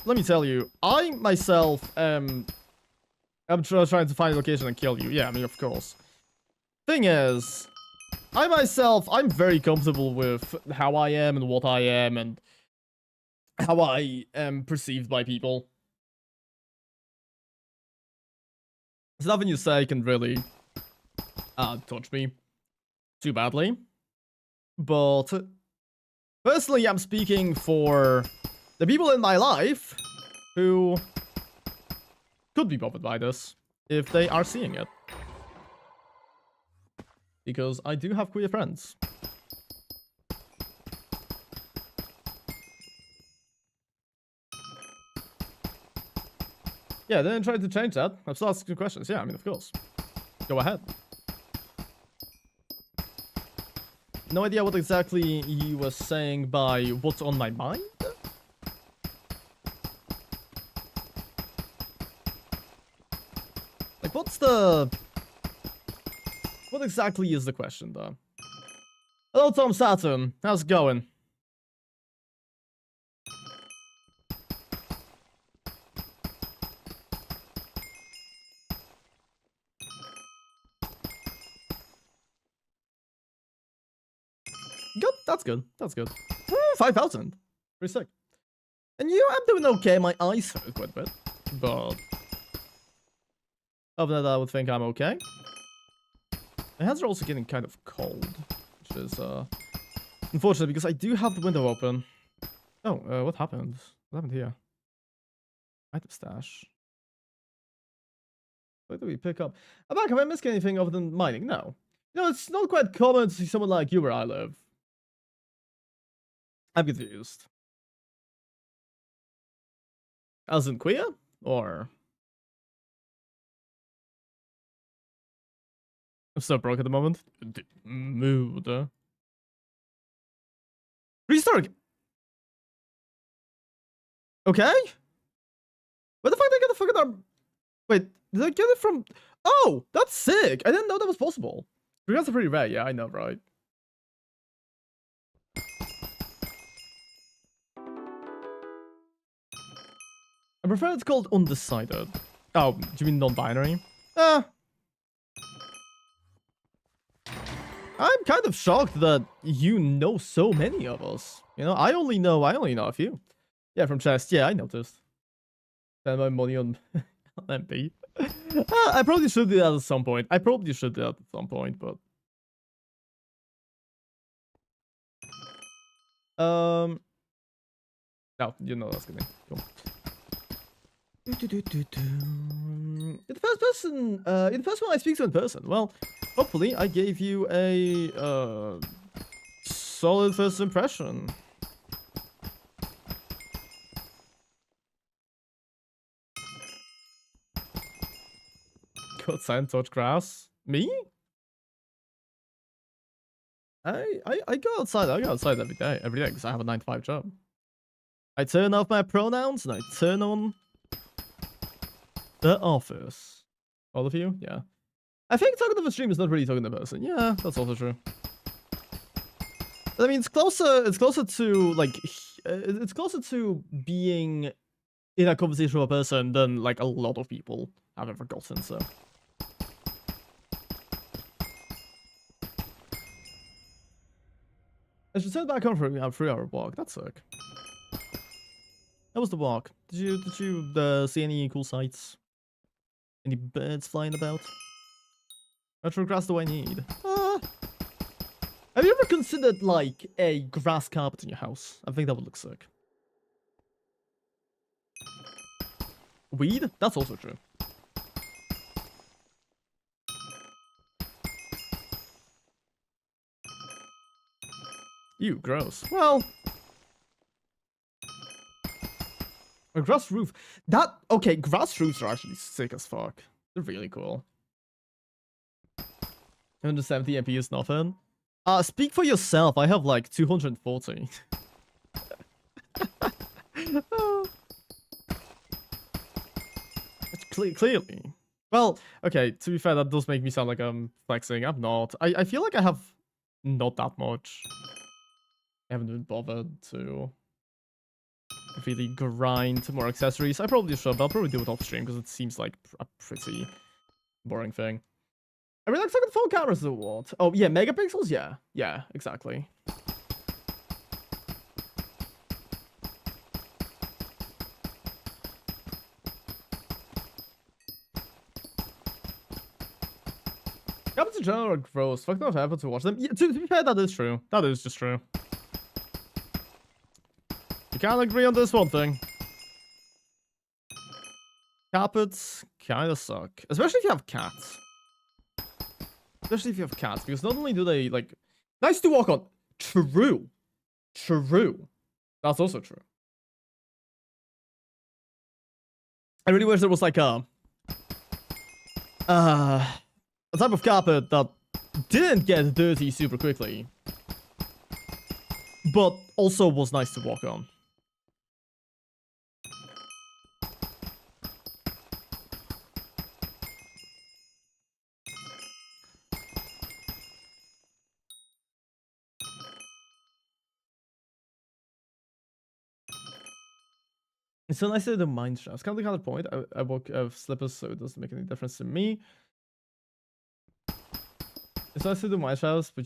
let me tell you, I myself I'm trying to find a location and kill you. Yeah, I mean, of course. Thing is, I'm very comfortable with how I am and what I am and how I am perceived by people. There's nothing you say can really touch me too badly. But personally, I'm speaking for the people in my life who could be bothered by this if they are seeing it. Because I do have queer friends. Yeah, then try to change that. I'm still asking questions. Yeah, I mean, of course. Go ahead. No idea what exactly you were saying by what's on my mind? Like, what exactly is the question, though? Hello, Tom Saturn. How's it going? good. That's good. That's good. 5,000. Pretty sick. And you, I'm doing okay. My eyes hurt quite a bit, but other than that, I would think I'm okay. My hands are also getting kind of cold, which is unfortunate because I do have the window open. Oh, what happened? What happened here? Item stash. What do we pick up? I'm back. Have I missed anything other than mining? No. You know, it's not quite common to see someone like you where I live. I'm confused. As in queer? Or... I'm so broke at the moment. Mood. Restart. Okay. Where the fuck did I get the fucking arm? Wait, did I get it from? Oh, that's sick. I didn't know that was possible. Regards are pretty rare. Yeah, I know, right? I prefer it's called undecided. Oh, do you mean non-binary? I'm kind of shocked that you know so many of us. You know, I only know a few. Yeah, from chest. Yeah, I noticed. Spend my money on MP. I probably should do that at some point. But no, you know that's gonna cool. In the first person, I speak to in person. Well, hopefully I gave you a solid first impression. Go outside and touch grass. Me? I go outside. I go outside every day because I have a 9-to-5 job. I turn off my pronouns and I turn on the office. All of you? Yeah. I think talking to the stream is not really talking to the person. Yeah, that's also true. I mean, it's closer to like, it's closer to being in a conversation with a person than like a lot of people have ever gotten. So. I should send back home for a 3-hour walk. That's sick. How was the walk? Did you see any cool sights? Any birds flying about? How much grass do I need? Have you ever considered like a grass carpet in your house? I think that would look sick. Weed? That's also true. Ew, gross. Well, a grass roof. Okay, grass roofs are actually sick as fuck. They're really cool. 170 MP is nothing. Speak for yourself. I have like 240. Clearly. Well, okay, to be fair, that does make me sound like I'm flexing. I'm not. I feel like I have not that much. I haven't been bothered to really grind more accessories. I probably should, but I'll probably do it off stream because it seems like a pretty boring thing. I really like talking phone cameras or what? Oh, yeah, megapixels? Yeah. Yeah, exactly. Cameras in general are gross. Fuck enough effort to watch them. Yeah, to be fair, that is true. That is just true. We can't agree on this one thing. Carpets kind of suck. Especially if you have cats. Especially if you have cats. Because not only do they, like... Nice to walk on. True. True. That's also true. I really wish there was like a type of carpet that didn't get dirty super quickly. But also was nice to walk on. It's so nice to the mind straps. Kind of the kind of point. I walk slippers, so it doesn't make any difference to me. It's nice to do my house, but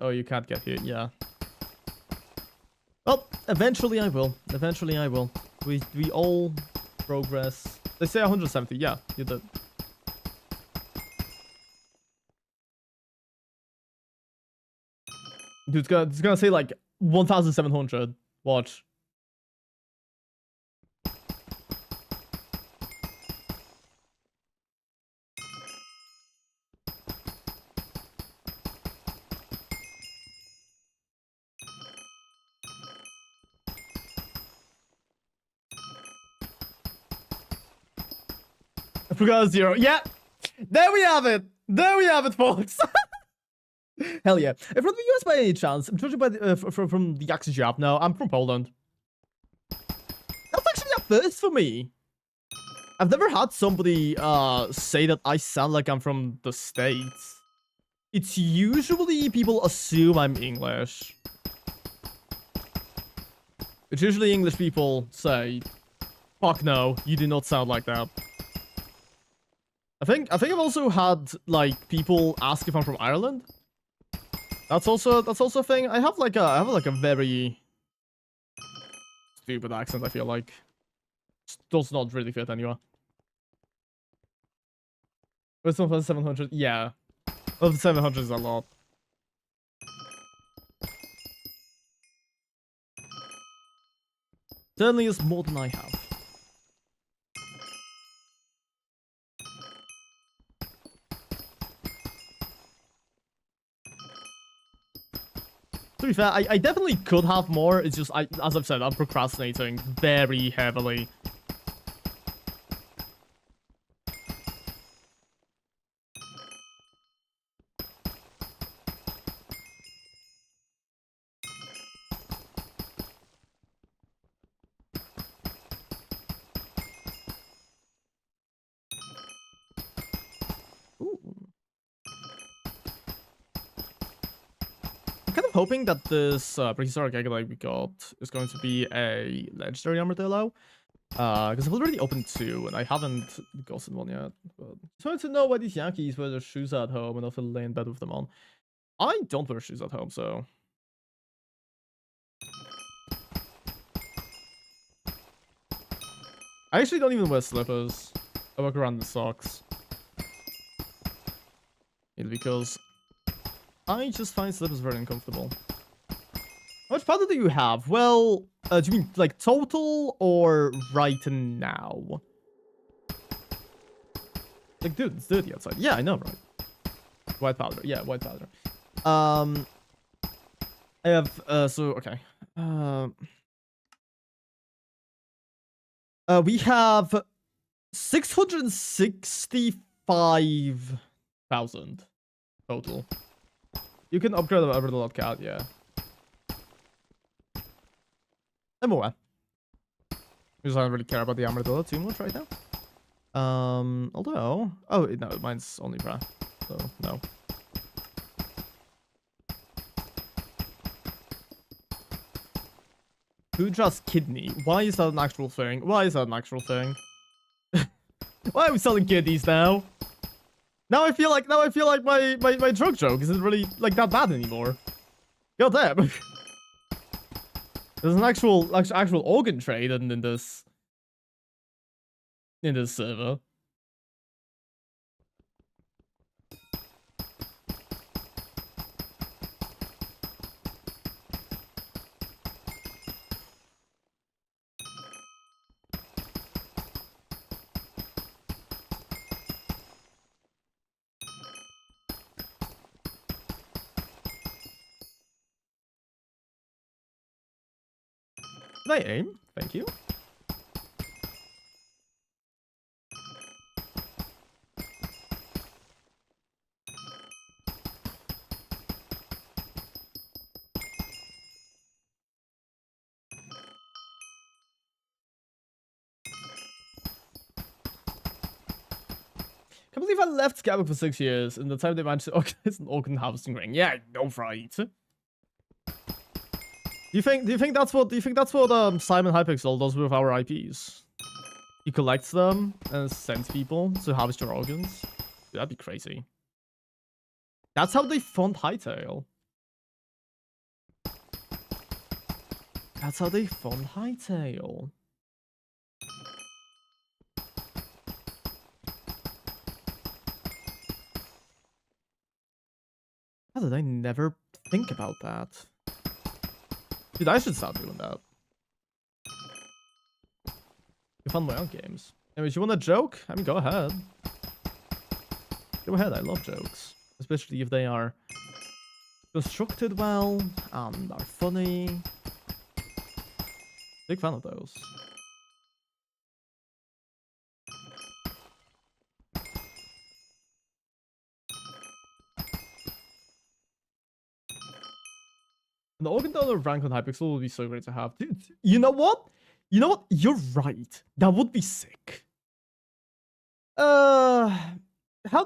oh, you can't get here. Yeah. Well, eventually I will. Eventually I will. We all progress. They say 170. Yeah, you did. Dude, it's gonna say like 1,700. Watch. I forgot 0. Yeah, there we have it. There we have it, folks. Hell yeah. If from the US by any chance, I'm judging by the, from the accent you have. No, I'm from Poland. That's actually a first for me. I've never had somebody say that I sound like I'm from the States. It's usually people assume I'm English. It's usually English people say, fuck no, you do not sound like that. I think I've also had like people ask if I'm from Ireland. That's also a thing. I have like a very stupid accent, I feel like. It does not really fit anywhere. It's not 700. Yeah. Well, 700 is a lot. Certainly is more than I have. To be fair, I definitely could have more. It's just, as I've said, I'm procrastinating very heavily. Hoping that this prehistoric egg like we got is going to be a legendary armadillo. Because I've already opened 2 and I haven't gotten one yet. But it's hard to know why these Yankees wear their shoes at home and also lay in bed with them on. I don't wear shoes at home, so. I actually don't even wear slippers. I walk around in socks. Either because I just find slippers very uncomfortable. How much powder do you have? Well, do you mean like total or right now? Like, dude, it's dirty outside. Yeah, I know, right? White powder. Yeah, white powder. I have, so, okay. We have 665,000 total. You can upgrade over the lot cat, yeah. I'm aware. Because I don't really care about the armadillo too much right now. Although, oh no, mine's only bra, so no. Who draws kidney? Why is that an actual thing? Why is that an actual thing? Why are we selling kidneys now? Now I feel like my drug joke isn't really like that bad anymore. God damn. There's an actual organ trade in this server. Can I aim? Thank you. I can't believe I left Skyblock for 6 years and the time they managed to organize an organ harvesting ring. Yeah, no right. Do you think that's what Simon Hypixel does with our IPs? He collects them and sends people to harvest your organs. Dude, that'd be crazy. That's how they fund Hightail. That's how they fund Hightail. How did I never think about that? Dude, I should start doing that. I fund my own games. Anyways, you want a joke? I mean, go ahead. Go ahead, I love jokes. Especially if they are constructed well and are funny. Big fan of those. The organ donor rank on Hypixel would be so great to have. Dude, you know what? You know what? You're right. That would be sick. How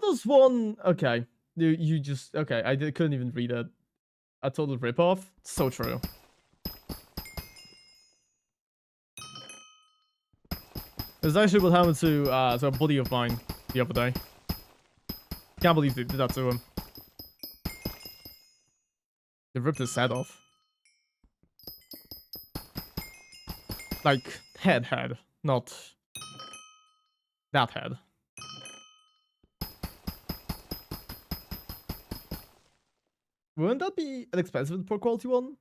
does one... Okay. You just... Okay, couldn't even read it. A total ripoff? So true. This is actually what happened to a buddy of mine the other day. Can't believe they did that to him. They ripped his head off. Like, head. Not that head. Wouldn't that be an expensive poor quality one?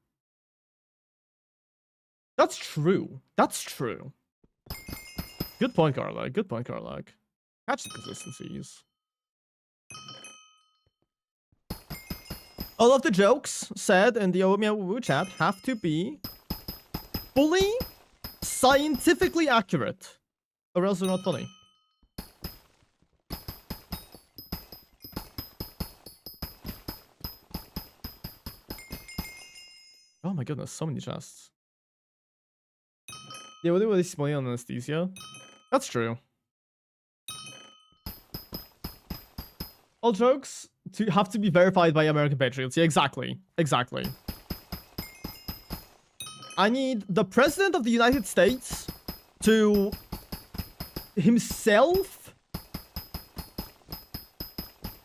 That's true. That's true. Good point, Garlag. Good point, Garlag. Catch the consistencies. All of the jokes said in the Meow chat have to be fully scientifically accurate, or else they're not funny. Oh my goodness, so many chests. Yeah, what do they spend on anesthesia? That's true. All jokes have to be verified by American patriots. Yeah, exactly. Exactly. I need the President of the United States to himself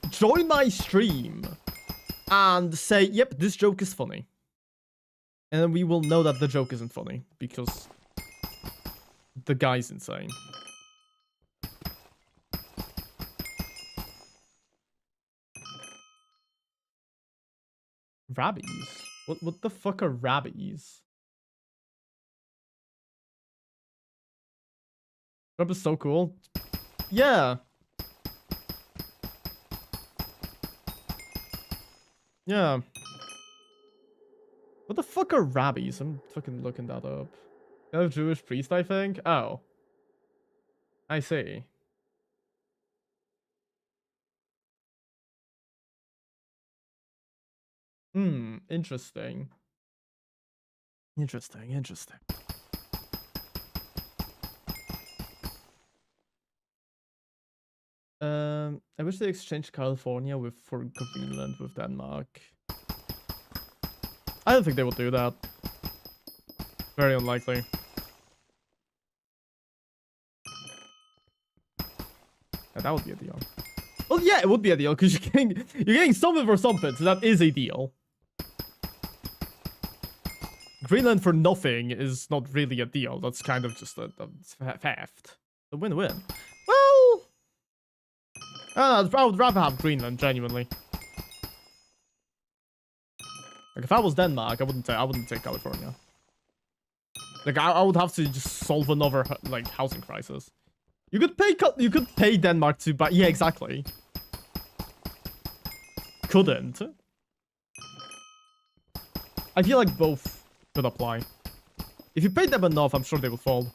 join my stream and say, yep, this joke is funny. And then we will know that the joke isn't funny because the guy's insane. Rabbies? What the fuck are rabbies? Trump is so cool. Yeah. Yeah. What the fuck are rabbies? I'm fucking looking that up. Kind of Jewish priest, I think. Oh. I see. Interesting. Interesting. I wish they exchanged California for Greenland with Denmark. I don't think they would do that. Very unlikely. Yeah, that would be a deal. Well, yeah, it would be a deal because you're getting something for something, so that is a deal. Greenland for nothing is not really a deal. That's kind of just a theft. A win-win. Well, I would rather have Greenland, genuinely. Like, if I was Denmark, I wouldn't take California. Like, I would have to just solve another, like, housing crisis. You could pay Denmark to buy... Yeah, exactly. Couldn't. I feel like both could apply. If you paid them enough, I'm sure they would fold.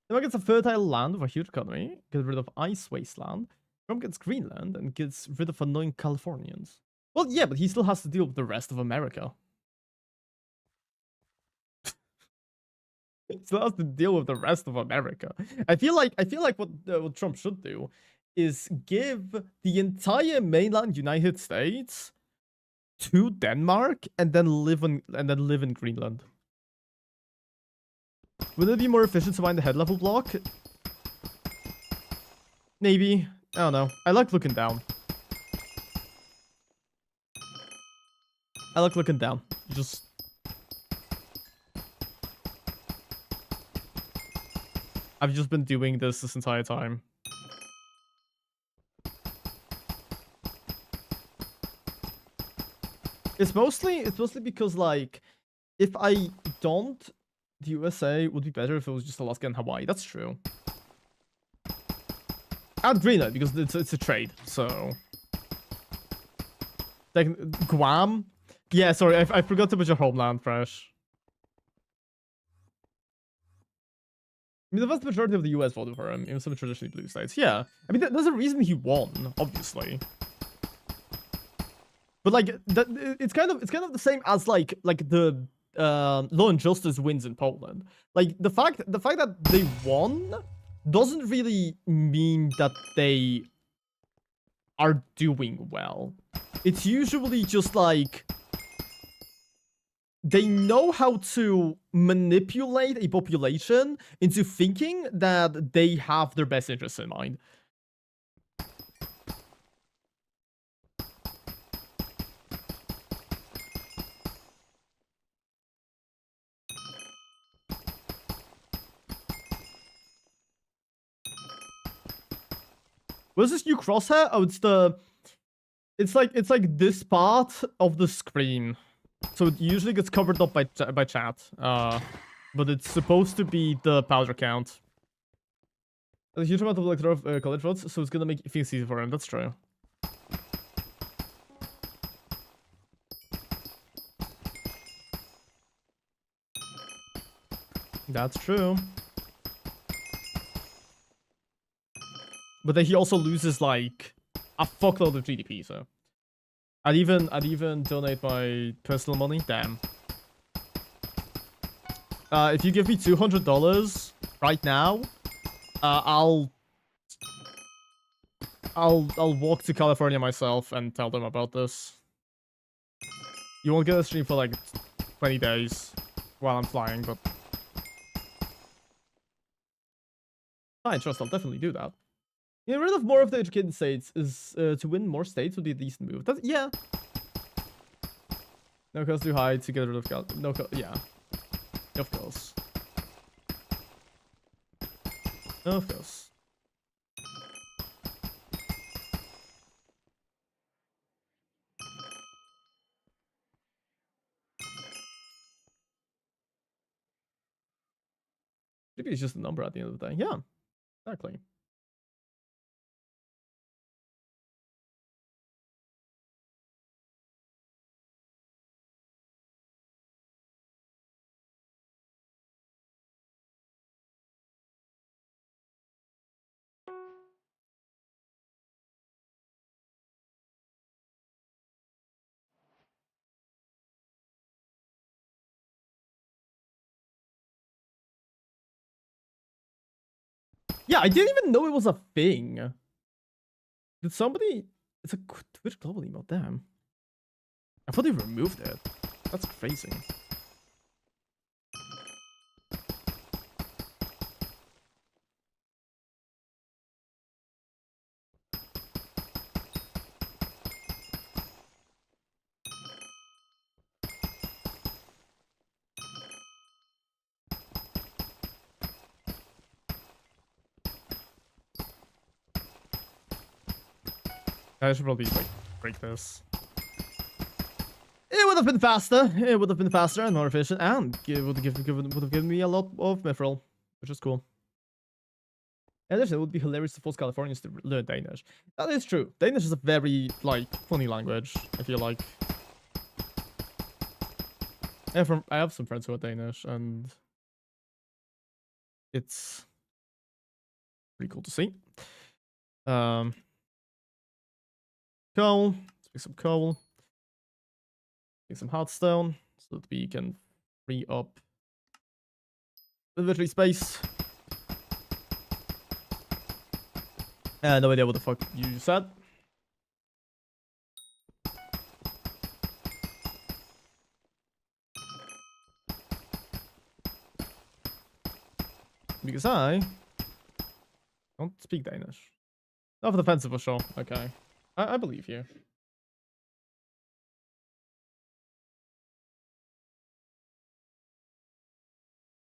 Denmark gets a fertile land with a huge economy, gets rid of ice wasteland. Trump gets Greenland and gets rid of annoying Californians. Well, yeah, but he still has to deal with the rest of America. So has to deal with the rest of America. I feel like what Trump should do is give the entire mainland United States to Denmark and then live in Greenland. Would it be more efficient to mine the head level block? Maybe. I don't know. I like looking down. I like looking down. Just... I've just been doing this entire time. It's mostly because, like, if I don't, the USA would be better if it was just Alaska and Hawaii. That's true. And Greenland, because it's a trade, so... Like, Guam? Yeah, sorry, I forgot to put your homeland, Fresh. I mean, the vast majority of the US voted for him in some traditionally blue states. Yeah, I mean, there's a reason he won, obviously. But like, it's kind of the same as like the Law and Justice wins in Poland. Like the fact that they won doesn't really mean that they are doing well. It's usually just like they know how to manipulate a population into thinking that they have their best interests in mind. What is this new crosshair? Oh, it's like this part of the screen. So it usually gets covered up by chat. But it's supposed to be the powder count. There's a huge amount of electoral college votes, so it's gonna make things easy for him. That's true. That's true. But then he also loses like a fuckload of GDP, so I'd even donate my personal money. Damn. If you give me $200 right now, I'll walk to California myself and tell them about this. You won't get a stream for like 20 days while I'm flying, but fine, trust, I'll definitely do that. Getting rid of more of the educated states is to win more states would be a decent move. That's, yeah. No cost too high to get rid of no cost. Yeah, of course. Of course. Maybe it's just a number at the end of the day. Yeah, exactly. Yeah, I didn't even know it was a thing. Did somebody... It's a Twitch global email, damn. I thought they removed it. That's crazy. I should probably like break this. It would have been faster. It would have been faster and more efficient, and it would have given me a lot of mithril, which is cool. And it would be hilarious to force Californians to learn Danish. That is true. Danish is a very like funny language. I feel like. I have some friends who are Danish, and it's pretty cool to see. Coal. Let's make some coal. Make some hardstone so that we can free up Literally space. No idea what the fuck you said. Because I don't speak Danish. Not for the offensive for sure. Okay. I believe you.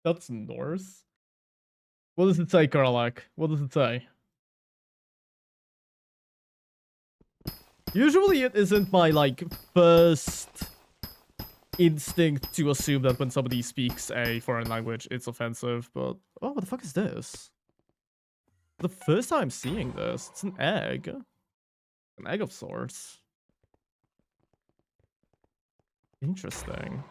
That's Norse. What does it say, Karlak? What does it say? Usually it isn't my, like, first instinct to assume that when somebody speaks a foreign language, it's offensive, but... Oh, what the fuck is this? The first time seeing this, it's an egg. An egg of sorts. Interesting.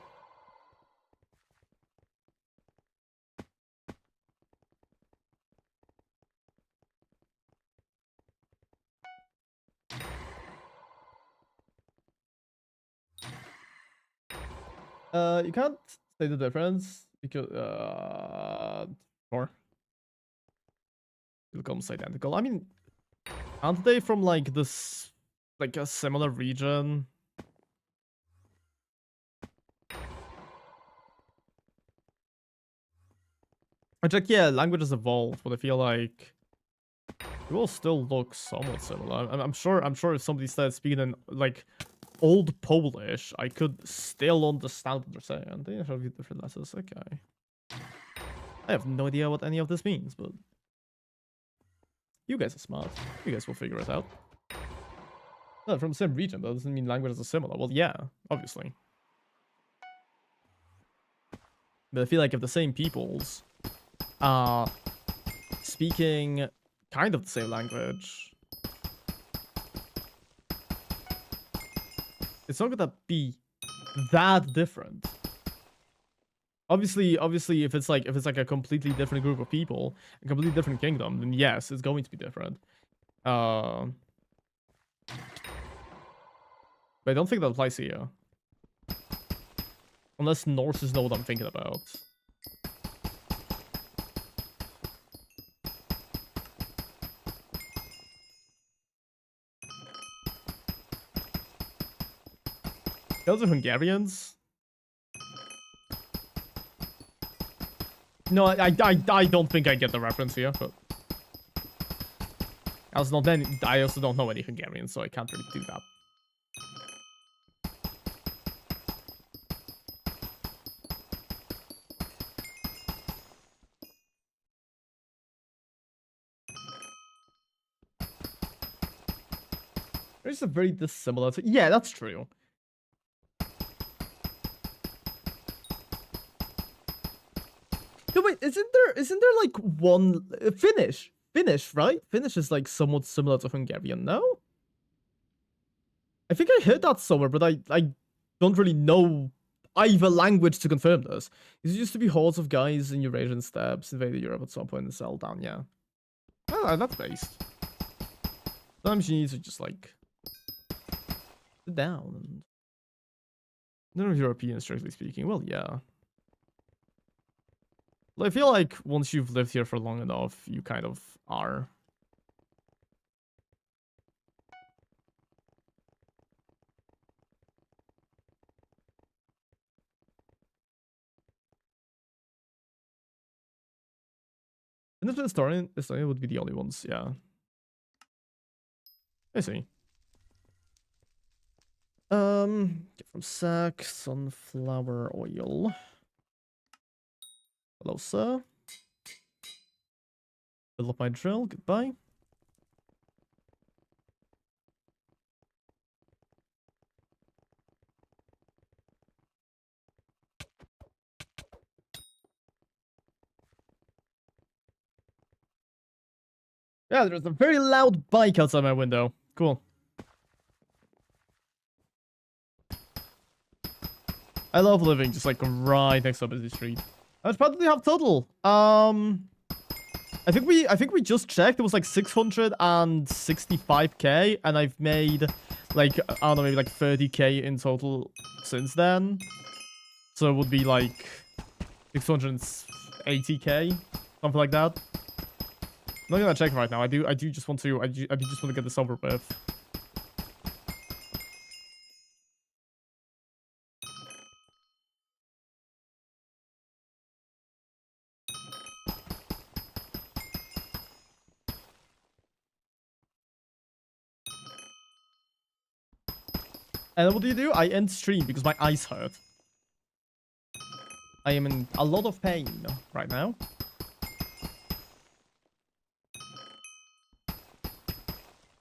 You can't say the difference because or it becomes identical. I mean, aren't they from like this, like a similar region? Which, like, yeah, languages evolve, but I feel like they will still look somewhat similar. I'm sure if somebody started speaking in like Old Polish, I could still understand what they're saying. They have different letters. Okay. I have no idea what any of this means, but you guys are smart. You guys will figure it out. No, from the same region, that doesn't mean languages are similar. Well, yeah, obviously. But I feel like if the same peoples are speaking kind of the same language, it's not gonna be that different. Obviously, if it's like a completely different group of people, a completely different kingdom, then yes, it's going to be different. But I don't think that applies here. Unless Norses know what I'm thinking about. Those are Hungarians? No, I don't think I get the reference here, but... I also don't know any Hungarians, so I can't really do that. There's a very dissimilar... Yeah, that's true. No, wait, isn't there like one... Finnish, right? Finnish is like somewhat similar to Hungarian, no? I think I heard that somewhere, but I don't really know either language to confirm this. It used to be hordes of guys in Eurasian steppes invaded Europe at some point and settled down, yeah. Oh, that's based. Sometimes you need to just like... sit down and... None of Europeans, strictly speaking. Well, yeah. I feel like once you've lived here for long enough, you kind of are. And if the historian would be the only ones, yeah. I see. Get from sack, sunflower oil. Hello, sir. Fill up my drill. Goodbye. Yeah, there's a very loud bike outside my window. Cool. I love living just like right next to a busy street. How much do we have total? I think we just checked. It was like 665k, and I've made like, I don't know, maybe like 30k in total since then. So it would be like 680 80k, something like that. I'm not gonna check right now. I do just want to. I do just want to get this over with. And what do? I end stream because my eyes hurt. I am in a lot of pain right now.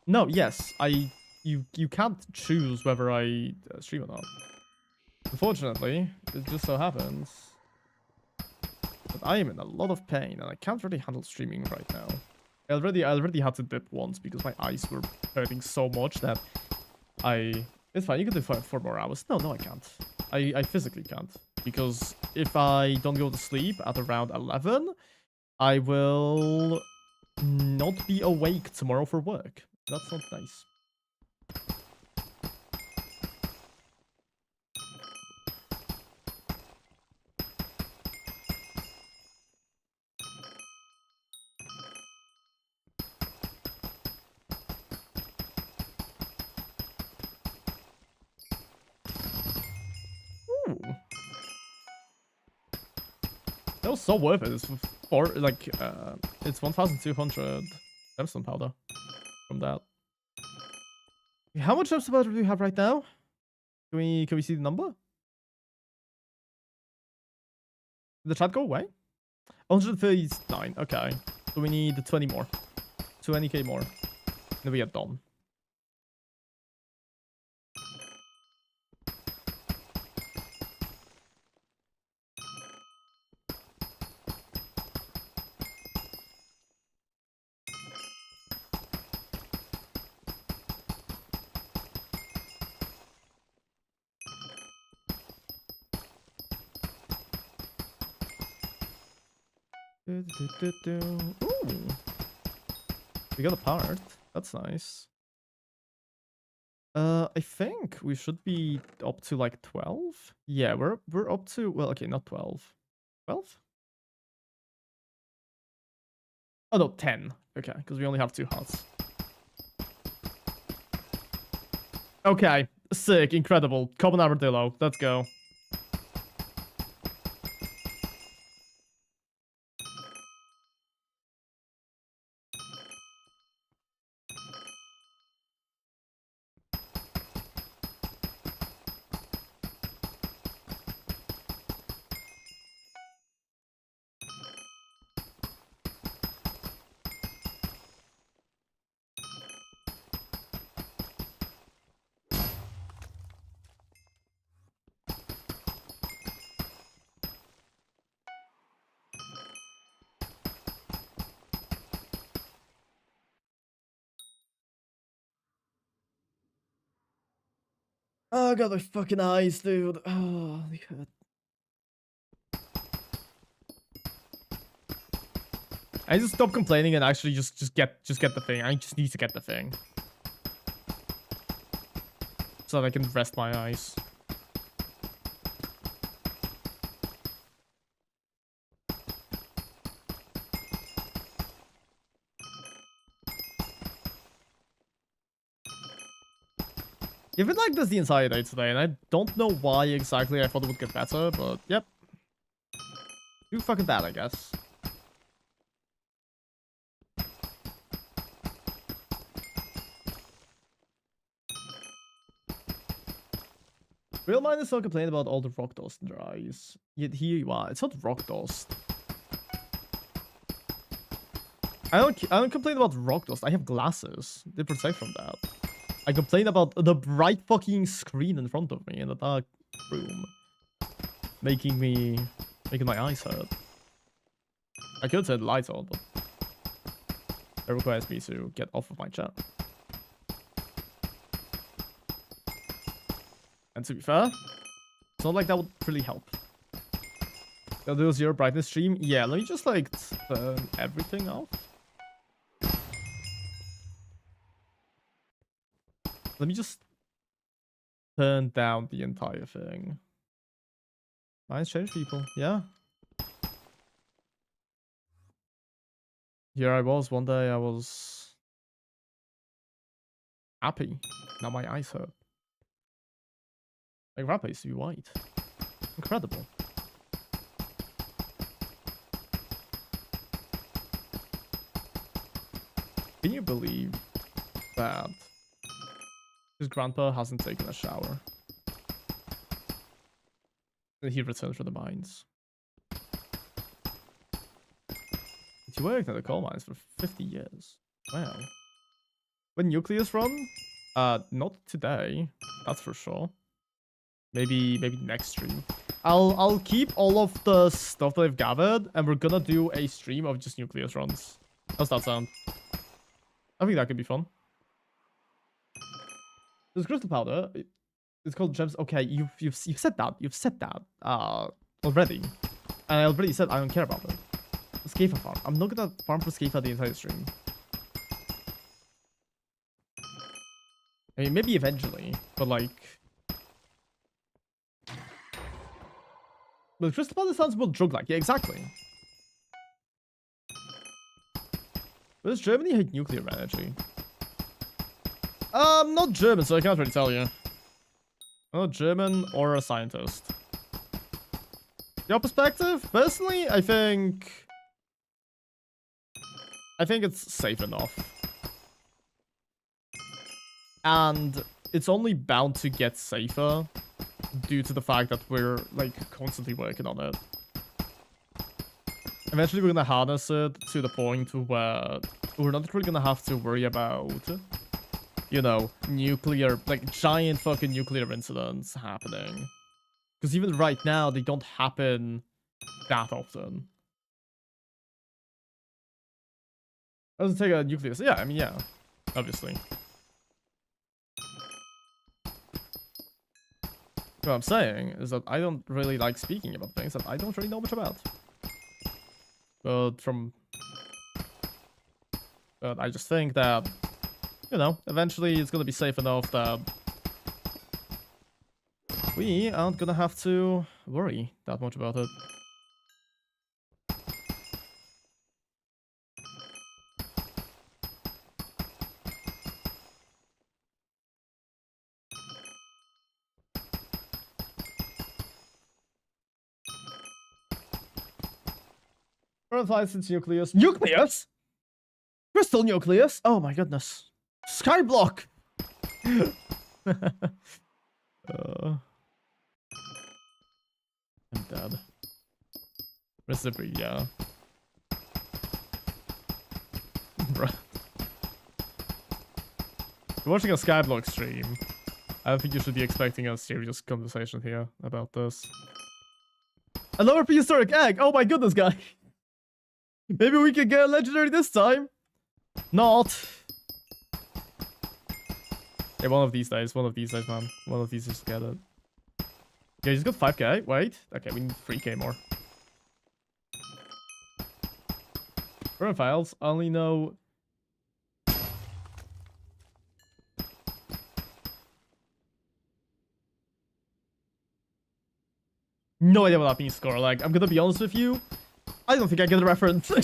No, yes, you can't choose whether I stream or not. Unfortunately, it just so happens that I am in a lot of pain and I can't really handle streaming right now. I already had to dip once because my eyes were hurting so much that it's fine, you can do 4 more hours. No, I can't. I physically can't. Because if I don't go to sleep at around 11, I will not be awake tomorrow for work. That's not nice. Ooh. That was so worth it. It's it's 1,200 gemstone powder from that. How much gemstone powder do we have right now? Can we see the number? Did the chat go away? 139. Okay, so we need 20 more, 20k more, and we are done. Ooh. We got a part. That's nice. I think we should be up to like 12. Yeah, we're up to, well, okay, not 12. 12? Oh no, 10. Okay, because we only have 2 hearts. Okay, sick, incredible. Common armadillo. Let's go. Oh god, my fucking eyes, dude. Oh, they hurt. I just stop complaining and actually just get the thing. I just need to get the thing. So that I can rest my eyes. You've been like this the entire day today, and I don't know why exactly I thought it would get better, but yep. Too fucking bad, I guess. Real miners still complain about all the rock dust in their eyes. Yet here you are. It's not rock dust. I don't complain about rock dust. I have glasses. They protect from that. I complain about the bright fucking screen in front of me in the dark room. Making my eyes hurt. I could say the lights on, but it requires me to get off of my chat. And to be fair, it's not like that would really help. They'll do a 0 brightness stream. Yeah, let me just like turn everything off. Let me just turn down the entire thing. Minds change people, yeah. Here I was, one day I was happy. Now my eyes hurt. Like, rapper used to be white. Incredible. Can you believe that his grandpa hasn't taken a shower? And he returned from the mines. He worked at the coal mines for 50 years. Wow. When nucleus run? Not today. That's for sure. Maybe next stream. I'll keep all of the stuff that I've gathered, and we're gonna do a stream of just nucleus runs. How's that sound? I think that could be fun. There's crystal powder. It's called gems. Okay, you've said that. You've said that already, and I already said I don't care about it. Scafer farm. I'm not gonna farm for Scafer the entire stream. I mean, maybe eventually, but like. But crystal powder sounds more drug-like. Yeah, exactly. But does Germany hate nuclear energy? I'm not German, so I can't really tell you. I'm not German or a scientist. Your perspective? Personally, I think it's safe enough. And it's only bound to get safer due to the fact that we're like constantly working on it. Eventually we're gonna harness it to the point where we're not really gonna have to worry about, you know, nuclear, like giant fucking nuclear incidents happening. Because even right now, they don't happen that often. Does it take a nucleus? Yeah, I mean, yeah, obviously. What I'm saying is that I don't really like speaking about things that I don't really know much about. But I just think that, you know, eventually it's gonna be safe enough that we aren't gonna have to worry that much about it. Flies since nucleus. Nucleus? Crystal nucleus? Oh my goodness. Skyblock! I'm dead. Recipe, yeah. Bruh. You're watching a Skyblock stream. I don't think you should be expecting a serious conversation here about this. A lower prehistoric egg! Oh my goodness, guy! Maybe we can get a legendary this time. Not. Hey, one of these days, man. One of these days to get it. Yeah, he's got 5k. Wait. Okay, we need 3k more. Profiles. I only know. No idea what that means, score. Like, I'm gonna be honest with you. I don't think I get the reference. So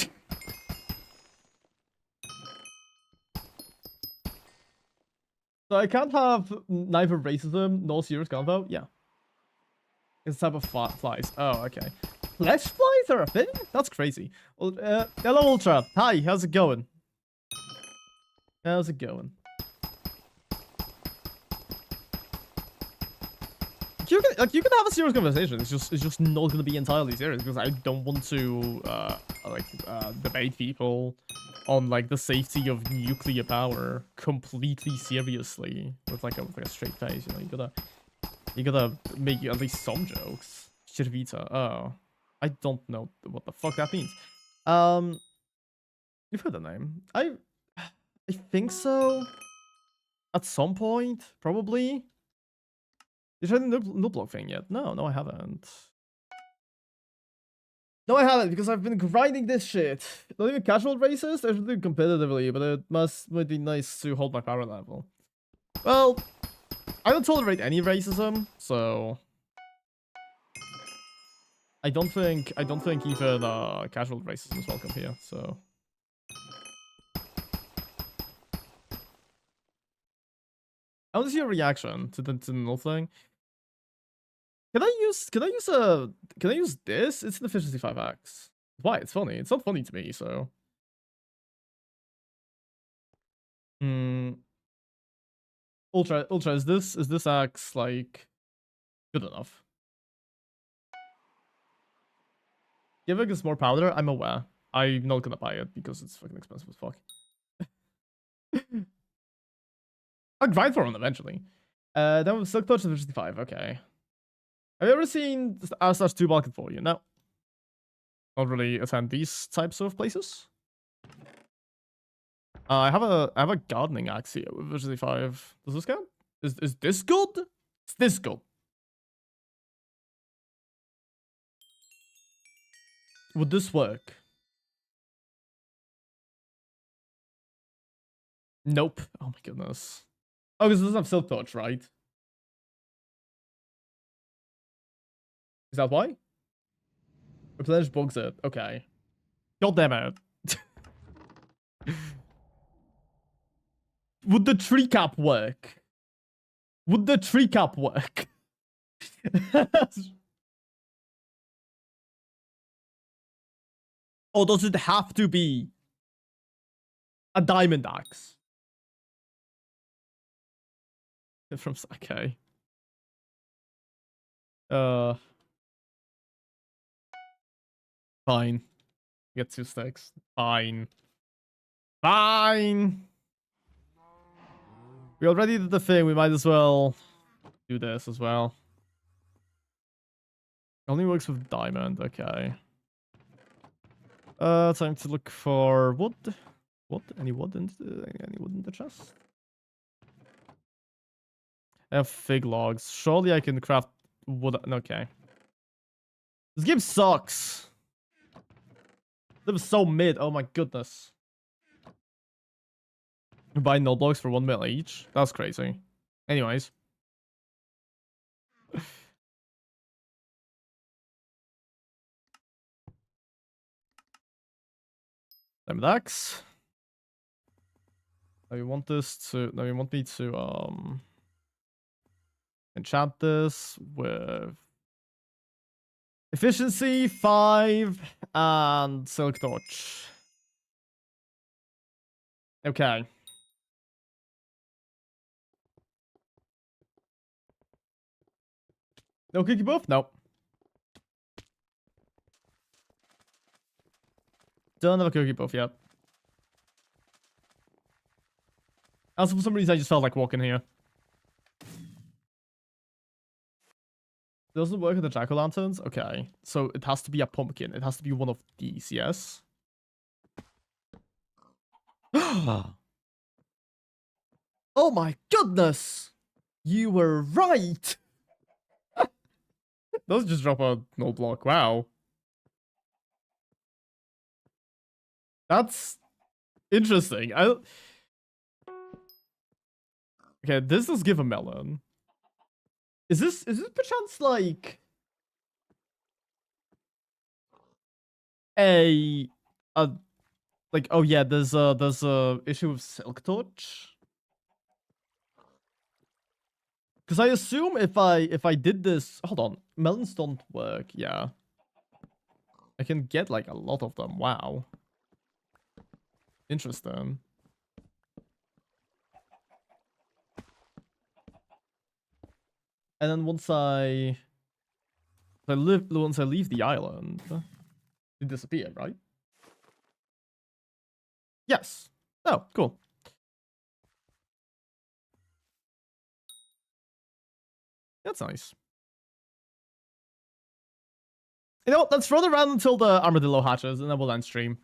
I can't have neither racism nor serious convo? Yeah. It's a type of flies. Oh, okay. Flesh flies are a thing? That's crazy. Well, hello, Ultra. Hi, how's it going? How's it going? You can have a serious conversation. It's just not gonna be entirely serious because I don't want to debate people on like the safety of nuclear power completely seriously with like a straight face. You know, you gotta make at least some jokes. Chirvita. Oh, I don't know what the fuck that means. You've heard the name. I think so. At some point, probably. You tried the noob block thing yet? No, I haven't. No, I haven't, because I've been grinding this shit. Not even casual races, I should do competitively, but it might be nice to hold my power level. Well, I don't tolerate any racism, so I don't think even casual racism is welcome here, so I want to see your reaction to the null thing. Can I use this? It's an efficiency 5x. Why? It's funny. It's not funny to me, so. Ultra, is this axe like good enough? Giving us more powder, I'm aware. I'm not gonna buy it because it's fucking expensive as fuck. I'll grind for one eventually. That was Silk Touch 55, okay. Have you ever seen R/2 Balkan for you? No. Not really attend these types of places. I have a gardening axe here with 55. Does this count? Is this good? Is this good? Would this work? Nope. Oh my goodness. Oh, because it doesn't have Silk Touch, right? Is that why? Replenish bugs it. Okay. God damn it. Would the tree cap work? Would the tree cap work? Or does it have to be a diamond axe? From okay. Fine. Get 2 sticks. Fine. Fine. We already did the thing. We might as well do this as well. Only works with diamond. Okay. Time to look for wood. What? Any wood in the chest? I have fig logs. Surely I can craft wood. Okay. This game sucks. That was so mid. Oh my goodness. You buy null blocks for 1 mil each? That's crazy. Anyways. Diamond axe. Now you want this to. Now you want me to enchant this with efficiency 5 and silk torch. Okay. No cookie buff? Nope. Don't have a cookie buff yet. Also, for some reason, I just felt like walking here. Doesn't work with the jack-o'-lanterns? Okay. So it has to be a pumpkin. It has to be one of these, yes? Oh my goodness! You were right! Those just drop a null block. Wow. That's interesting. Okay, this does give a melon. Is this perchance like a like, oh yeah, there's a issue with silk touch? Because I assume if I did this, hold on, melons don't work. Yeah, I can get like a lot of them. Wow, interesting. And then once I leave the island, it disappeared, right? Yes. Oh, cool. That's nice. You know what? Let's run around until the armadillo hatches, and then we'll end stream.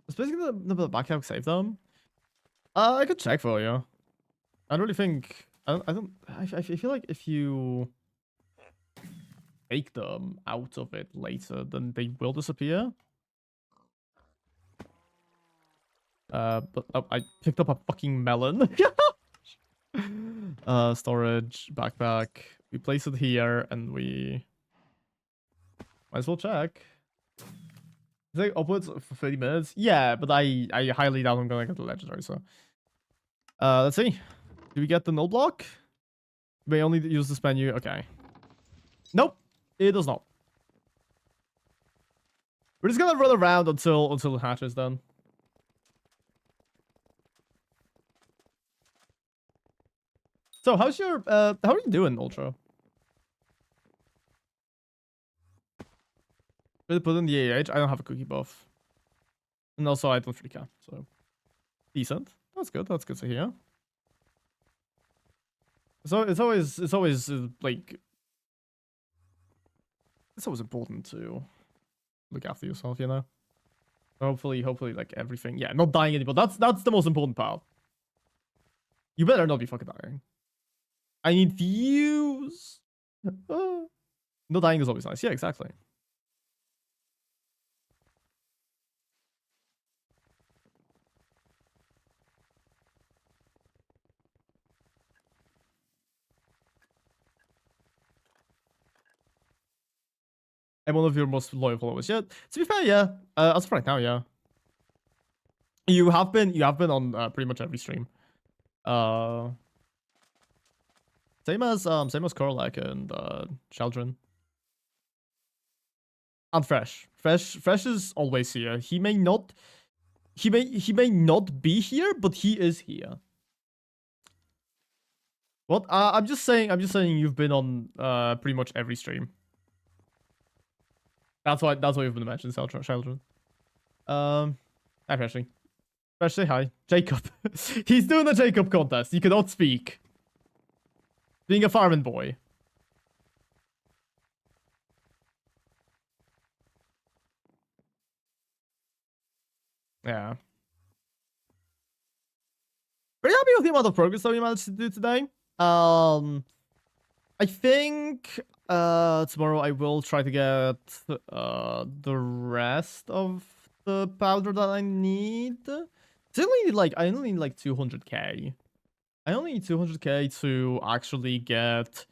Is basically the backup save them? I could check for you. I don't really think. I feel like if you take them out of it later, then they will disappear. But oh, I picked up a fucking melon. Storage, backpack. We place it here, and we might as well check. Is it upwards for 30 minutes? Yeah, but I highly doubt I'm gonna get the legendary, so Let's see. Do we get the null block? You may only use this menu. Okay. Nope. It does not. We're just gonna run around until the hatch is done. So how's your how are you doing, Ultra? Really put in the AH. I don't have a cookie buff. And also I don't really care. So decent. That's good. That's good to hear. So it's always like it's always important to look after yourself, you know. Hopefully like everything. Yeah, not dying anymore. That's the most important part. You better not be fucking dying. I need views. Not dying is always nice. Yeah, exactly. I'm one of your most loyal followers. Yeah, to be fair, yeah. As of right now, yeah. You have been on pretty much every stream. Same as Korlak and Sheldron. And Fresh. Fresh is always here. He may not be here, but he is here. What? I'm just saying you've been on pretty much every stream. That's why you've been mentioned, Sheldron. Hi Freshly. Fresh, say hi. Jacob. He's doing the Jacob contest. He cannot speak. Being a farming boy. Yeah. Pretty happy with the amount of progress that we managed to do today. I think tomorrow I will try to get the rest of the powder that I need. I only need like 200k. I only need 200k to actually get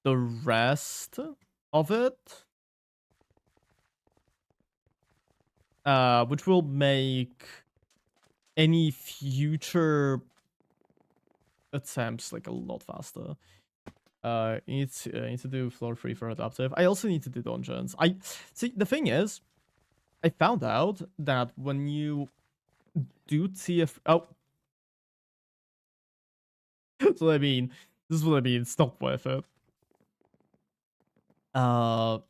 the rest of it. Which will make any future attempts like a lot faster. You need to do floor 3 for adaptive. I also need to do dungeons. See, the thing is, I found out that when you do TF... Oh. That's what I mean. This is what I mean. It's not worth it. Oh,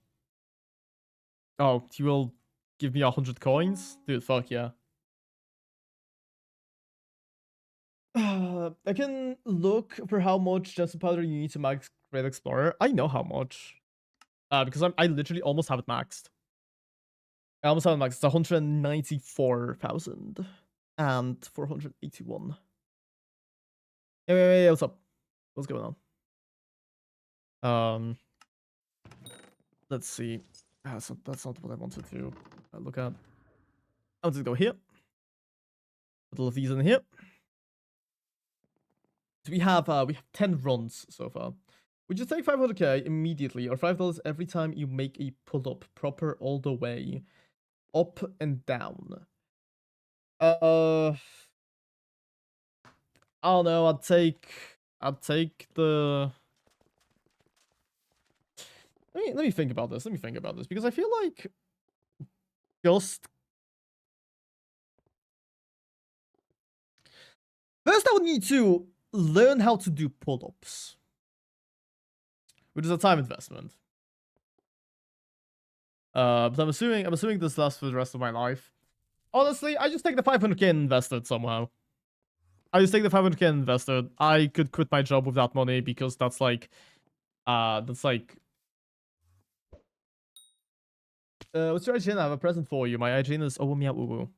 you will give me 100 coins? Dude, fuck yeah. I can look for how much Jensen powder you need to max Great Explorer. I know how much. Because I literally almost have it maxed. I almost have it maxed. It's 194,000 and 481. Hey, what's up? What's going on? Let's see. That's not what I wanted to look at. I'll just go here. Put all of these in here. So we have 10 runs so far. Would you take 500k immediately or $5 every time you make a pull-up proper all the way up and down? I don't know. I'd take the. Let me think about this. Because I feel like just first I would need to learn how to do pull-ups, which is a time investment. But I'm assuming this lasts for the rest of my life. Honestly, I just take the 500k and invest it somehow. I could quit my job with that money because that's like, what's your IGN? I have a present for you. My IGN is oh meow woo woo.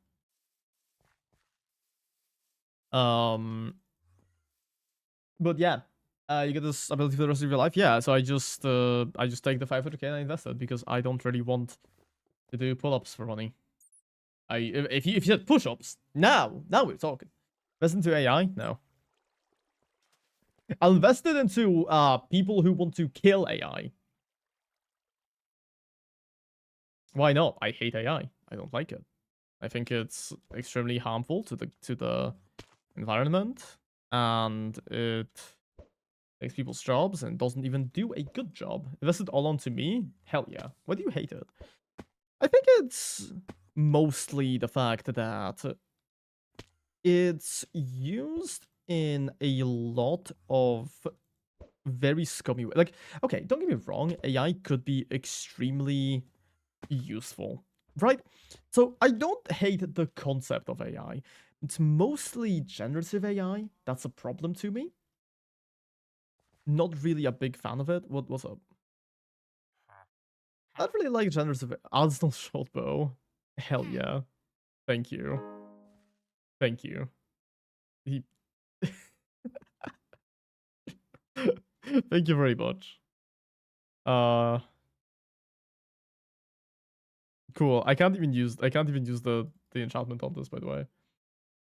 But yeah, you get this ability for the rest of your life. Yeah, so I just take the 500k and I invest it because I don't really want to do pull-ups for money. If you said push-ups, now we're talking. Invest into AI? No. I'll invest it into people who want to kill AI. Why not? I hate AI. I don't like it. I think it's extremely harmful to the environment. and it takes people's jobs and doesn't even do a good job. If that's it all onto me, hell yeah. Why do you hate it? I think it's mostly the fact that it's used in a lot of very scummy way. Like, okay, don't get me wrong, AI could be extremely useful, right? So I don't hate the concept of AI. It's mostly generative AI that's a problem to me. Not really a big fan of it. What's up? I don't really like generative. Arsenal short bow. Hell yeah. Thank you. Thank you. He... Thank you very much. Cool. I can't even use the enchantment on this, by the way.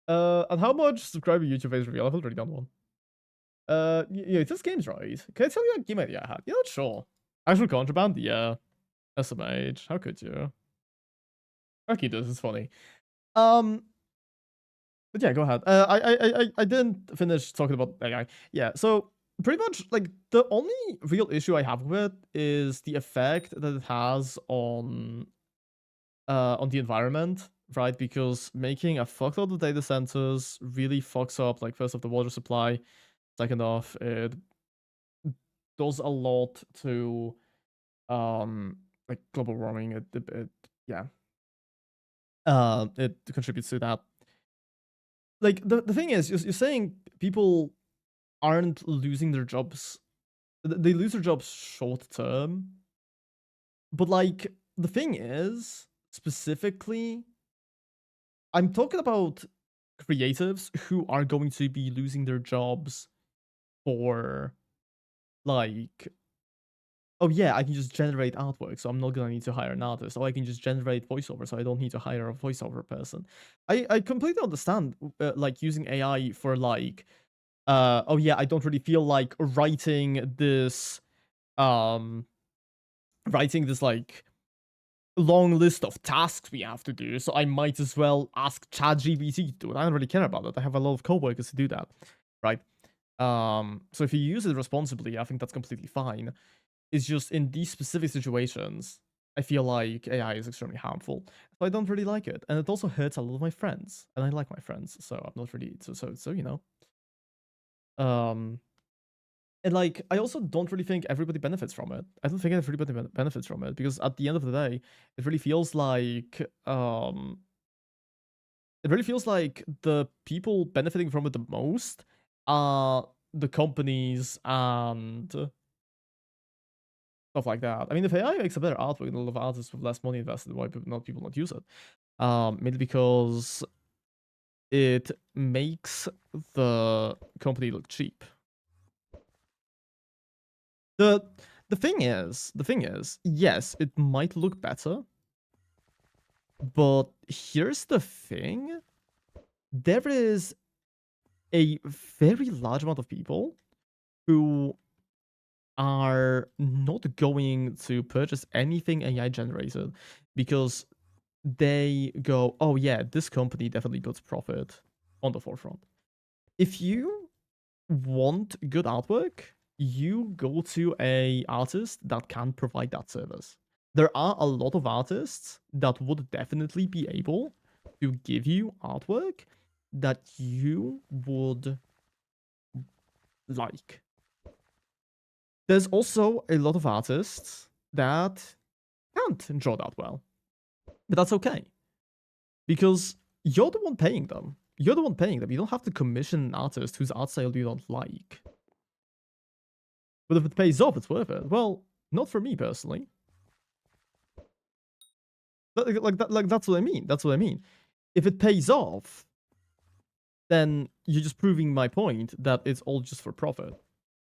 And how much subscriber YouTube is reveal? I've already done one. Yeah, this game's right. Can I tell you a game idea I had? Yeah, sure. Actual contraband? Yeah. SMH. How could you? Okay, this is funny. But yeah, go ahead. I didn't finish talking about AI. Yeah, so pretty much like the only real issue I have with it is the effect that it has on the environment, right? Because making a fuckload of data centers really fucks up, like, first off, the water supply. Second off, it does a lot to like global warming. It yeah. It contributes to that. Like the thing is, you're saying people aren't losing their jobs. They lose their jobs short term. But like the thing is, specifically, I'm talking about creatives who are going to be losing their jobs for like, oh yeah, I can just generate artwork, so I'm not gonna need to hire an artist. Or I can just generate voiceover, so I don't need to hire a voiceover person. I completely understand like using AI for like, oh yeah, I don't really feel like um writing this like long list of tasks we have to do, so I might as well ask ChatGPT to do it. I don't really care about it. I have a lot of coworkers to do that, right? So if you use it responsibly, I think that's completely fine. It's just in these specific situations, I feel like AI is extremely harmful. So I don't really like it. And it also hurts a lot of my friends. And I like my friends, so I'm not really so you know. And like I also don't really think everybody benefits from it. I don't think everybody benefits from it because at the end of the day, it really feels like the people benefiting from it the most are the companies and stuff like that. I mean, if AI makes a better artwork, and a lot of artists with less money invested, why people not use it? Mainly because it makes the company look cheap. The the thing is, yes, it might look better, but here's the thing: there is a very large amount of people who are not going to purchase anything AI generated because they go, oh yeah, this company definitely puts profit on the forefront. If you want good artwork, you go to a artist that can provide that service. There are a lot of artists that would definitely be able to give you artwork that you would like. There's also a lot of artists that can't draw that well, but that's okay because you're the one paying them. You're the one paying them. You don't have to commission an artist whose art style you don't like. But if it pays off, it's worth it. Well, not for me personally. That's what I mean. That's what I mean. If it pays off, then you're just proving my point that it's all just for profit.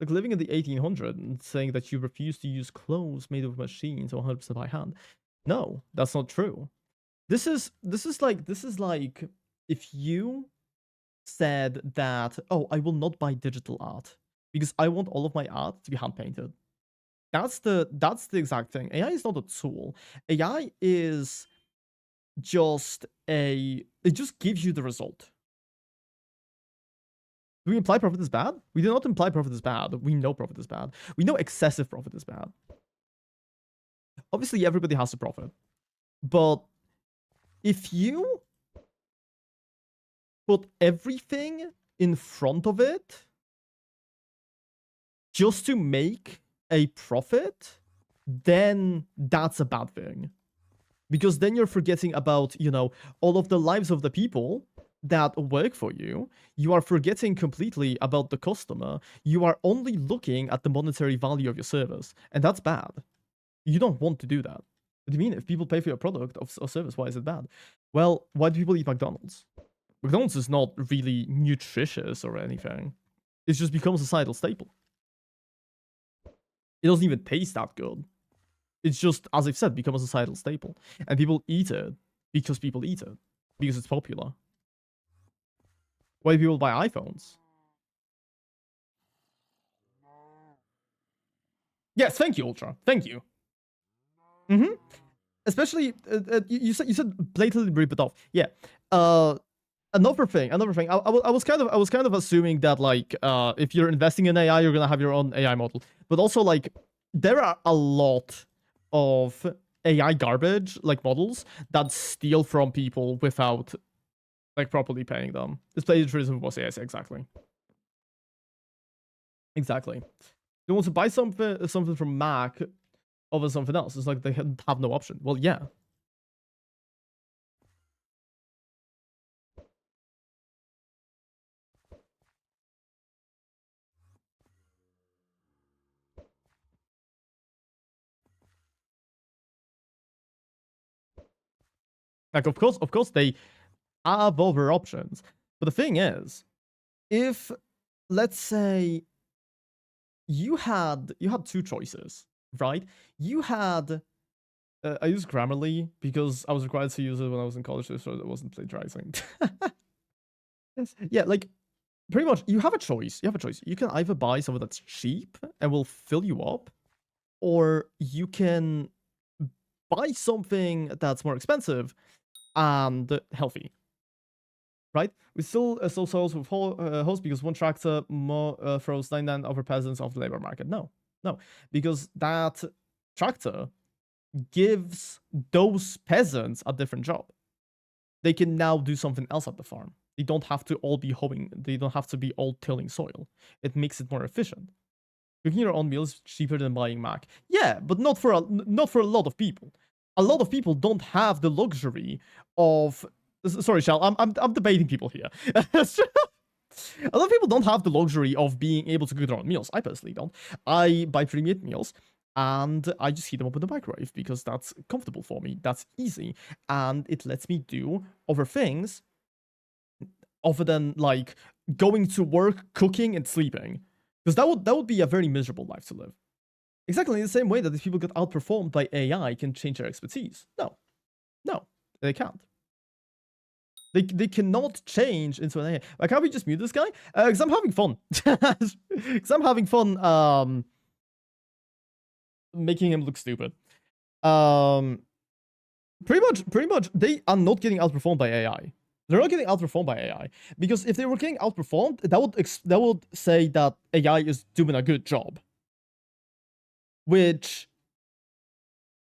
Like living in the 1800s and saying that you refuse to use clothes made of machines or 100% by hand. No, that's not true. This is like if you said that, oh, I will not buy digital art because I want all of my art to be hand painted. That's the exact thing. AI is not a tool. AI is just it just gives you the result. Do we imply profit is bad? We do not imply profit is bad. We know profit is bad. We know excessive profit is bad. Obviously, everybody has to profit. But if you put everything in front of it just to make a profit, then that's a bad thing. Because then you're forgetting about, you know, all of the lives of the people that work for you. You are forgetting completely about the customer. You are only looking at the monetary value of your service. And that's bad. You don't want to do that. What do you mean? If people pay for your product or service, why is it bad? Well, why do people eat McDonald's? McDonald's is not really nutritious or anything. It's just become a societal staple. It doesn't even taste that good. It's just, as I've said, become a societal staple. And people eat it because people eat it. Because it's popular. Why do people buy iPhones? Yes, thank you, Ultra. Thank you. Mm-hmm. Especially, you said blatantly rip it off. Yeah. Another thing. I was kind of assuming that, like, if you're investing in AI, you're gonna have your own AI model. But also, like, there are a lot of AI garbage, like, models that steal from people without, like, properly paying them. This plagiarism was AI, exactly. Exactly. They want to buy something from Mac over something else. It's like they have no option. Well, yeah. Like, of course, they have other options. But the thing is, if, let's say, you had two choices, right? You had I use Grammarly because I was required to use it when I was in college, so it wasn't plagiarizing. Yeah, like, pretty much, you have a choice. You can either buy something that's cheap and will fill you up, or you can buy something that's more expensive and healthy. Right? We still souls with hosts because one tractor more throws 99 other peasants off the labor market. No, because that tractor gives those peasants a different job. They can now do something else at the farm. They don't have to all be hoeing. They don't have to be all tilling soil. It makes it more efficient. Cooking your own meals is cheaper than buying Mac. Yeah, but not for a lot of people. A lot of people don't have the luxury of. Sorry, Shell. I'm debating people here. A lot of people don't have the luxury of being able to cook their own meals. I personally don't. I buy pre-made meals and I just heat them up in the microwave because that's comfortable for me. That's easy. And it lets me do other things other than, like, going to work, cooking, and sleeping. Because that would be a very miserable life to live. Exactly in the same way that if people get outperformed by AI can change their expertise. No, they can't. They cannot change into an AI. Like, can't we just mute this guy? Because I'm having fun. Because I'm having fun making him look stupid. Pretty much, they are not getting outperformed by AI. They're not getting outperformed by AI because if they were getting outperformed, that would say that AI is doing a good job. Which,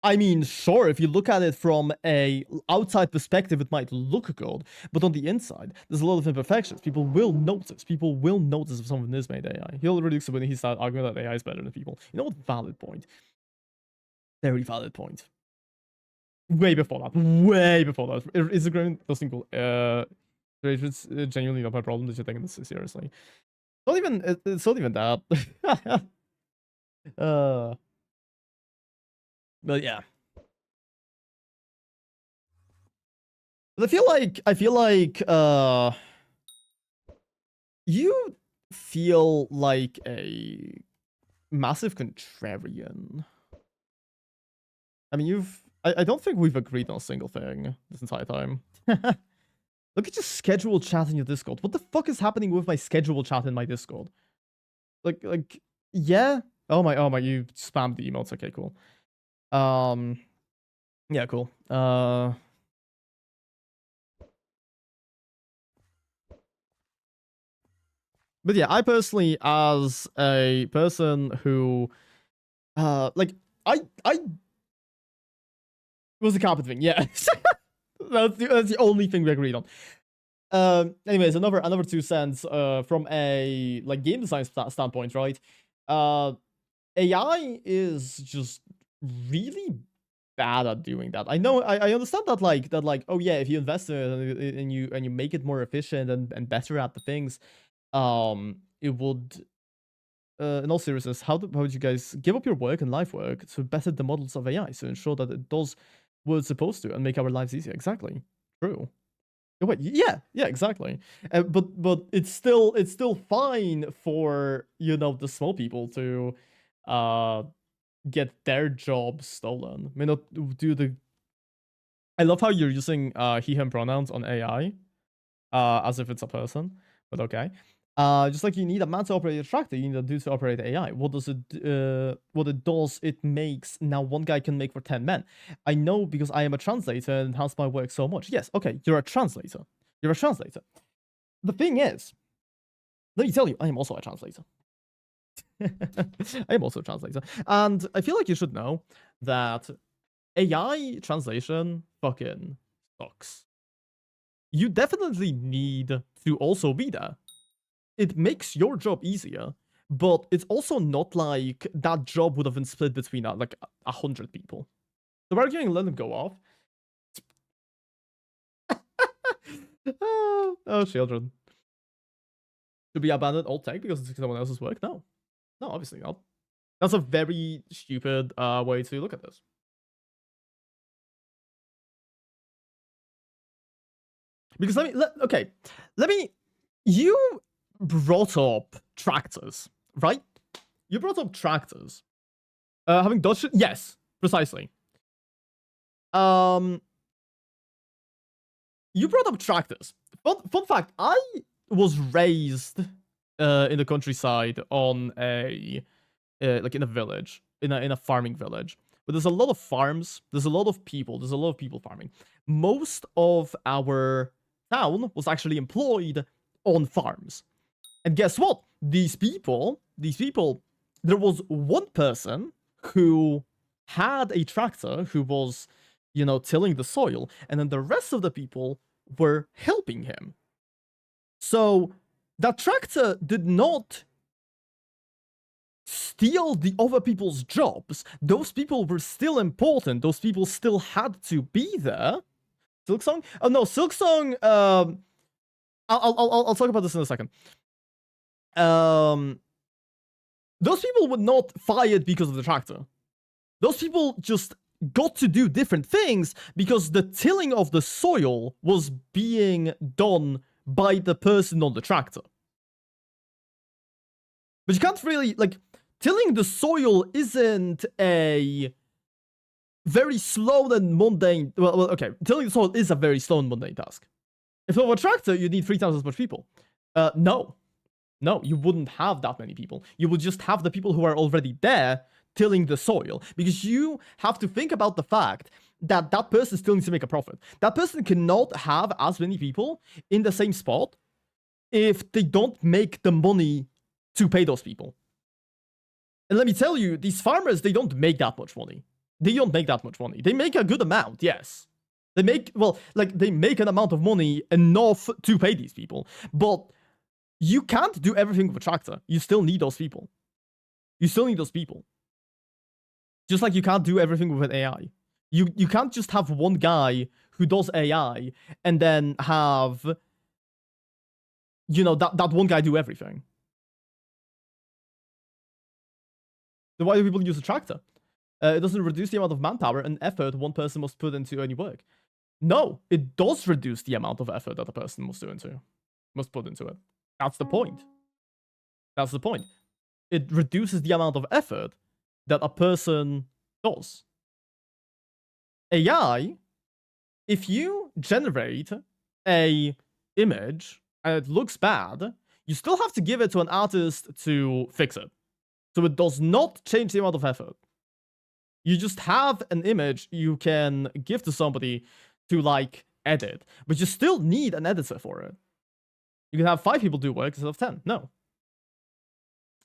I mean, sure, if you look at it from a outside perspective, it might look good, but on the inside, there's a lot of imperfections. People will notice. People will notice if someone is made AI. He'll reduce it when he starts arguing that AI is better than people. You know what? Valid point. Very valid point. Way before that. Instagram doesn't go. It's genuinely not my problem that you're taking this seriously. It's not even that. uh, but yeah. But I feel like you feel like a massive contrarian. I mean, I don't think we've agreed on a single thing this entire time. Look at your scheduled chat in your Discord. What the fuck is happening with my scheduled chat in my Discord? Like, yeah. Oh my, you spammed the emotes. Okay, cool. Yeah, cool. But yeah, I personally, as a person who, like, I was a carpet thing, yeah. that's the only thing we agreed on. Anyways, another 2 cents from a like game design standpoint, right? AI is just really bad at doing that. I know, I understand that like oh yeah, if you invest in it and you make it more efficient and better at the things, it would. In all seriousness, how would you guys give up your work and life work to better the models of AI to ensure that it does what it's supposed to and make our lives easier? Exactly. True. Wait, yeah, exactly. But it's still fine for the small people to get their jobs stolen. May not do the. I love how you're using he/him pronouns on AI, as if it's a person, but okay. Just like you need a man to operate a tractor, you need a dude to operate AI. What it does, it makes now one guy can make for 10 men. I know because I am a translator and enhance my work so much. Yes, okay, you're a translator. You're a translator. The thing is, let me tell you, I am also a translator. I am also a translator. And I feel like you should know that AI translation fucking sucks. You definitely need to also be there. It makes your job easier, but it's also not like that job would have been split between like 100 people. So we're arguing, let them go off. Oh, children. To be abandoned all tech because it's someone else's work? No, obviously not. That's a very stupid way to look at this. Because you brought up tractors, right? You brought up tractors. Having dodged it? Yes, precisely. You brought up tractors. Fun fact, I was raised in the countryside on like in a village, in a farming village. But there's a lot of farms, there's a lot of people farming. Most of our town was actually employed on farms. And guess what? These people, there was one person who had a tractor who was, tilling the soil, and then the rest of the people were helping him. So that tractor did not steal the other people's jobs. Those people were still important. Those people still had to be there. Silksong? Oh no, Silksong. I'll talk about this in a second. Those people were not fired because of the tractor. Those people just got to do different things because the tilling of the soil was being done by the person on the tractor. But you can't really, like, tilling the soil isn't a very slow and mundane. Well, okay, tilling the soil is a very slow and mundane task. If you have a tractor, you need 3 times as much people. No, you wouldn't have that many people. You would just have the people who are already there tilling the soil, because you have to think about the fact that that person still needs to make a profit. That person cannot have as many people in the same spot if they don't make the money to pay those people. And let me tell you, these farmers, they don't make that much money. They don't make that much money. They make a good amount, yes. They make, well, like, they make an amount of money enough to pay these people. But you can't do everything with a tractor. You still need those people. You still need those people. Just like you can't do everything with an AI. You can't just have one guy who does AI and then have, that one guy do everything. Then why do people use a tractor? It doesn't reduce the amount of manpower and effort one person must put into any work. No, it does reduce the amount of effort that a person must put into it. That's the point. That's the point. It reduces the amount of effort that a person does. AI, if you generate a image and it looks bad, you still have to give it to an artist to fix it. So it does not change the amount of effort. You just have an image you can give to somebody to, like, edit, but you still need an editor for it. You can have 5 people do work instead of 10. No.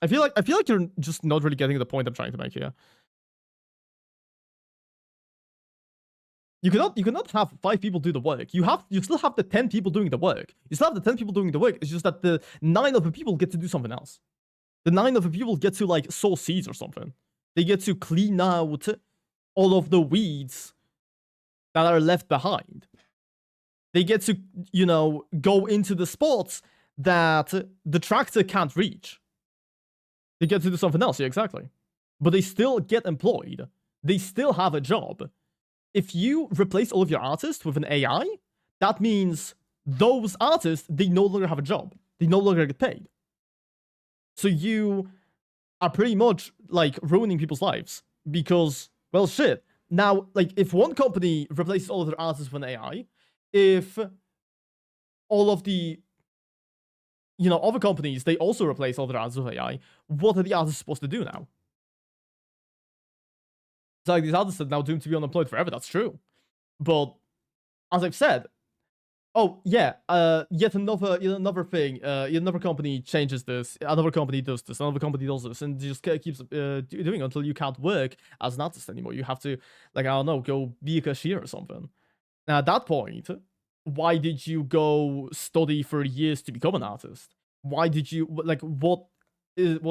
I feel like you're just not really getting the point I'm trying to make here. You cannot have 5 people do the work. You still have the 10 people doing the work. You still have the 10 people doing the work. It's just that the 9 of the people get to do something else. The 9 of the people get to like sow seeds or something. They get to clean out all of the weeds that are left behind. They get to, you know, go into the spots that the tractor can't reach. They get to do something else, yeah, exactly. But they still get employed. They still have a job. If you replace all of your artists with an AI, that means those artists, they no longer have a job. They no longer get paid. So you are pretty much, like, ruining people's lives. Because, well, shit. Now, like, if one company replaces all of their artists with an AI, if all of the, you know, other companies, they also replace all their artists with AI, what are the artists supposed to do now? So, like, these artists are now doomed to be unemployed forever, that's true. But, as I've said, oh, yeah, yet another thing, yet another company changes this, another company does this, another company does this, and just keeps doing it until you can't work as an artist anymore. You have to, like, I don't know, go be a cashier or something. Now, at that point, why did you go study for years to become an artist? Why did you, like, what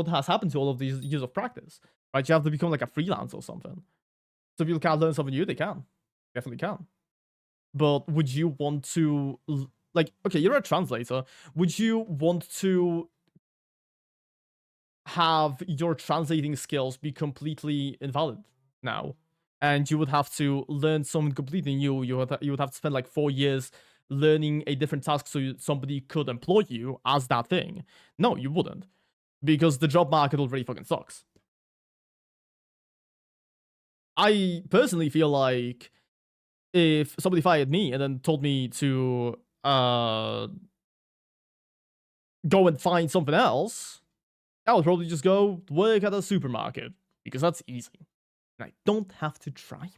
has happened to all of these years of practice? Right, you have to become, like, a freelancer or something. So people can't learn something new, they can. Definitely can. But would you want to, like, okay, you're a translator. Would you want to have your translating skills be completely invalid now? And you would have to learn something completely new. You would have to spend like 4 years learning a different task so somebody could employ you as that thing. No, you wouldn't. Because the job market already fucking sucks. I personally feel like if somebody fired me and then told me to go and find something else, I would probably just go work at a supermarket because that's easy. And I don't have to try. If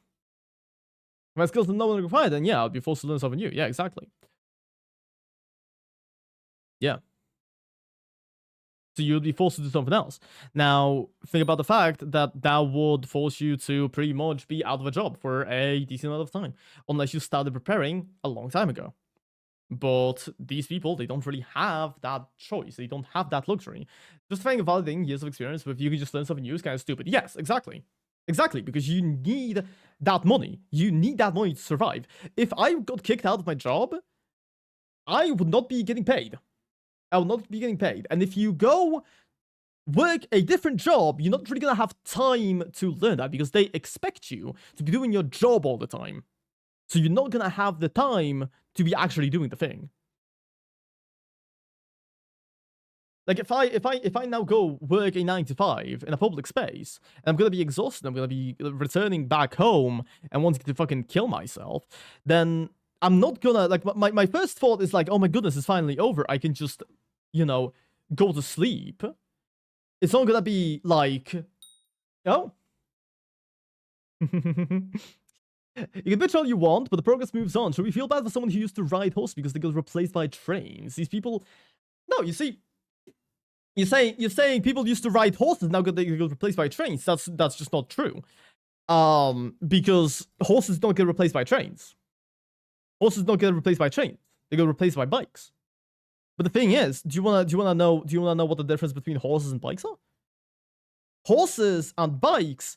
my skills are no longer required, then yeah, I'll be forced to learn something new. Yeah, exactly. Yeah. So you'd be forced to do something else. Now, think about the fact that that would force you to pretty much be out of a job for a decent amount of time, unless you started preparing a long time ago. But these people, they don't really have that choice. They don't have that luxury. Justifying validating years of experience with you can just learn something new is kind of stupid. Yes, exactly. Exactly, because you need that money. You need that money to survive. If I got kicked out of my job, I would not be getting paid. I will not be getting paid. And if you go work a different job, you're not really going to have time to learn that because they expect you to be doing your job all the time. So you're not going to have the time to be actually doing the thing. Like if I now go work a 9 to 5 in a public space, and I'm gonna be exhausted, I'm gonna be returning back home and wanting to fucking kill myself, then I'm not gonna, like, my first thought is like, oh my goodness, it's finally over. I can just, you know, go to sleep. It's not gonna be like, oh. You can bitch all you want, but the progress moves on. Should we feel bad for someone who used to ride horses because they got replaced by trains? These people, no, you see, you're saying people used to ride horses now they got replaced by trains. That's just not true. Because horses don't get replaced by trains. Horses don't get replaced by trains. They get replaced by bikes. But the thing is, do you wanna know what the difference between horses and bikes are? Horses and bikes,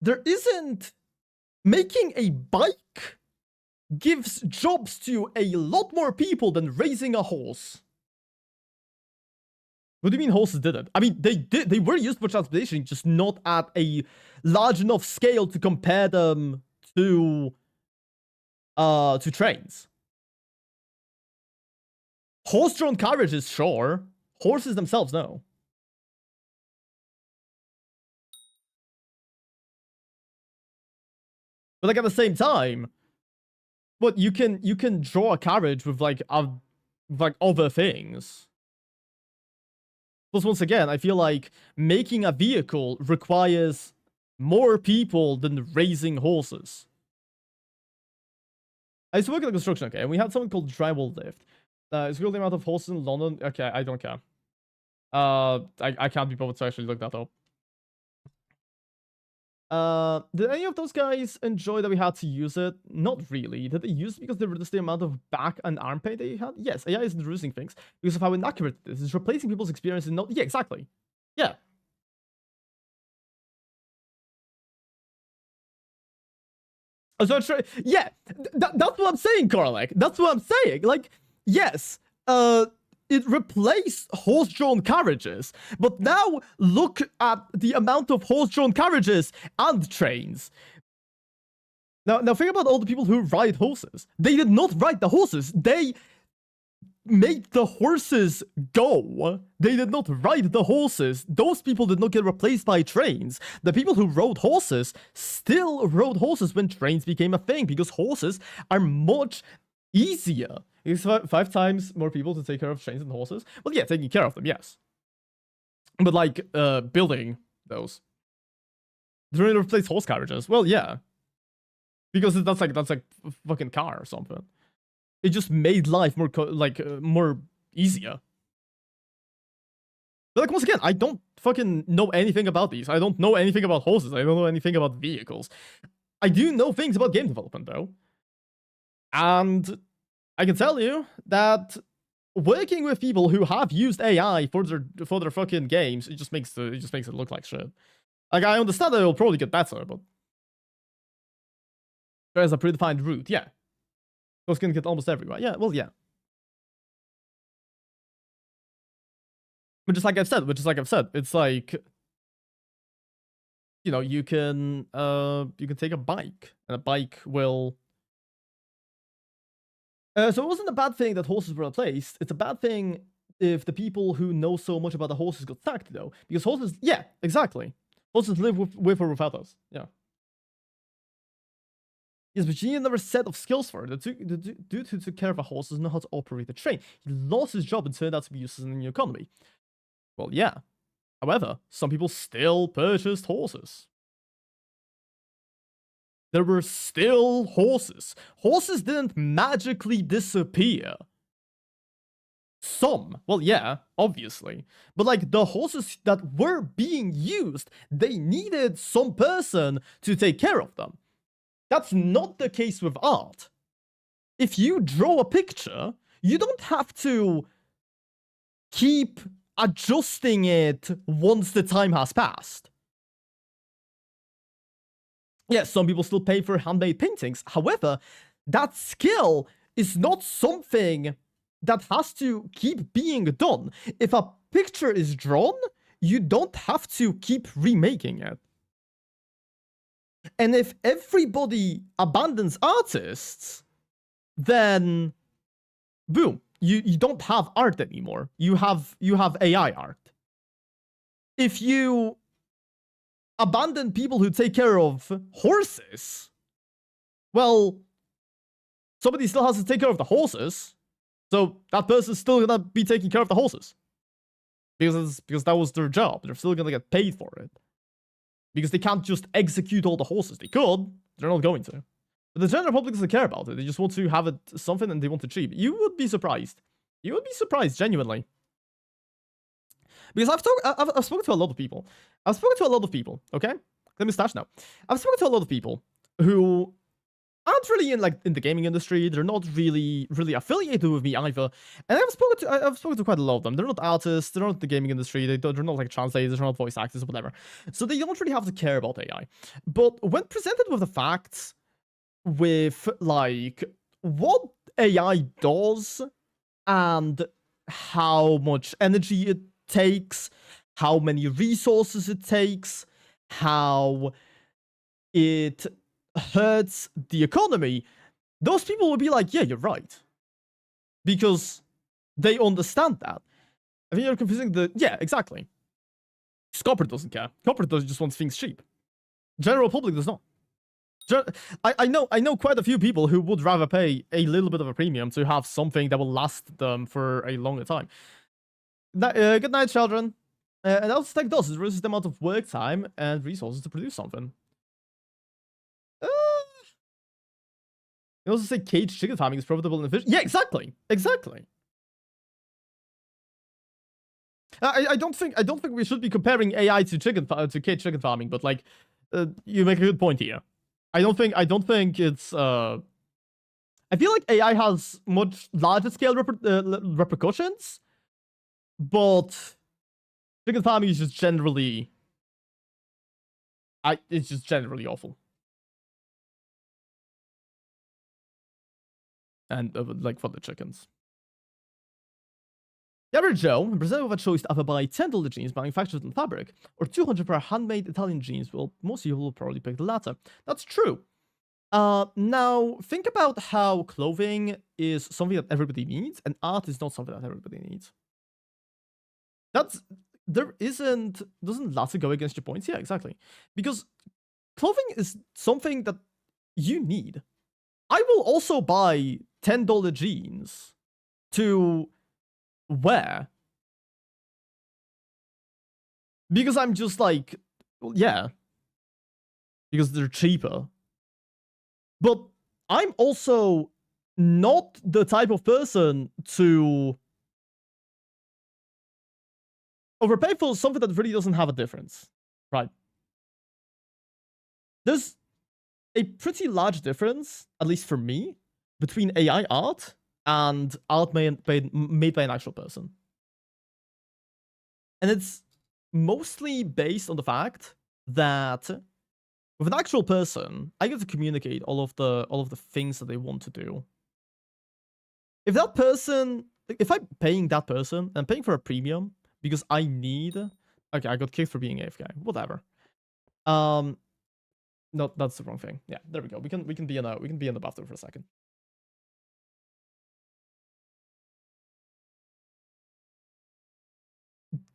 there isn't. Making a bike gives jobs to a lot more people than raising a horse. What do you mean horses didn't? I mean, they were used for transportation, just not at a large enough scale to compare them to trains. Horse-drawn carriages, sure. Horses themselves, no. But like at the same time, what you can draw a carriage with like other things. Plus, once again, I feel like making a vehicle requires more people than raising horses. I used to work in the construction, okay, and we had something called drywall lift. It's the amount of horses in London. Okay, I don't care. I can't be bothered to actually look that up. Did any of those guys enjoy that we had to use it? Not really. Did they use it because they reduced the amount of back and arm pain they had? Yes, AI is reducing things because of how inaccurate it is. It's replacing people's experience in not. Yeah, exactly. Yeah. So yeah, that's what I'm saying, Karlek. That's what I'm saying. Like, yes, it replaced horse-drawn carriages, but now look at the amount of horse-drawn carriages and trains. Now think about all the people who ride horses. They did not ride the horses. They made the horses go. They did not ride the horses. Those people did not get replaced by trains. The people who rode horses still rode horses when trains became a thing because horses are much easier. It's 5 times more people to take care of trains than horses. Well, yeah, taking care of them, yes. But like, building those. They're going to replace horse carriages. Well, yeah. Because that's like a fucking car or something. It just made life more more easier. But like, once again, I don't fucking know anything about these. I don't know anything about horses. I don't know anything about vehicles. I do know things about game development though. And I can tell you that working with people who have used AI for their fucking games, it just makes it look like shit. Like, I understand that it'll probably get better, but there's a predefined route, yeah. Those can get almost everywhere. Yeah, well, yeah. But just like I've said, it's like, you know, you can take a bike, and a bike will. So it wasn't a bad thing that horses were replaced. It's a bad thing if the people who know so much about the horses got sacked, though, because horses, yeah, exactly. Horses live with or without us. Yeah. Yes, but you need another set of skills for it. The dude who took care of a horse doesn't know how to operate a train. He lost his job and turned out to be useless in the economy. Well, yeah. However, some people still purchased horses. There were still horses. Horses didn't magically disappear. Some. Well, yeah, obviously. But like, the horses that were being used, they needed some person to take care of them. That's not the case with art. If you draw a picture, you don't have to keep adjusting it once the time has passed. Yes, some people still pay for handmade paintings. However, that skill is not something that has to keep being done. If a picture is drawn, you don't have to keep remaking it. And if everybody abandons artists, then boom, you don't have art anymore. You have AI art. If you abandon people who take care of horses, well, somebody still has to take care of the horses. So that person's still gonna be taking care of the horses. Because that was their job. They're still gonna get paid for it. Because they can't just execute all the horses. They could. They're not going to. But the general public doesn't care about it. They just want to have it something and they want to cheap. You would be surprised. You would be surprised, genuinely. Because I've spoken to a lot of people. Okay? Let me start now. I've spoken to a lot of people who aren't really in the gaming industry. They're not really affiliated with me either. And I've spoken to quite a lot of them. They're not artists. They're not in the gaming industry. They're not like translators. They're not voice actors or whatever. So they don't really have to care about AI. But when presented with the facts, with like what AI does and how much energy it takes, how many resources it takes, how it hurts the economy, those people will be like, yeah, you're right. Because they understand that. I think you're confusing yeah, exactly. Corporate doesn't care. Corporate just wants things cheap. General public does not. I know quite a few people who would rather pay a little bit of a premium to have something that will last them for a longer time. Good night, children. And also tech does. It reduces the amount of work time and resources to produce something. You also say caged chicken farming is profitable and efficient. Yeah, exactly. I don't think we should be comparing AI to cage chicken farming, but like, you make a good point here. I don't think it's I feel like AI has much larger scale repercussions, but chicken farming is just generally it's just generally awful. And like for the chickens. The average Joe in Brazil with a choice to either buy $10 jeans manufactured in fabric or 200 pair handmade Italian jeans. Well, most people will probably pick the latter. That's true. Now, think about how clothing is something that everybody needs, and art is not something that everybody needs. Doesn't latter go against your points? Yeah, exactly. Because clothing is something that you need. I will also buy $10 jeans to wear. Because I'm just like, well, yeah. Because they're cheaper. But I'm also not the type of person to overpay for something that really doesn't have a difference, right? There's a pretty large difference, at least for me, between AI art and art made by an actual person. And it's mostly based on the fact that with an actual person, I get to communicate all of the things that they want to do. If that person, if I'm paying that person, I'm paying for a premium because I need. Okay, I got kicked for being AFK. Whatever. No, that's the wrong thing. Yeah, there we go. We can be in the bathroom for a second.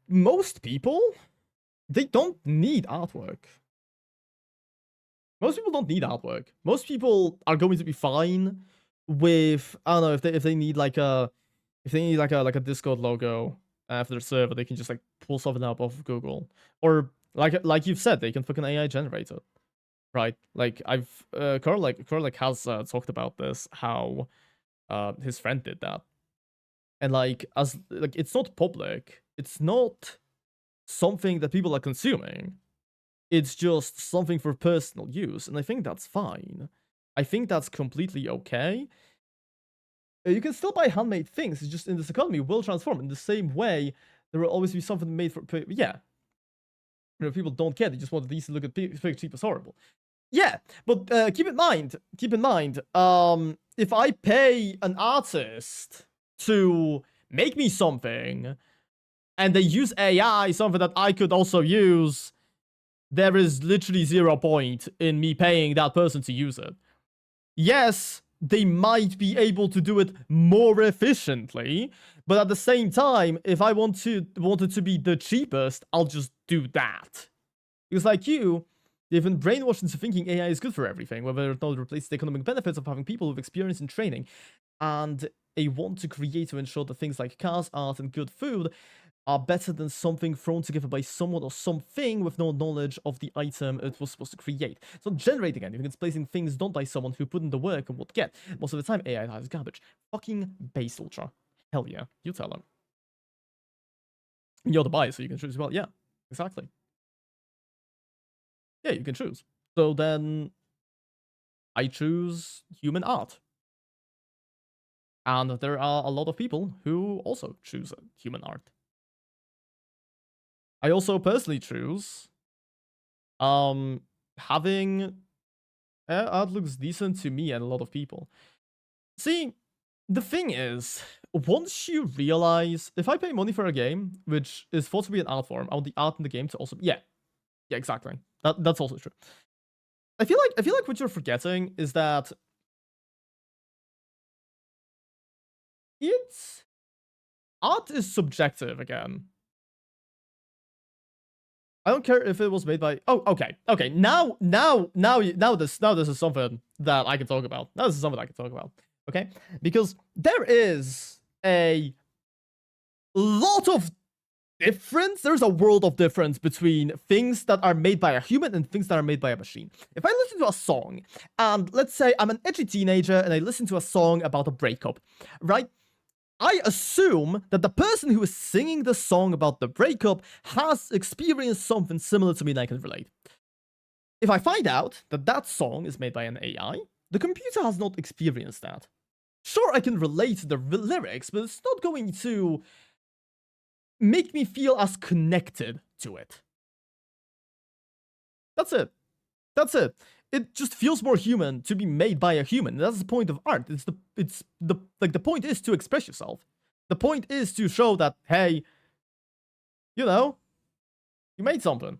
Most people, they don't need artwork. Most people don't need artwork. Most people are going to be fine with, I don't know, if they need like a Discord logo for their server, they can just like pull something up off of Google, or like you've said, they can fucking AI generate it, right? Like I've Curl has talked about this, how his friend did that, and like it's not public, it's not something that people are consuming. It's just something for personal use, and I think that's fine. I think that's completely okay. You can still buy handmade things, it's just in this economy will transform. In the same way, there will always be something made for... Yeah. You know, people don't care, they just want these to look at cheap as horrible. Yeah, but keep in mind, if I pay an artist to make me something, and they use AI, something that I could also use, there is literally 0 point in me paying that person to use it. Yes, they might be able to do it more efficiently, but at the same time, if I want it to be the cheapest, I'll just do that. Because like you, they've been brainwashed into thinking AI is good for everything, whether or not it replaces the economic benefits of having people with experience in training, and they want to create to ensure that things like cars, art, and good food are better than something thrown together by someone or something with no knowledge of the item it was supposed to create. It's not generating anything, it's placing things done by someone who put in the work and would get. Most of the time, AI is garbage. Fucking base ultra. Hell yeah, you tell them. You're the buyer, so you can choose as well. Yeah, exactly. Yeah, you can choose. So then, I choose human art. And there are a lot of people who also choose human art. I also personally choose having art looks decent to me and a lot of people. See, the thing is, once you realize, if I pay money for a game, which is thought to be an art form, I want the art in the game to also, yeah, exactly. That's also true. I feel like what you're forgetting is that art is subjective again. I don't care if it was made by... Oh, okay. Okay, now this is something that I can talk about. Now this is something I can talk about. Okay? Because there is a lot of difference. There's a world of difference between things that are made by a human and things that are made by a machine. If I listen to a song, and let's say I'm an edgy teenager and I listen to a song about a breakup, right? I assume that the person who is singing the song about the breakup has experienced something similar to me and I can relate. If I find out that that song is made by an AI, the computer has not experienced that. Sure, I can relate to the lyrics, but it's not going to make me feel as connected to it. That's it. That's it. It just feels more human to be made by a human. That's the point of art. The point is to express yourself. The point is to show that, hey, you know, you made something.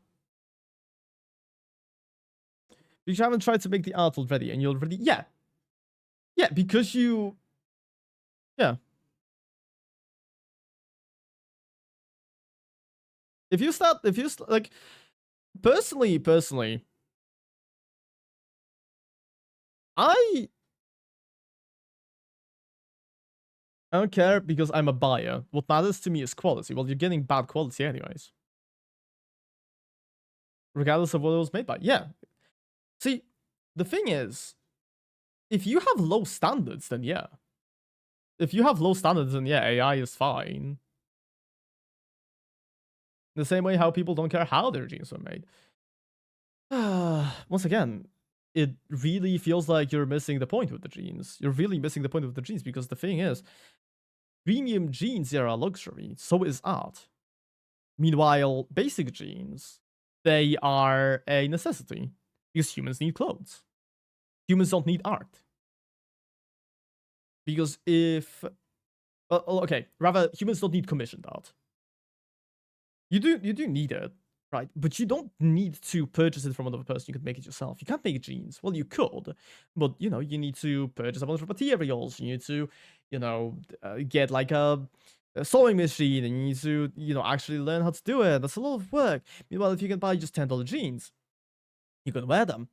Because you haven't tried to make the art already, and you already, yeah, because you, yeah. If you like, personally, I don't care because I'm a buyer. What matters to me is quality. Well, you're getting bad quality anyways. Regardless of what it was made by. Yeah. See, the thing is, if you have low standards, then yeah. If you have low standards, then yeah, AI is fine. The same way how people don't care how their genes were made. Once again, it really feels like you're missing the point with the genes. You're really missing the point with the genes because the thing is, premium genes are a luxury, so is art. Meanwhile, basic genes, they are a necessity because humans need clothes. Humans don't need art. Because if... okay, rather, humans don't need commissioned art. You do need it, right? But you don't need to purchase it from another person. You could make it yourself. You can't make jeans. Well, you could, but you know, you need to purchase a bunch of materials. You need to, you know, get like a sewing machine, and you need to, you know, actually learn how to do it. That's a lot of work. Meanwhile, if you can buy just $10 jeans, you can wear them.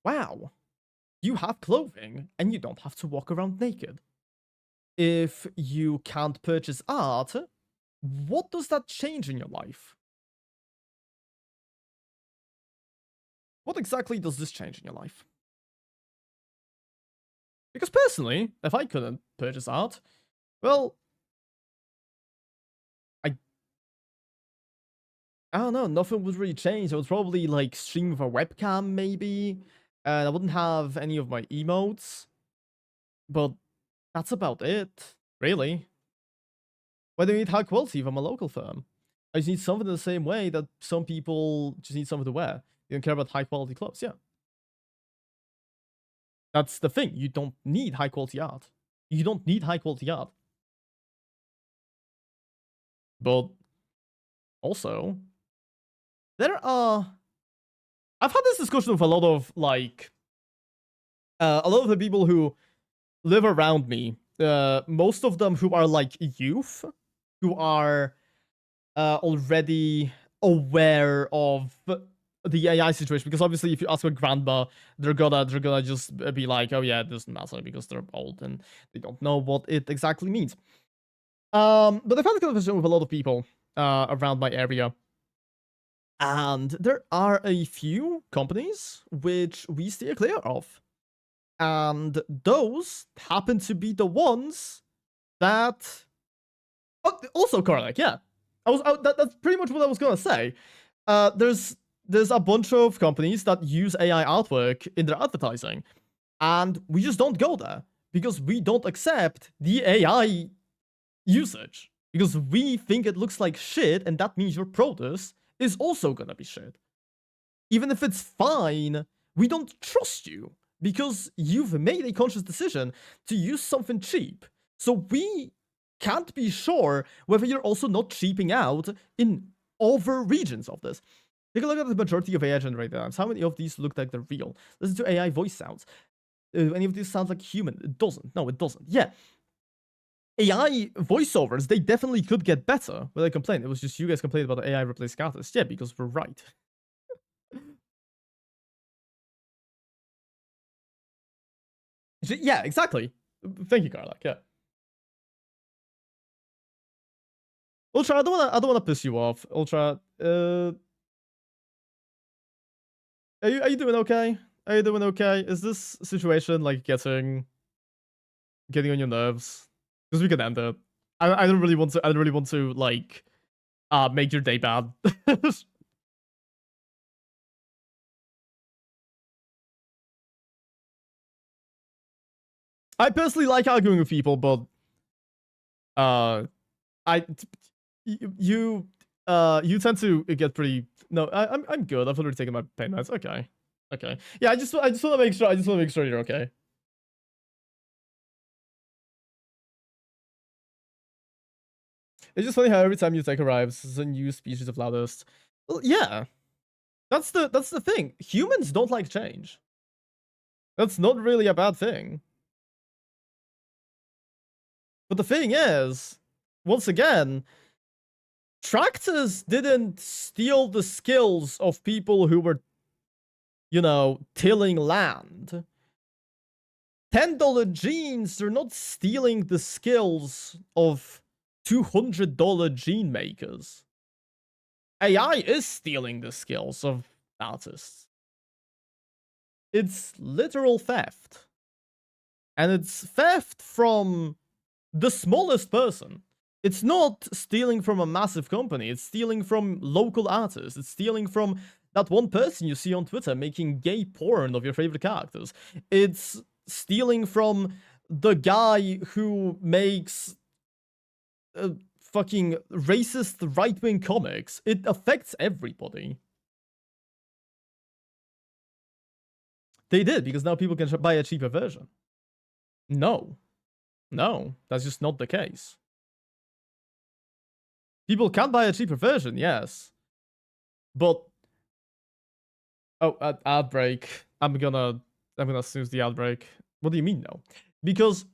Wow, you have clothing, and you don't have to walk around naked. If you can't purchase art, what does that change in your life? What exactly does this change in your life? Because personally, if I couldn't purchase art, well, I don't know, nothing would really change. I would probably like stream with a webcam maybe, and I wouldn't have any of my emotes, but that's about it, really. Why do you need high quality if I'm a local firm? I just need something in the same way that some people just need something to wear. You don't care about high quality clothes, yeah. That's the thing. You don't need high quality art. You don't need high quality art. But also, there are... I've had this discussion with a lot of, like... a lot of the people who live around me. Most of them who are, like, youth. Who are already aware of the AI situation. Because obviously, if you ask a grandma, they're gonna just be like, oh yeah, it doesn't matter because they're old and they don't know what it exactly means. But I've had a conversation with a lot of people around my area. And there are a few companies which we steer clear of. And those happen to be the ones that... Oh, also, Karlak, yeah. That's pretty much what I was gonna say. There's a bunch of companies that use AI artwork in their advertising. And we just don't go there. Because we don't accept the AI usage. Because we think it looks like shit, and that means your product is also gonna be shit. Even if it's fine, we don't trust you because you've made a conscious decision to use something cheap. So we can't be sure whether you're also not cheaping out in other regions of this. Take a look at the majority of AI generated apps. How many of these look like they're real? Listen to AI voice sounds. Any of these sounds like human? It doesn't. No, it doesn't. Yeah. AI voiceovers, they definitely could get better, but I complain. It was just you guys complained about the AI replacing artists. Yeah, because we're right. Yeah, exactly. Thank you, Karlak. Yeah. Ultra, I don't wanna piss you off. Ultra, are you doing okay? Are you doing okay? Is this situation like getting on your nerves? Because we can end it. I don't really want to. I don't really want to like, make your day bad. I personally like arguing with people, but I you you tend to get pretty. No, I'm good. I've already taken my pain meds. Okay, okay. Yeah, I just want to make sure. I just want to make sure you're okay. It's just funny how every time you tech arrives, there's a new species of loudest. Well, yeah, that's the thing. Humans don't like change. That's not really a bad thing. But the thing is, once again, tractors didn't steal the skills of people who were, you know, tilling land. $10 jeans, they're not stealing the skills of $200 gene makers. AI is stealing the skills of artists. It's literal theft. And it's theft from the smallest person. It's not stealing from a massive company. It's stealing from local artists. It's stealing from that one person you see on Twitter making gay porn of your favorite characters. It's stealing from the guy who makes fucking racist right-wing comics. It affects everybody. They did, because now people can buy a cheaper version. No. No, that's just not the case. People can buy a cheaper version, yes. But oh, ad break. I'm gonna snooze the ad break. What do you mean no? Because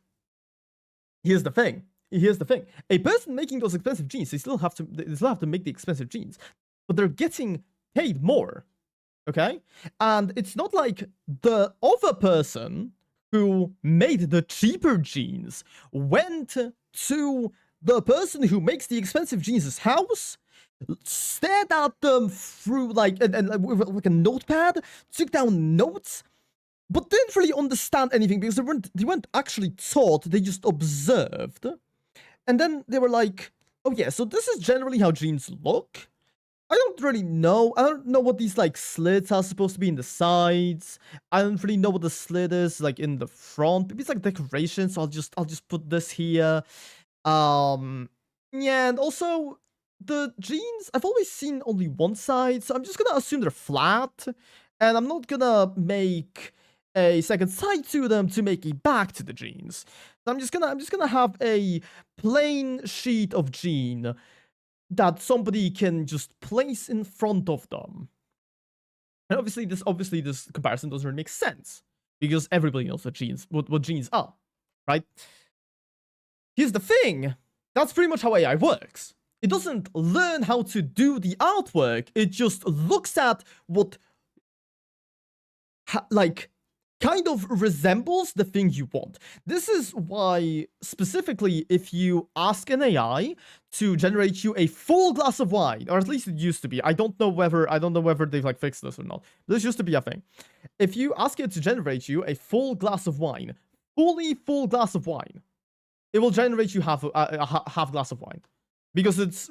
here's the thing. Here's the thing. A person making those expensive jeans, they still have to make the expensive jeans, but they're getting paid more. Okay? And it's not like the other person who made the cheaper jeans went to the person who makes the expensive jeans' house, stared at them through like like a notepad, took down notes, but didn't really understand anything because they weren't actually taught, they just observed. And then they were like, oh yeah, so this is generally how jeans look. I don't really know. I don't know what these like slits are supposed to be in the sides. I don't really know what the slit is like in the front. Maybe it's like decoration, so I'll just put this here. Yeah, and also the jeans, I've always seen only one side, so I'm just gonna assume they're flat, and I'm not gonna make a second side to them to make a back to the jeans. So I'm just gonna have a plain sheet of jean that somebody can just place in front of them. And obviously this comparison doesn't really make sense because everybody knows what jeans are, right? Here's the thing. That's pretty much how AI works. It doesn't learn how to do the artwork. It just looks at what like kind of resembles the thing you want. This is why, specifically, if you ask an AI to generate you a full glass of wine, or at least it used to be. I don't know whether they've like fixed this or not. This used to be a thing. If you ask it to generate you a full glass of wine, fully full glass of wine, it will generate you half glass of wine, because it's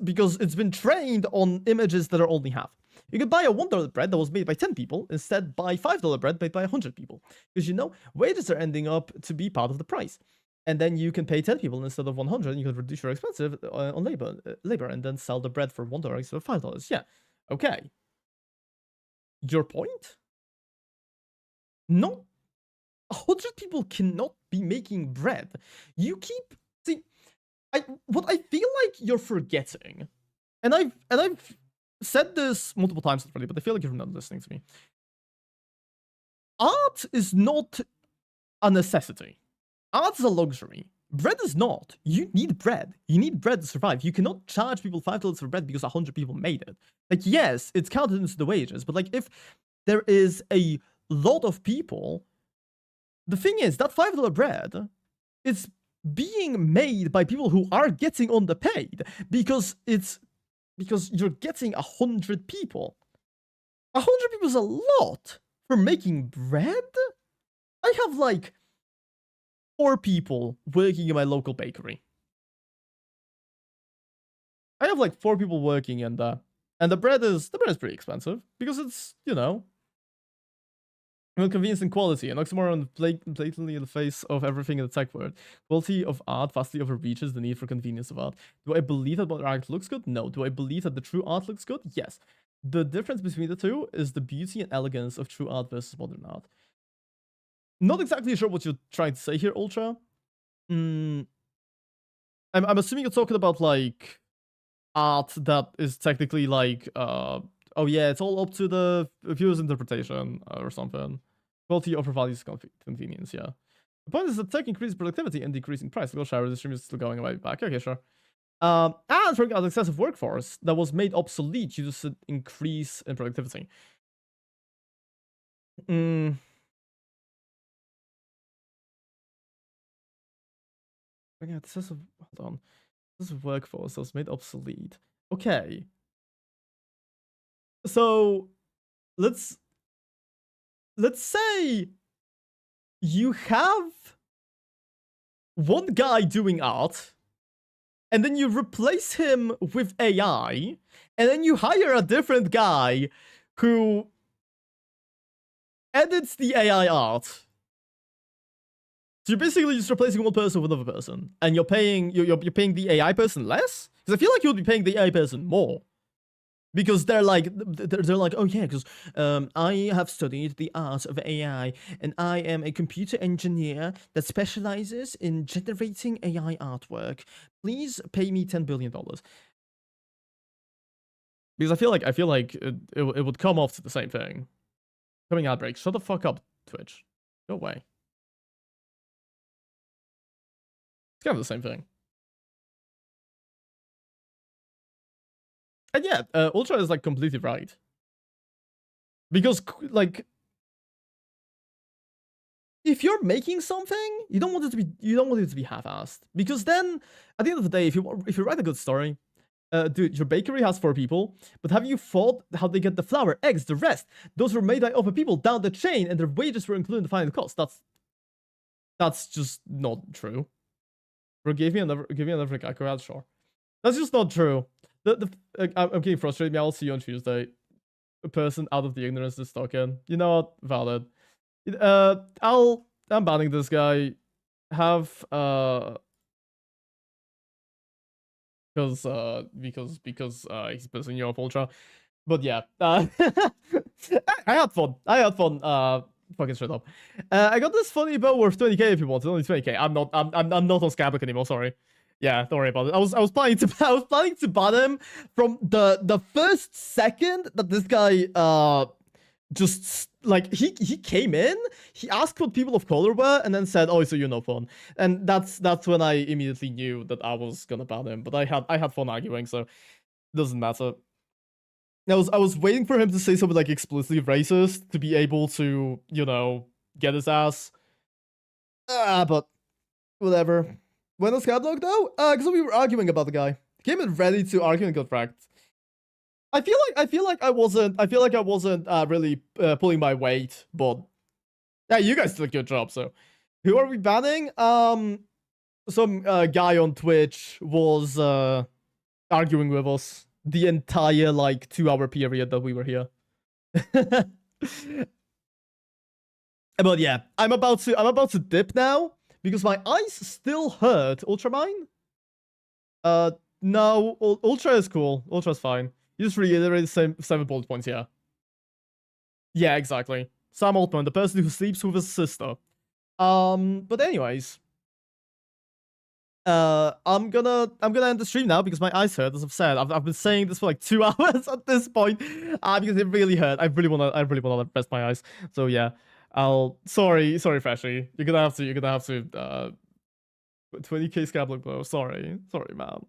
been trained on images that are only half. You could buy a $1 bread that was made by 10 people, instead buy $5 bread made by 100 people. Because you know, wages are ending up to be part of the price. And then you can pay 10 people instead of 100, and you can reduce your expenses on labor, and then sell the bread for $1 instead of $5. Yeah, okay. Your point? No, 100 people cannot be making bread. You keep... See, what I feel like you're forgetting, and I've said this multiple times already, but I feel like you're not listening to me. Art is not a necessity. Art is a luxury. Bread is not. You need bread. You need bread to survive. You cannot charge people $5 for bread because 100 people made it. Like, yes, it's counted into the wages, but like, if there is a lot of people, the thing is, that $5 bread is being made by people who are getting underpaid because you're getting 100 people. 100 people is a lot for making bread. I have like 4 people working in my local bakery. I have like 4 people working in there. And the bread is pretty expensive because it's, you know, convenience and quality. An oxymoron blatantly in the face of everything in the tech world. Quality of art vastly overreaches the need for convenience of art. Do I believe that what art looks good? No. Do I believe that the true art looks good? Yes. The difference between the two is the beauty and elegance of true art versus modern art. Not exactly sure what you're trying to say here, Ultra. I'm assuming you're talking about like art that is technically like oh yeah, it's all up to the viewer's interpretation or something. Quality over values convenience, yeah. The point is that tech increases productivity and decreasing price. Go shower, the stream is still going away back. Okay, sure. And for an excessive workforce that was made obsolete due to increase in productivity. Yeah, this is hold on. This is workforce that was made obsolete. Okay. So let's say you have one guy doing art, and then you replace him with AI, and then you hire a different guy who edits the AI art. So you're basically just replacing one person with another person, and you're paying the AI person less? Because I feel like you'll be paying the AI person more. Because they're like, oh yeah, because I have studied the art of AI, and I am a computer engineer that specializes in generating AI artwork. Please pay me $10 billion. Because I feel like it would come off to the same thing. Coming ad breaks. Shut the fuck up, Twitch. Go away. It's kind of the same thing. And yeah, Ultra is like completely right. Because like, if you're making something, you don't want it to be half-assed. Because then, at the end of the day, if you write a good story, dude, your bakery has 4 people, but have you thought how they get the flour, eggs, the rest? Those were made by other people down the chain, and their wages were included in the final cost. That's just not true. Bro, give me another accurate, sure. That's just not true. I'm getting frustrated. I'll see you on Tuesday. A person out of the ignorance is stuck in. You know what? Valid. I'm banning this guy. Have because he's pissing you off, Ultra. But yeah, I had fun. Fucking shut up. I got this funny bow worth 20k if you want. It's only 20k. I'm not on Skyblock anymore. Sorry. Yeah, don't worry about it. I was planning to ban him from the first second that this guy just like he came in, he asked what people of color were, and then said, "Oh, so you're no fun." And that's when I immediately knew that I was gonna ban him. But I had fun arguing, so it doesn't matter. I was waiting for him to say something like explicitly racist to be able to, you know, get his ass. But whatever. When was Skyblock though? Because we were arguing about the guy. He came in ready to argue and got fracked. I feel like I wasn't really pulling my weight, but yeah, you guys did a good job. So, who are we banning? Some guy on Twitch was arguing with us the entire like 2-hour period that we were here. But yeah, I'm about to dip now because my eyes still hurt. Ultramine? No, Ultra is cool. Ultra's fine. You just reiterate the same 7 bullet points, yeah. Yeah, exactly. Sam Altman, the person who sleeps with his sister. But anyways. I'm gonna end the stream now because my eyes hurt, as I've said. I've been saying this for like 2 hours at this point. Because it really hurt. I really wanna rest my eyes. So yeah. Sorry, Freshy. You're gonna have to 20k Skyblock blow. Sorry, man.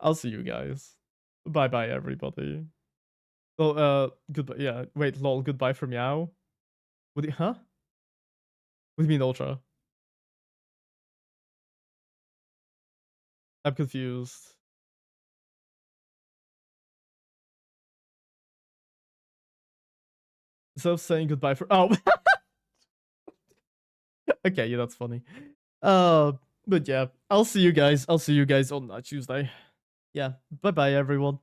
I'll see you guys. Bye, everybody. Oh, goodbye. Yeah, wait, lol. Goodbye for Meow. Huh? What do you mean, Ultra? I'm confused. Instead of saying goodbye for okay, yeah, that's funny. But yeah, I'll see you guys on Tuesday. Yeah, bye-bye, everyone.